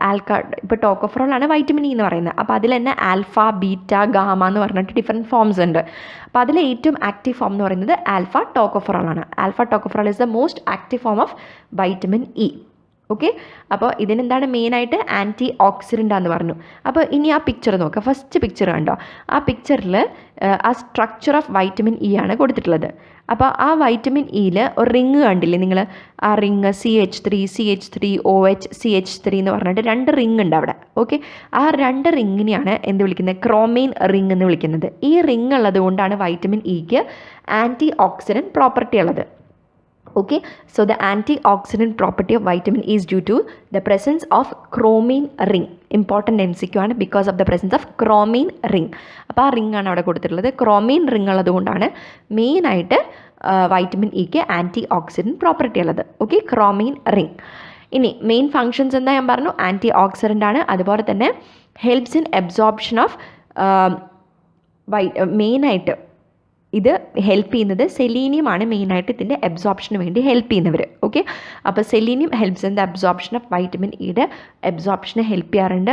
ഇപ്പോൾ ടോക്കോഫെറോൾ ആണ് വൈറ്റമിൻ ഇ എന്ന് പറയുന്നത്. അപ്പോൾ അതിൽ തന്നെ ആൽഫ, ബീറ്റ, ഗാമ എന്ന് പറഞ്ഞിട്ട് ഡിഫറെൻറ്റ് ഫോംസ് ഉണ്ട്. അപ്പോൾ അതിൽ ഏറ്റവും ആക്റ്റീവ് ഫോം എന്ന് പറയുന്നത് ആൽഫ ടോക്കോഫെറോൾ ആണ്. Alpha tocopherol is the most active form of vitamin E. Okay, അപ്പോൾ ഇതിനെന്താണ് മെയിനായിട്ട് ആൻറ്റി ഓക്സിഡൻ്റാന്ന് പറഞ്ഞു. അപ്പോൾ ഇനി ആ പിക്ചർ നോക്കുക, ഫസ്റ്റ് പിക്ചർ കണ്ടോ? ആ പിക്ചറിൽ ആ സ്ട്രക്ചർ ഓഫ് വൈറ്റമിൻ ഇ ആണ് കൊടുത്തിട്ടുള്ളത്. അപ്പോൾ ആ വൈറ്റമിൻ ഇയിൽ ഒരു റിങ് കണ്ടില്ലേ നിങ്ങൾ? ആ ring CH3, CH3, OH, CH3 എന്ന് പറഞ്ഞിട്ട് 2 റിങ് ഉണ്ട് അവിടെ. ഓക്കെ, ആ 2 റിങ്ങിനെയാണ് എന്ത് വിളിക്കുന്നത്? ക്രോമൈൻ റിങ് എന്ന് വിളിക്കുന്നത്. ഈ റിങ് ഉള്ളത് കൊണ്ടാണ് വൈറ്റമിൻ ഇക്ക് ആൻറ്റി ഓക്സിഡൻറ്റ് പ്രോപ്പർട്ടി ഉള്ളത്. Okay, so the antioxidant property of vitamin E is due to the presence of chromin ring. Important MCQ ആണ്, because of the presence of chromin ring. അപ്പോൾ ആ റിംഗ് ആണ് അവിടെ കൊടുത്തിട്ടുള്ളത്. ക്രോമീൻ റിംഗ് ഉള്ളത് കൊണ്ടാണ് മെയിനായിട്ട് വൈറ്റമിൻ ഇക്ക് ആൻറ്റി ഓക്സിഡൻറ്റ് പ്രോപ്പർട്ടി ഉള്ളത്. Okay, chromene ring. ഇനി മെയിൻ ഫങ്ഷൻസ് എന്താ ഞാൻ പറഞ്ഞു? ആൻറ്റി ഓക്സിഡൻ്റ് ആണ്. അതുപോലെ തന്നെ ഹെൽപ്സ് ഇൻ അബ്സോർപ്ഷൻ ഓഫ് മെയിനായിട്ട് ഇത് ഹെൽപ്പ് ചെയ്യുന്നത് സെലീനിയമാണ് മെയിനായിട്ട് ഇതിൻ്റെ അബ്സോർപ്ഷന് വേണ്ടി ഹെൽപ്പ് ചെയ്യുന്നവർ. ഓക്കെ, അപ്പോൾ selenium helps in the absorption of vitamin ഇയുടെ അബ്സോർപ്ഷനെ ഹെൽപ്പ് ചെയ്യാറുണ്ട്.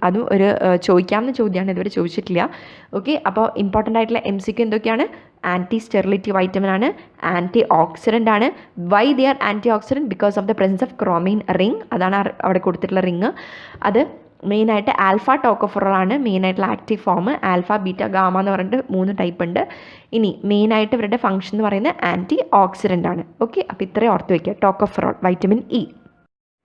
അതും ഒരു ചോദിക്കാവുന്ന ചോദ്യമാണ്, ഇതുവരെ ചോദിച്ചിട്ടില്ല. ഓക്കെ, അപ്പോൾ ഇമ്പോർട്ടൻ്റ് ആയിട്ടുള്ള MCQ എന്തൊക്കെയാണ്? ആൻറ്റി സ്റ്റെറിലിറ്റി വൈറ്റമിൻ ആണ്, ആൻറ്റി ഓക്സിഡൻ്റ് ആണ്. Why they are anti oxidant? Because of the presence of chromane ring. അതാണ് അവിടെ കൊടുത്തിട്ടുള്ള റിങ്. അത് മെയിനായിട്ട് ആൽഫ ടോക്കോഫെറോൾ ആണ് മെയിനായിട്ടുള്ള active form. Alpha, beta, gamma എന്ന് പറഞ്ഞിട്ട് 3 ടൈപ്പ് ഉണ്ട്. ഇനി മെയിനായിട്ട് ഇവരുടെ ഫംഗ്ഷൻ എന്ന് പറയുന്നത് ആൻറ്റി ഓക്സിഡൻ്റ് ആണ്. ഓക്കെ, അപ്പോൾ ഇത്രയും ഓർത്ത് വയ്ക്കുക, tocopherol, vitamin E.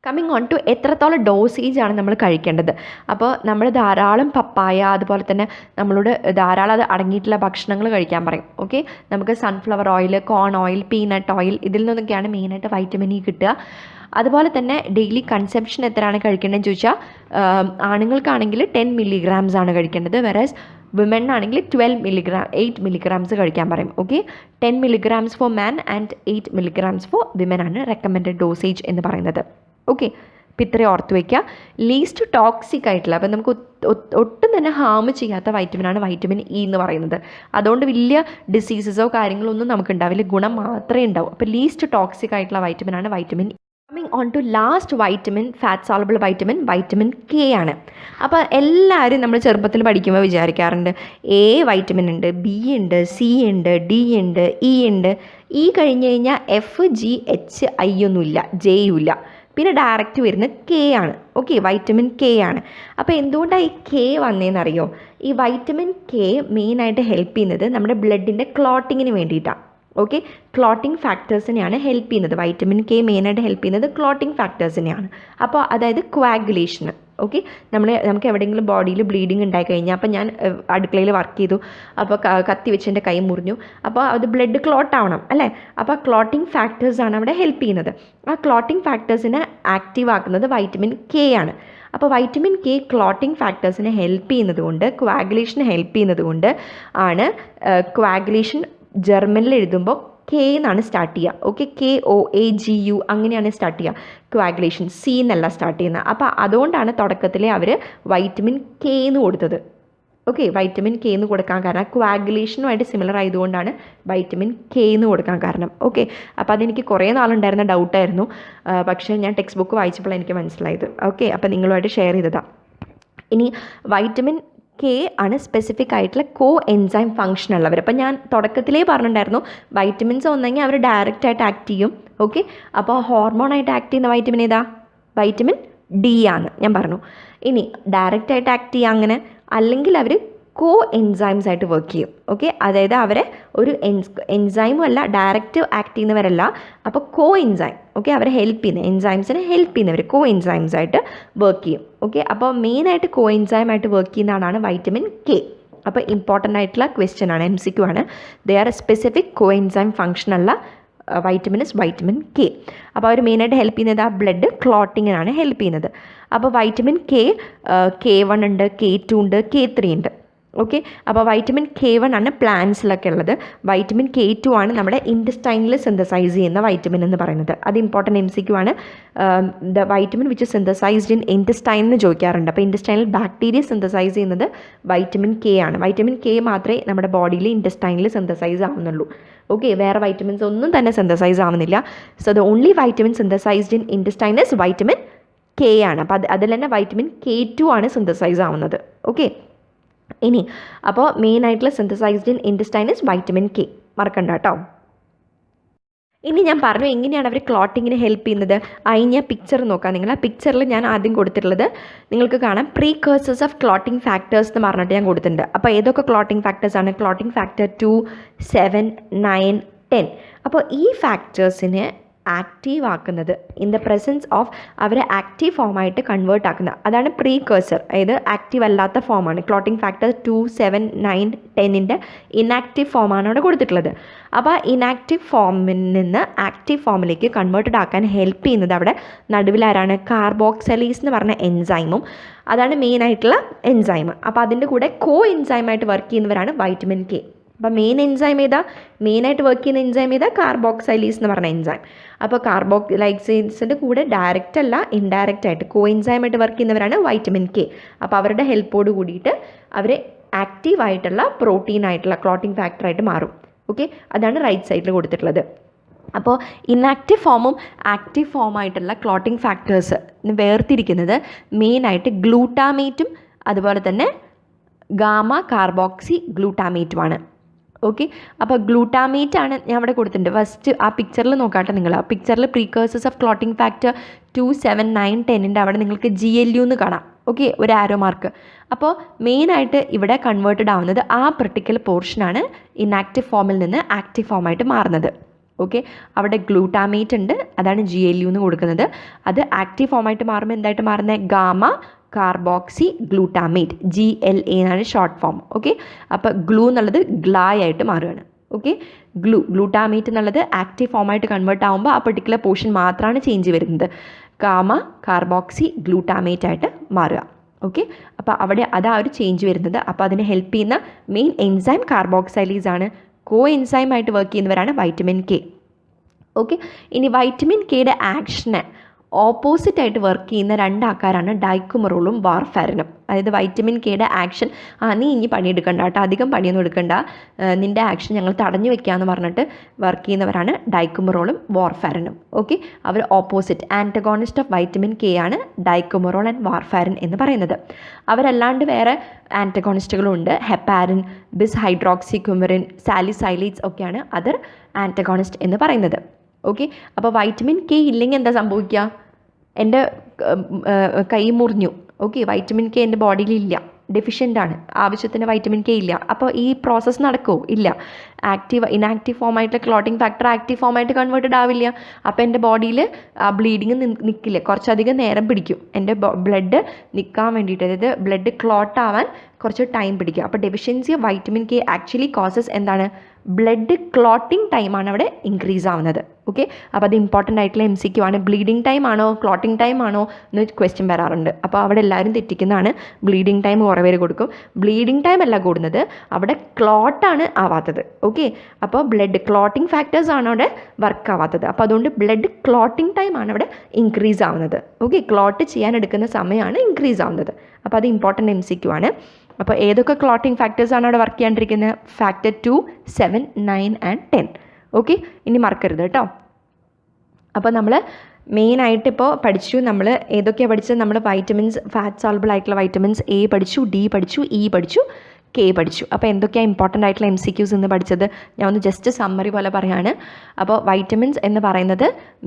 Coming on to എത്രത്തോളം ഡോസേജ് ആണ് നമ്മൾ കഴിക്കേണ്ടത്. അപ്പോൾ നമ്മൾ ധാരാളം പപ്പായ, അതുപോലെ തന്നെ നമ്മളോട് ധാരാളം അത് അടങ്ങിയിട്ടുള്ള ഭക്ഷണങ്ങൾ കഴിക്കാൻ പറയും. ഓക്കെ, നമുക്ക് സൺഫ്ലവർ ഓയിൽ, കോൺ ഓയിൽ, പീനട്ട് ഓയിൽ, ഇതിൽ നിന്നൊക്കെയാണ് മെയിനായിട്ട് വൈറ്റമിൻ ഇ കിട്ടുക. അതുപോലെ തന്നെ ഡെയിലി കൺസംപ്ഷൻ എത്രയാണ് കഴിക്കേണ്ടതെന്ന് ചോദിച്ചാൽ ആണുങ്ങൾക്കാണെങ്കിൽ 10 milligrams ആണ് കഴിക്കേണ്ടത്. വെറസ് വിമൻ ആണെങ്കിൽ 8 milligrams കഴിക്കാൻ പറയും. Okay, 10 milligrams four man and 8 milligrams for women ആണ് റെക്കമെൻഡഡ് ഡോസേജ് എന്ന് പറയുന്നത്. ഓക്കെ, അപ്പോൾ ഇത്രയും ഓർത്ത് വയ്ക്കുക. ലീസ്റ്റ് ടോക്സിക് ആയിട്ടുള്ള, അപ്പോൾ നമുക്ക് ഒട്ടും തന്നെ ഹാം ചെയ്യാത്ത വൈറ്റമിനാണ് വൈറ്റമിൻ ഇ എന്ന് പറയുന്നത്. അതുകൊണ്ട് വലിയ ഡിസീസസോ കാര്യങ്ങളോ ഒന്നും നമുക്ക് ഉണ്ടാവില്ല, ഗുണം മാത്രമേ ഉണ്ടാവൂ. അപ്പോൾ ലീസ്റ്റ് ടോക്സിക് ആയിട്ടുള്ള വൈറ്റമിനാണ് vitamin coming on to last vitamin, fat soluble vitamin, vitamin K ആണ്. അപ്പോൾ എല്ലാവരും നമ്മൾ ചെറുപ്പത്തിൽ പഠിക്കുമ്പോൾ വിചാരിക്കാറുണ്ട് വൈറ്റമിൻ ഉണ്ട്, ബി ഉണ്ട്, സി ഉണ്ട്, ഡി ഉണ്ട്, ഇ ഉണ്ട്. ഇ കഴിഞ്ഞ് കഴിഞ്ഞാൽ എഫ്, ജി, എച്ച്, ഐ ഒന്നുമില്ല, ജെയും ഇല്ല. പിന്നെ ഡയറക്റ്റ് വരുന്ന കെ ആണ്. ഓക്കെ, വൈറ്റമിൻ കെ ആണ്. അപ്പോൾ എന്തുകൊണ്ടാണ് ഈ കെ വന്നതെന്നറിയോ? ഈ വൈറ്റമിൻ കെ മെയിനായിട്ട് ഹെൽപ്പ് ചെയ്യുന്നത് നമ്മുടെ ബ്ലഡിൻ്റെ ക്ലോട്ടിങ്ങിന് വേണ്ടിയിട്ടാണ്. ഓക്കെ, ക്ലോട്ടിംഗ് ഫാക്ടേഴ്സിനെയാണ് ഹെൽപ്പ് ചെയ്യുന്നത്. വൈറ്റമിൻ കെ മെയിനായിട്ട് ഹെൽപ്പ് ചെയ്യുന്നത് ക്ലോട്ടിംഗ് ഫാക്ടേഴ്സിനെയാണ്. അപ്പോൾ അതായത് ക്വാഗുലേഷന്. ഓക്കെ, നമുക്ക് എവിടെയെങ്കിലും ബോഡിയിൽ ബ്ലീഡിങ് ഉണ്ടായിക്കഴിഞ്ഞാൽ, അപ്പോൾ ഞാൻ അടുക്കളയിൽ വർക്ക് ചെയ്തു, അപ്പോൾ കത്തി വെച്ച് എൻ്റെ കൈ മുറിഞ്ഞു, അപ്പോൾ അത് ബ്ലഡ് ക്ലോട്ട് ആവണം അല്ലേ? അപ്പോൾ ക്ലോട്ടിംഗ് ഫാക്ടേഴ്സാണ് അവിടെ ഹെൽപ്പ് ചെയ്യുന്നത്. ആ ക്ലോട്ടിംഗ് ഫാക്ടേഴ്സിനെ ആക്റ്റീവ് ആക്കുന്നത് വൈറ്റമിൻ കെ ആണ്. അപ്പോൾ വൈറ്റമിൻ കെ ക്ലോട്ടിംഗ് ഫാക്ടേഴ്സിനെ ഹെൽപ്പ് ചെയ്യുന്നത് കൊണ്ട്, ക്വാഗുലേഷന് ഹെൽപ്പ് ചെയ്യുന്നത് കൊണ്ട് ആണ് ക്വാഗുലേഷൻ ജർമ്മനിൽ എഴുതുമ്പോൾ കെ എന്നാണ് സ്റ്റാർട്ട് ചെയ്യുക. ഓക്കെ, KOAGU അങ്ങനെയാണ് സ്റ്റാർട്ട് ചെയ്യുക. ക്വാഗുലേഷൻ സി എന്നല്ല സ്റ്റാർട്ട് ചെയ്യുന്നത്. അപ്പോൾ അതുകൊണ്ടാണ് തുടക്കത്തിലെ അവർ വൈറ്റമിൻ കെ എന്ന് കൊടുത്തത്. ഓക്കെ, വൈറ്റമിൻ കെ എന്ന് കൊടുക്കാൻ കാരണം ക്വാഗുലേഷനുമായിട്ട് സിമിലർ ആയതുകൊണ്ടാണ് വൈറ്റമിൻ കെ എന്ന് കൊടുക്കാൻ കാരണം. ഓക്കെ, അപ്പോൾ അതെനിക്ക് കുറേ നാളുണ്ടായിരുന്ന ഡൗട്ടായിരുന്നു. പക്ഷേ ഞാൻ ടെക്സ്റ്റ് ബുക്ക് വായിച്ചപ്പോൾ എനിക്ക് മനസ്സിലായത്. ഓക്കെ, അപ്പോൾ നിങ്ങളുമായിട്ട് ഷെയർ ചെയ്തതാണ്. ഇനി വൈറ്റമിൻ കെ ആണ് സ്പെസിഫിക് ആയിട്ടുള്ള കോ എൻസൈം ഫംഗ്ഷൻ ഉള്ളവർ. അപ്പോൾ ഞാൻ തുടക്കത്തിലേ പറഞ്ഞിട്ടുണ്ടായിരുന്നു വൈറ്റമിൻസ് ഒന്നെങ്കിൽ അവർ ഡയറക്റ്റായിട്ട് ആക്ട് ചെയ്യും. ഓക്കെ, അപ്പോൾ ഹോർമോണായിട്ട് ആക്ട് ചെയ്യുന്ന വൈറ്റമിൻ ഏതാ? വൈറ്റമിൻ ഡി ആണ് ഞാൻ പറഞ്ഞു. ഇനി ഡയറക്റ്റായിട്ട് ആക്ട് ചെയ്യുക അങ്ങനെ, അല്ലെങ്കിൽ അവർ കോ എൻസൈംസ് ആയിട്ട് വർക്ക് ചെയ്യും. ഓക്കെ, അതായത് അവരെ ഒരു എൻസൈമും അല്ല, ഡയറക്റ്റ് ആക്ട് ചെയ്യുന്നവരല്ല. അപ്പോൾ കോ എൻസൈം, ഓക്കെ, അവരെ ഹെൽപ്പ് ചെയ്യുന്ന എൻസൈംസിനെ ഹെൽപ്പ് ചെയ്യുന്നവർ കോ എൻസൈംസ് ആയിട്ട് വർക്ക് ചെയ്യും. ഓക്കെ, അപ്പോൾ മെയിനായിട്ട് കോ എൻസൈം ആയിട്ട് വർക്ക് ചെയ്യുന്ന ആളാണ് വൈറ്റമിൻ കെ. അപ്പോൾ ഇമ്പോർട്ടൻ്റ് ആയിട്ടുള്ള ക്വസ്റ്റ്യൻ ആണ്, MCQ ആണ്. They are specific co enzyme ഫംഗ്ഷനുള്ള vitamin K. അപ്പോൾ അവർ മെയിനായിട്ട് ഹെൽപ്പ് ചെയ്യുന്നത് ആ ബ്ലഡ് ക്ലോട്ടിങ്ങിനാണ് ഹെൽപ്പ് ചെയ്യുന്നത്. അപ്പോൾ വൈറ്റമിൻ K1 ഉണ്ട്, K2 ഉണ്ട്, K3 ഉണ്ട്. ഓക്കെ, അപ്പോൾ വൈറ്റമിൻ K1 ആണ് പ്ലാന്റ്സിലൊക്കെ ഉള്ളത്. വൈറ്റമിൻ K2 ആണ് നമ്മുടെ ഇൻറ്റസ്റ്റൈനിൽ സിന്തസൈസ് ചെയ്യുന്ന വൈറ്റമിൻ എന്ന് പറയുന്നത്. അത് ഇമ്പോർട്ടൻറ്റ് MCQ ആണ്. The vitamin which synthesised in intestine എന്ന് ചോദിക്കാറുണ്ട്. അപ്പോൾ ഇൻറ്റസ്റ്റൈനിൽ ബാക്ടീരിയ സിന്തസൈസ് ചെയ്യുന്നത് വൈറ്റമിൻ കെ ആണ്. വൈറ്റമിൻ കെ മാത്രമേ നമ്മുടെ ബോഡിയിൽ ഇൻറ്റസ്റ്റൈനിൽ സിന്തസൈസ് ആവുന്നുള്ളൂ. ഓക്കെ, വേറെ വൈറ്റമിൻസ് ഒന്നും തന്നെ സിന്തസൈസ് ആവുന്നില്ല. So the only vitamin synthesised in intestine is vitamin K ആണ്. അപ്പോൾ അതിൽ തന്നെ വൈറ്റമിൻ K2 ആണ് സിന്തസൈസ് ആവുന്നത്. ഓക്കെ, ഇനി അപ്പോൾ മെയിനായിട്ടുള്ള synthesised in intestine is vitamin K, മറക്കണ്ട കേട്ടോ. ഇനി ഞാൻ പറഞ്ഞു എങ്ങനെയാണ് അവർ ക്ലോട്ടിങ്ങിന് ഹെൽപ്പ് ചെയ്യുന്നത്. അതിന് പിക്ചർ നോക്കാം നിങ്ങൾ. ആ പിക്ചറിൽ ഞാൻ ആദ്യം കൊടുത്തിട്ടുള്ളത് നിങ്ങൾക്ക് കാണാം, പ്രീകേഴ്സേഴ്സ് ഓഫ് ക്ലോട്ടിംഗ് ഫാക്ടേഴ്സ് എന്ന് പറഞ്ഞിട്ട് ഞാൻ കൊടുത്തിട്ടുണ്ട്. അപ്പോൾ ഏതൊക്കെ ക്ലോട്ടിംഗ് ഫാക്ടേഴ്സാണ്? Clotting factor 2, 7, 9, 10. അപ്പോൾ ഈ ഫാക്ടേഴ്സിനെ ആക്റ്റീവ് ആക്കുന്നത് ഇൻ ദ പ്രസൻസ് ഓഫ് അവരെ ആക്റ്റീവ് ഫോമായിട്ട് കൺവേർട്ട് ആക്കുന്ന അതാണ് പ്രീകേഴ്സർ. അതായത് ആക്റ്റീവ് അല്ലാത്ത ഫോമാണ്. ക്ലോട്ടിംഗ് ഫാക്ടർ 2, 7, 9, 10ൻ്റെ ഇനാക്റ്റീവ് ഫോമാണ് അവിടെ കൊടുത്തിട്ടുള്ളത്. അപ്പോൾ ഇനാക്റ്റീവ് ഫോമിൽ നിന്ന് ആക്റ്റീവ് ഫോമിലേക്ക് കൺവേർട്ടഡ് ആക്കാൻ ഹെൽപ്പ് ചെയ്യുന്നത് അവിടെ നടുവിലാരാണ്? കാർബോക്സിലേസ് എന്ന് പറഞ്ഞ എൻസൈമും. അതാണ് മെയിനായിട്ടുള്ള എൻസൈം. അപ്പോൾ അതിൻ്റെ കൂടെ കോ എൻസൈമായിട്ട് വർക്ക് ചെയ്യുന്നവരാണ് വൈറ്റമിൻ കെ. അപ്പോൾ മെയിൻ എൻസൈം ഏതാ? മെയിനായിട്ട് വർക്ക് ചെയ്യുന്ന എൻസൈം ഏതാ? കാർബോക്സൈലേസ് എന്ന് പറഞ്ഞ എൻസൈം. അപ്പോൾ കാർബോക്സൈലേസിൻ്റെ കൂടെ ഡയറക്റ്റ് അല്ല, ഇൻഡയറക്റ്റ് ആയിട്ട് കോ എൻസൈമായിട്ട് വർക്ക് ചെയ്യുന്നവരാണ് വൈറ്റമിൻ കെ. അപ്പോൾ അവരുടെ ഹെൽപ്പോട് കൂടിയിട്ട് അവർ ആക്റ്റീവായിട്ടുള്ള പ്രോട്ടീനായിട്ടുള്ള ക്ലോട്ടിംഗ് ഫാക്ടറായിട്ട് മാറും. ഓക്കെ, അതാണ് റൈറ്റ് സൈഡിൽ കൊടുത്തിട്ടുള്ളത്. അപ്പോൾ ഇനാക്റ്റീവ് ഫോമും ആക്റ്റീവ് ഫോമായിട്ടുള്ള ക്ലോട്ടിംഗ് ഫാക്ടേഴ്സ് വേർതിരിക്കുന്നത് മെയിനായിട്ട് ഗ്ലൂട്ടാമേറ്റും അതുപോലെ തന്നെ ഗാമ കാർബോക്സി ഗ്ലൂട്ടാമേറ്റുമാണ്. ഓക്കെ, അപ്പോൾ ഗ്ലൂട്ടാമേറ്റ് ആണ് ഞാൻ ഇവിടെ കൊടുത്തിട്ടുണ്ട്. ഫസ്റ്റ് ആ പിക്ചറിൽ നോക്കാട്ടെ നിങ്ങൾ. ആ പിക്ചറിൽ പ്രീകേഴ്സേഴ്സ് ഓഫ് ക്ലോട്ടിംഗ് ഫാക്ടർ 2, 7, 9, 10ൻ്റെ അവിടെ നിങ്ങൾക്ക് GLU എന്ന് കാണാം. ഓക്കെ, ഒരു ആരോ മാർക്ക്. അപ്പോൾ മെയിനായിട്ട് ഇവിടെ കൺവേർട്ടഡ് ആവുന്നത് ആ പെർട്ടിക്കുലർ പോർഷനാണ് ഇനാക്റ്റീവ് ഫോമിൽ നിന്ന് ആക്റ്റീവ് ഫോമായിട്ട് മാറുന്നത്. ഓക്കെ, അവിടെ ഗ്ലൂട്ടാമേറ്റ് ഉണ്ട്, അതാണ് GLU എന്ന് കൊടുക്കുന്നത്. അത് ആക്റ്റീവ് ഫോമായിട്ട് മാറുമ്പോൾ എന്തായിട്ട് മാറുന്നത്? ഗാമ കാർബോക്സി ഗ്ലൂട്ടാമേറ്റ്, GLA എന്നാണ് ഷോർട്ട് ഫോം. ഓക്കെ, അപ്പോൾ ഗ്ലൂ എന്നുള്ളത് ഗ്ലായ് ആയിട്ട് മാറുകയാണ്. ഓക്കെ, ഗ്ലൂട്ടാമേറ്റ് എന്നുള്ളത് ആക്റ്റീവ് ഫോമായിട്ട് കൺവേർട്ട് ആകുമ്പോൾ ആ പെർട്ടിക്കുലർ പോർഷൻ മാത്രമാണ് ചേഞ്ച് വരുന്നത്. ഗാമ കാർബോക്സി ഗ്ലൂട്ടാമേറ്റ് ആയിട്ട് മാറുക. ഓക്കെ, അപ്പോൾ അവിടെ അതാ ഒരു ചേഞ്ച് വരുന്നത്. അപ്പോൾ അതിനെ ഹെൽപ്പ് ചെയ്യുന്ന മെയിൻ എൻസൈം കാർബോക്സൈലേസ് ആണ്. കോ എൻസൈമായിട്ട് വർക്ക് ചെയ്യുന്നവരാണ് വൈറ്റമിൻ കെ. ഓക്കെ, ഇനി വൈറ്റമിൻ കെയുടെ ആക്ഷന് ഓപ്പോസിറ്റായിട്ട് വർക്ക് ചെയ്യുന്ന രണ്ടാൾക്കാരാണ് ഡൈക്കുമറോളും വാർഫാരിനും. അതായത് വൈറ്റമിൻ കെയുടെ ആക്ഷൻ നീ ഇനി പണിയെടുക്കണ്ട കേട്ടോ, അധികം പണിയൊന്നും എടുക്കണ്ട, നിൻ്റെ ആക്ഷൻ ഞങ്ങൾ തടഞ്ഞു വെക്കാമെന്ന് പറഞ്ഞിട്ട് വർക്ക് ചെയ്യുന്നവരാണ് ഡൈക്കുമറോളും വാർഫാരിനും. ഓക്കെ, അവർ opposite antagonist of vitamin K ആണ് ഡൈക്കുമറോൾ ആൻഡ് വാർഫാരിൻ എന്ന് പറയുന്നത്. അവരല്ലാണ്ട് വേറെ ആൻറ്റഗോണിസ്റ്റുകളുണ്ട്. ഹെപ്പാരിൻ, ബിസ് ഹൈഡ്രോക്സി ക്യുമറിൻ, സാലിസൈലേറ്റ്സ് ഒക്കെയാണ് അതർ ആൻറ്റഗോണിസ്റ്റ് എന്ന് പറയുന്നത്. ഓക്കെ, അപ്പോൾ വൈറ്റമിൻ കെ ഇല്ലെങ്കിൽ എന്താ സംഭവിക്കുക? എൻ്റെ കൈ മുറിഞ്ഞു. ഓക്കെ, വൈറ്റമിൻ കെ എൻ്റെ ബോഡിയിലില്ല, ഡെഫിഷ്യൻ്റ് ആണ്, ആവശ്യത്തിന് വൈറ്റമിൻ കെ ഇല്ല. അപ്പോൾ ഈ പ്രോസസ്സ് നടക്കുമോ? ഇല്ല. ഇനാക്റ്റീവ് ഫോമായിട്ടുള്ള ക്ലോട്ടിങ് ഫാക്ടർ ആക്റ്റീവ് ഫോമായിട്ട് കൺവേർട്ടഡ് ആവില്ല. അപ്പോൾ എൻ്റെ ബോഡിയിൽ ആ ബ്ലീഡിങ് നിൽക്കില്ല, കുറച്ചധികം നേരം പിടിക്കും എൻ്റെ ബ്ലഡ് നിൽക്കാൻ വേണ്ടിയിട്ട്. അതായത് ബ്ലഡ് ക്ലോട്ട് ആവാൻ കുറച്ച് ടൈം പിടിക്കും. അപ്പോൾ deficiency of vitamin K actually causes എന്താണ്? ബ്ലഡ് ക്ലോട്ടിങ് ടൈമാണ് അവിടെ ഇൻക്രീസ് ആവുന്നത്. ഓക്കെ, അപ്പോൾ അത് ഇമ്പോർട്ടൻ്റ് ആയിട്ടുള്ള MCQ ആണ്. ബ്ലീഡിങ് ടൈം ആണോ ക്ലോട്ടിങ് ടൈം ആണോ എന്ന് ക്വസ്റ്റ്യൻ വരാറുണ്ട്. അപ്പോൾ അവിടെ എല്ലാവരും തെറ്റിക്കുന്നതാണ്. ബ്ലീഡിങ് ടൈം കുറേ പേര് കൊടുക്കും. ബ്ലീഡിങ് ടൈം അല്ല കൂടുന്നത്, അവിടെ ക്ലോട്ടാണ് ആവാത്തത്. ഓക്കെ, അപ്പോൾ ബ്ലഡ് ക്ലോട്ടിങ് ഫാക്ടേഴ്സ് ആണ് അവിടെ വർക്ക് ആവാത്തത്. അപ്പോൾ അതുകൊണ്ട് ബ്ലഡ് ക്ലോട്ടിങ് ടൈം ആണ് അവിടെ ഇൻക്രീസ് ആവുന്നത്. ഓക്കെ, ക്ലോട്ട് ചെയ്യാൻ എടുക്കുന്ന സമയമാണ് ഇൻക്രീസ് ആവുന്നത്. അപ്പോൾ അത് ഇമ്പോർട്ടൻ്റ് MCQ ആണ്. അപ്പോൾ ഏതൊക്കെ ക്ലോട്ടിങ് ഫാക്ടേഴ്സാണ് അവിടെ വർക്ക് ചെയ്യാണ്ടിരിക്കുന്നത്? Factor 2, 7, 9 and 10. ഓക്കെ, ഇനി മറക്കരുത് കേട്ടോ. അപ്പോൾ നമ്മൾ മെയിനായിട്ട് ഇപ്പോൾ പഠിച്ചു. നമ്മൾ ഏതൊക്കെയാണ് പഠിച്ചത്? നമ്മൾ വൈറ്റമിൻസ്, ഫാറ്റ് സോൾബിൾ ആയിട്ടുള്ള വൈറ്റമിൻസ് A പഠിച്ചു, D പഠിച്ചു, E പഠിച്ചു, K പഠിച്ചു. അപ്പോൾ എന്തൊക്കെയാണ് ഇമ്പോർട്ടൻ്റ് ആയിട്ടുള്ള MCQs എന്ന് പഠിച്ചത്? ഞാൻ ഒന്ന് ജസ്റ്റ് സമ്മറി പോലെ പറയുകയാണ്. അപ്പോൾ വൈറ്റമിൻസ് എന്ന് പറയുന്നത്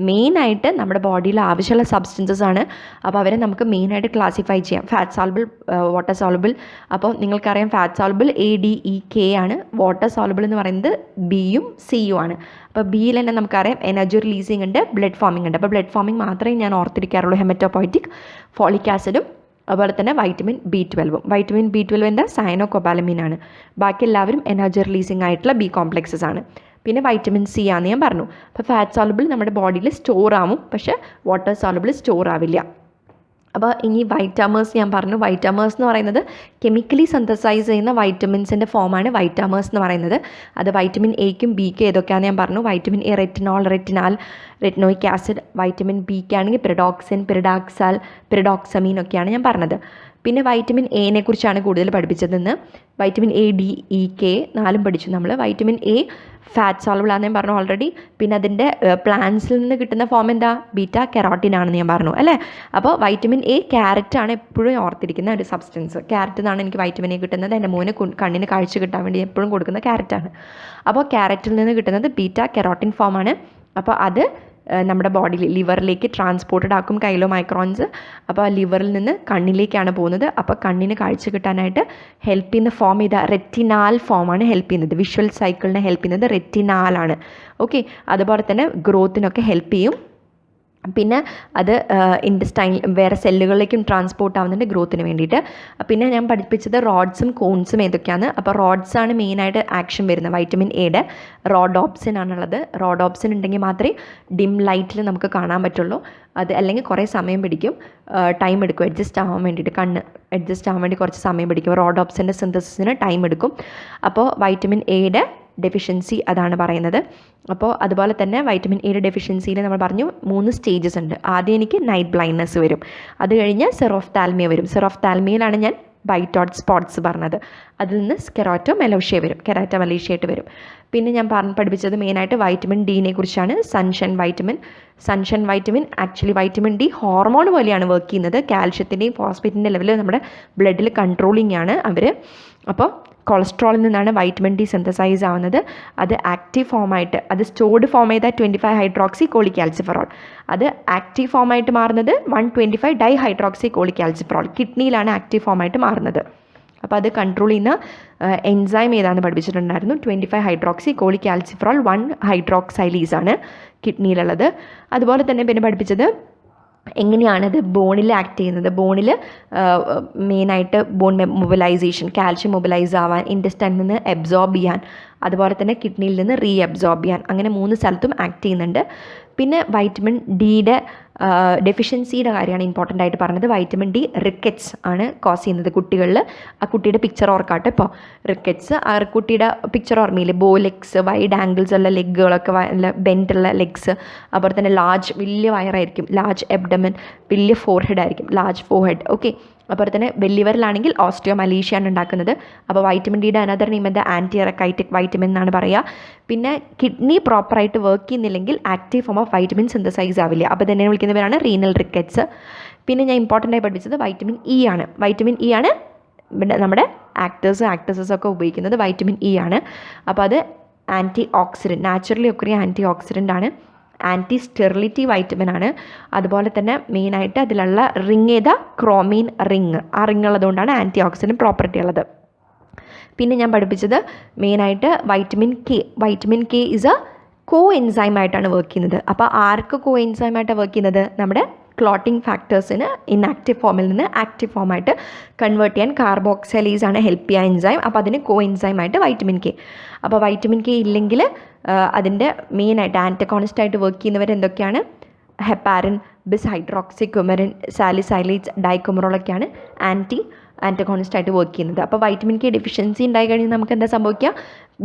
മെയിനായിട്ട് നമ്മുടെ ബോഡിയിൽ ആവശ്യമുള്ള സബ്സ്റ്റൻസസ് ആണ്. അപ്പോൾ അവരെ നമുക്ക് മെയിനായിട്ട് ക്ലാസിഫൈ ചെയ്യാം. Fat soluble, water soluble. അപ്പോൾ നിങ്ങൾക്കറിയാം ഫാറ്റ് സോൾബിൾ ADEK ആണ്. വാട്ടർ സോൾബിൾ എന്ന് പറയുന്നത് Bയും Cയും ആണ്. അപ്പോൾ Bയിൽ തന്നെ നമുക്കറിയാം എനർജി റിലീസിങ് ഉണ്ട്, ബ്ലഡ് ഫോമിംഗ് ഉണ്ട്. അപ്പോൾ ബ്ലഡ് ഫോമിംഗ് മാത്രമേ ഞാൻ ഓർത്തിരിക്കാറുള്ളൂ, ഹെമറ്റോപോയിറ്റിക്, ഫോളിക് ആസിഡും അതുപോലെ തന്നെ വൈറ്റമിൻ B12. വൈറ്റമിൻ B12 എന്താ? സയനോകൊബാലമിൻ ആണ്. ബാക്കി എല്ലാവരും എനർജി റിലീസിങ് ആയിട്ടുള്ള B കോംപ്ലക്സസ് ആണ്. പിന്നെ വൈറ്റമിൻ C ആണെന്ന് ഞാൻ പറഞ്ഞു. അപ്പോൾ ഫാറ്റ് സോൾബിൾ നമ്മുടെ ബോഡിയിൽ സ്റ്റോർ ആവും, പക്ഷേ വാട്ടർ സോൾബിൾ സ്റ്റോർ ആവില്ല. അപ്പോൾ ഇനി വൈറ്റാമേഴ്സ് ഞാൻ പറഞ്ഞു. വൈറ്റാമേഴ്സ് എന്ന് പറയുന്നത് കെമിക്കലി സിന്തസൈസ് ചെയ്യുന്ന വൈറ്റമിൻസിൻ്റെ ഫോമാണ് വൈറ്റാമേഴ്സ് എന്ന് പറയുന്നത്. അത് വൈറ്റമിൻ എയ്ക്കും ബിക്കും ഏതൊക്കെയാണെന്ന് ഞാൻ പറഞ്ഞു. Vitamin A retinol, retinoic acid. Vitamin ബിക്ക് ആണെങ്കിൽ പിറിഡോക്സിൻ, പിറിഡാക്സാൽ, പിറിഡോക്സമീൻ ഒക്കെയാണ് ഞാൻ പറഞ്ഞത്. പിന്നെ വൈറ്റമിൻ എനെ കുറിച്ചാണ് കൂടുതൽ പഠിപ്പിച്ചതെന്ന്. വൈറ്റമിൻ ADEK 4 പഠിച്ചു നമ്മൾ. വൈറ്റമിൻ എ ഫാറ്റ് സോൾബിൾ ആണെന്ന് ഞാൻ പറഞ്ഞു ഓൾറെഡി. പിന്നെ അതിൻ്റെ പ്ലാന്റ്സിൽ നിന്ന് കിട്ടുന്ന ഫോം എന്താ? ബീറ്റ കെറോട്ടിൻ ആണെന്ന് ഞാൻ പറഞ്ഞു അല്ലേ. അപ്പോൾ വൈറ്റമിൻ എ ക്യാരറ്റാണ് എപ്പോഴും ഓർത്തിരിക്കുന്ന ഒരു സബ്സ്റ്റൻസ്. ക്യാരറ്റിൽ നിന്നാണ് എനിക്ക് വൈറ്റമിൻ എ കിട്ടുന്നത്. എൻ്റെ മോന് കണ്ണിന് കാഴ്ച കിട്ടാൻ വേണ്ടി എപ്പോഴും കൊടുക്കുന്ന ക്യാരറ്റാണ്. അപ്പോൾ ക്യാരറ്റിൽ നിന്ന് കിട്ടുന്നത് ബീറ്റ കെറോട്ടിൻ ഫോമാണ്. അപ്പോൾ അത് നമ്മുടെ ബോഡിയിൽ ലിവറിലേക്ക് ട്രാൻസ്പോർട്ടഡ് ആക്കും കൈലോമൈക്രോൺസ്. അപ്പോൾ ലിവറിൽ നിന്ന് കണ്ണിലേക്കാണ് പോകുന്നത്. അപ്പോൾ കണ്ണിന് കാഴ്ച കിട്ടാനായിട്ട് ഹെൽപ്പ് ചെയ്യുന്ന ഫോം ഇതാ റെറ്റിനാൽ ഫോമാണ് ഹെൽപ്പ് ചെയ്യുന്നത്. വിഷ്വൽ സൈക്കിളിനെ ഹെൽപ്പ് ചെയ്യുന്നത് റെറ്റിനാലാണ്. ഓക്കെ, അതുപോലെ തന്നെ ഗ്രോത്തിനൊക്കെ ഹെൽപ്പ് ചെയ്യും. പിന്നെ അത് ഇൻറ്റസ്റ്റൈൻ വേറെ സെല്ലുകളിലേക്കും ട്രാൻസ്പോർട്ട് ആവുന്നുണ്ട് ഗ്രോത്തിന് വേണ്ടിയിട്ട്. പിന്നെ ഞാൻ പഠിപ്പിച്ചത് റോഡ്സും കോൺസും ഏതൊക്കെയാണ്. അപ്പോൾ റോഡ്സാണ് മെയിനായിട്ട് ആക്ഷൻ വരുന്നത്. വൈറ്റമിൻ എയുടെ റോഡോപ്സിൻ ആണുള്ളത്. റോഡോപ്സിൻ ഉണ്ടെങ്കിൽ മാത്രമേ ഡിം ലൈറ്റിൽ നമുക്ക് കാണാൻ പറ്റുള്ളൂ. അത് അല്ലെങ്കിൽ കുറേ സമയം പിടിക്കും, ടൈം എടുക്കും അഡ്ജസ്റ്റ് ആവാൻ വേണ്ടിയിട്ട്. കണ്ണ് അഡ്ജസ്റ്റ് ആവാൻ വേണ്ടി കുറച്ച് സമയം പിടിക്കും. റോഡോപ്സിൻ്റെ സിന്തസിസിന് ടൈം എടുക്കും. അപ്പോൾ വൈറ്റമിൻ എയുടെ ഡെഫിഷ്യൻസി അതാണ് പറയുന്നത്. അപ്പോൾ അതുപോലെ തന്നെ വൈറ്റമിൻ എയുടെ ഡെഫിഷ്യൻസിയിൽ നമ്മൾ പറഞ്ഞു 3 സ്റ്റേജസ് ഉണ്ട്. ആദ്യം എനിക്ക് നൈറ്റ് ബ്ലൈൻഡ്നെസ് വരും, അത് കഴിഞ്ഞ് സെറോഫ്താൽമിയ വരും. സെറോഫ്താൽമിയയിലാണ് ഞാൻ ബൈറ്റോട്ട് സ്പോട്ട്സ് പറഞ്ഞത്. അതിൽ നിന്ന് സ്കെറാറ്റോ മെലോഷ്യ വരും, കെരാറ്റോ മെലേഷ്യായിട്ട് വരും. പിന്നെ ഞാൻ പഠിപ്പിച്ചത് മെയിനായിട്ട് വൈറ്റമിൻ ഡിനെ കുറിച്ചാണ്. Sunshine vitamin actually vitamin D hormone പോലെയാണ് വർക്ക് ചെയ്യുന്നത്. കാൽഷ്യത്തിൻ്റെയും ഫോസ്ഫേറ്റിൻ്റെ ലെവൽ നമ്മുടെ ബ്ലഡിൽ കൺട്രോളിങ് ആണ് അവർ. അപ്പോൾ കൊളസ്ട്രോളിൽ നിന്നാണ് വൈറ്റമിൻ ഡി സിന്തസൈസ് ആവുന്നത്. അത് ആക്റ്റീവ് ഫോമായിട്ട്, അത് സ്റ്റോർഡ് ഫോം ചെയ്താൽ 25 ഹൈഡ്രോക്സി കോളിക്കാൽസിഫെറോൾ. അത് ആക്റ്റീവ് ഫോമായിട്ട് മാറുന്നത് 125 ഡൈഹൈഡ്രോക്സി കോളിക്കാൽസിഫെറോൾ. കിഡ്നിയിലാണ് ആക്റ്റീവ് ഫോമായിട്ട് മാറുന്നത്. അപ്പോൾ അത് കൺട്രോൾ ചെയ്യുന്ന എൻസൈം ഏതാണെന്ന് പഠിപ്പിച്ചിട്ടുണ്ടായിരുന്നു. 25 ഹൈഡ്രോക്സി കോളിക്കാൽസിഫെറോൾ 1 ഹൈഡ്രോക്സൈലീസ് ആണ് കിഡ്നിയിലുള്ളത്. അതുപോലെ തന്നെ പിന്നെ പഠിപ്പിച്ചത് എങ്ങനെയാണത് ബോണിൽ ആക്ട് ചെയ്യുന്നത്. ബോണിൽ മെയിനായിട്ട് ബോൺ മൊബിലൈസേഷൻ, കാൽഷ്യം മൊബിലൈസ് ആവാൻ, ഇൻറ്റസ്റ്റൈനിൽ നിന്ന് അബ്സോർബ് ചെയ്യാൻ, അതുപോലെ തന്നെ കിഡ്നിയിൽ നിന്ന് റീഅബ്സോർബ് ചെയ്യാൻ, അങ്ങനെ 3 സ്ഥലത്തും ആക്ട് ചെയ്യുന്നുണ്ട്. പിന്നെ വൈറ്റമിൻ ഡിയുടെ ഡെഫിഷ്യൻസിയുടെ കാര്യമാണ് ഇമ്പോർട്ടൻ്റ് ആയിട്ട് പറഞ്ഞത്. വൈറ്റമിൻ ഡി റിക്കറ്റ്സ് ആണ് കോസ് ചെയ്യുന്നത് കുട്ടികളിൽ. ആ കുട്ടിയുടെ പിക്ചർ ഓർക്കാട്ടെ. ഇപ്പോൾ റിക്കറ്റ്സ്, ആ കുട്ടിയുടെ പിക്ചർ ഓർമ്മയില്ലേ, ബോ ലെഗ്സ്, വൈഡ് ആംഗിൾസ് ഉള്ള ലെഗുകളൊക്കെ, നല്ല ബെൻഡുള്ള ലെഗ്സ്, അതുപോലെ തന്നെ വലിയ വയറായിരിക്കും, ലാർജ് എബ്ഡമൻ, വലിയ ഫോർഹെഡ് ആയിരിക്കും, ലാർജ് ഫോർഹെഡ്. ഓക്കെ, അതുപോലെ തന്നെ വലിയവരിലാണെങ്കിൽ ഓസ്റ്റിയോമലേഷ്യ ആണ് ഉണ്ടാക്കുന്നത്. അപ്പോൾ വൈറ്റമിൻ ഡിയുടെ അനദർ നെയിം എന്താ, ആൻറ്റി റെക്കൈറ്റിക് വൈറ്റമിൻ എന്നാണ് പറയുക. പിന്നെ കിഡ്നി പ്രോപ്പറായിട്ട് വർക്ക് ചെയ്യുന്നില്ലെങ്കിൽ active form of vitamin synthesise ആവില്ല. അപ്പോൾ തന്നെ വിളിക്കുന്നവരാണ് റീനൽ റിക്കറ്റ്സ്. പിന്നെ ഞാൻ ഇമ്പോർട്ടൻ്റ് ആയി പഠിപ്പിച്ചത് വൈറ്റമിൻ ഇ ആണ്. വൈറ്റമിൻ ഇ ആണ് നമ്മുടെ ആക്ടേഴ്സൊക്കെ ഉപയോഗിക്കുന്നത് വൈറ്റമിൻ ഇ ആണ്. അപ്പോൾ അത് anti oxidant, naturally occurring anti oxidant ആണ്. ആൻറ്റി സ്റ്റെറിലിറ്റി വൈറ്റമിൻ ആണ്. അതുപോലെ തന്നെ മെയിനായിട്ട് അതിലുള്ള റിങ് ഏതാ, ക്രോമീൻ റിങ്. ആ റിങ് ഉള്ളതുകൊണ്ടാണ് ആൻറ്റി ഓക്സിഡൻറ്റ് പ്രോപ്പർട്ടി ഉള്ളത്. പിന്നെ ഞാൻ പഠിപ്പിച്ചത് മെയിനായിട്ട് vitamin K is a co എൻസൈമായിട്ടാണ് വർക്ക് ചെയ്യുന്നത്. അപ്പോൾ ആർക്ക് കോ എൻസൈമായിട്ടാണ് വർക്ക് ചെയ്യുന്നത്, നമ്മുടെ ക്ലോട്ടിംഗ് ഫാക്ടേഴ്സിന് ഇൻആക്റ്റീവ് ഫോമിൽ നിന്ന് ആക്റ്റീവ് ഫോമായിട്ട് കൺവേർട്ട് ചെയ്യാൻ കാർബോക്സൈലേസ് ആണ് ഹെൽപ്പ് ചെയ്യുക എൻസൈം. അപ്പോൾ അതിന് കോ എൻസൈമായിട്ട് വൈറ്റമിൻ കെ. അപ്പോൾ വൈറ്റമിൻ കെ ഇല്ലെങ്കിൽ അതിൻ്റെ മെയിനായിട്ട് ആൻറ്റഗോണിസ്റ്റ് ആയിട്ട് വർക്ക് ചെയ്യുന്നവർ എന്തൊക്കെയാണ്, ഹെപ്പാരിൻ, ബിസ് കുമറിൻ, സാലിസൈലേറ്റ്സ്, ഡൈകുമറോളൊക്കെയാണ് ആൻറ്റഗോണിസ്റ്റ് ആയിട്ട് വർക്ക് ചെയ്യുന്നത്. അപ്പോൾ വൈറ്റമിൻ കെ ഡെഫിഷ്യൻസി ഉണ്ടായി കഴിഞ്ഞാൽ നമുക്ക് എന്താ സംഭവിക്കുക,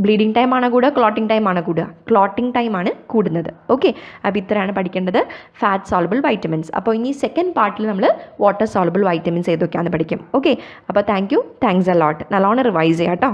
ബ്ലീഡിങ് ടൈം ആണോ കൂടുക, ക്ലോട്ടിംഗ് ടൈം ആണോ കൂടുക, ക്ലോട്ടിംഗ് ടൈമാണ് കൂടുന്നത്. ഓക്കെ, അപ്പോൾ ഇത്രയാണ് പഠിക്കേണ്ടത് ഫാറ്റ് സോളബിൾ വൈറ്റമിൻസ്. അപ്പോൾ ഇനി സെക്കൻഡ് പാർട്ടിൽ നമ്മൾ വാട്ടർ സോളബിൾ വൈറ്റമിൻസ് ഏതൊക്കെയാണെന്ന് പഠിക്കും. ഓക്കെ, അപ്പോൾ താങ്ക്സ് എ ലോട്ട്. നല്ലോണം റിവൈസ് ചെയ്യാം കേട്ടോ.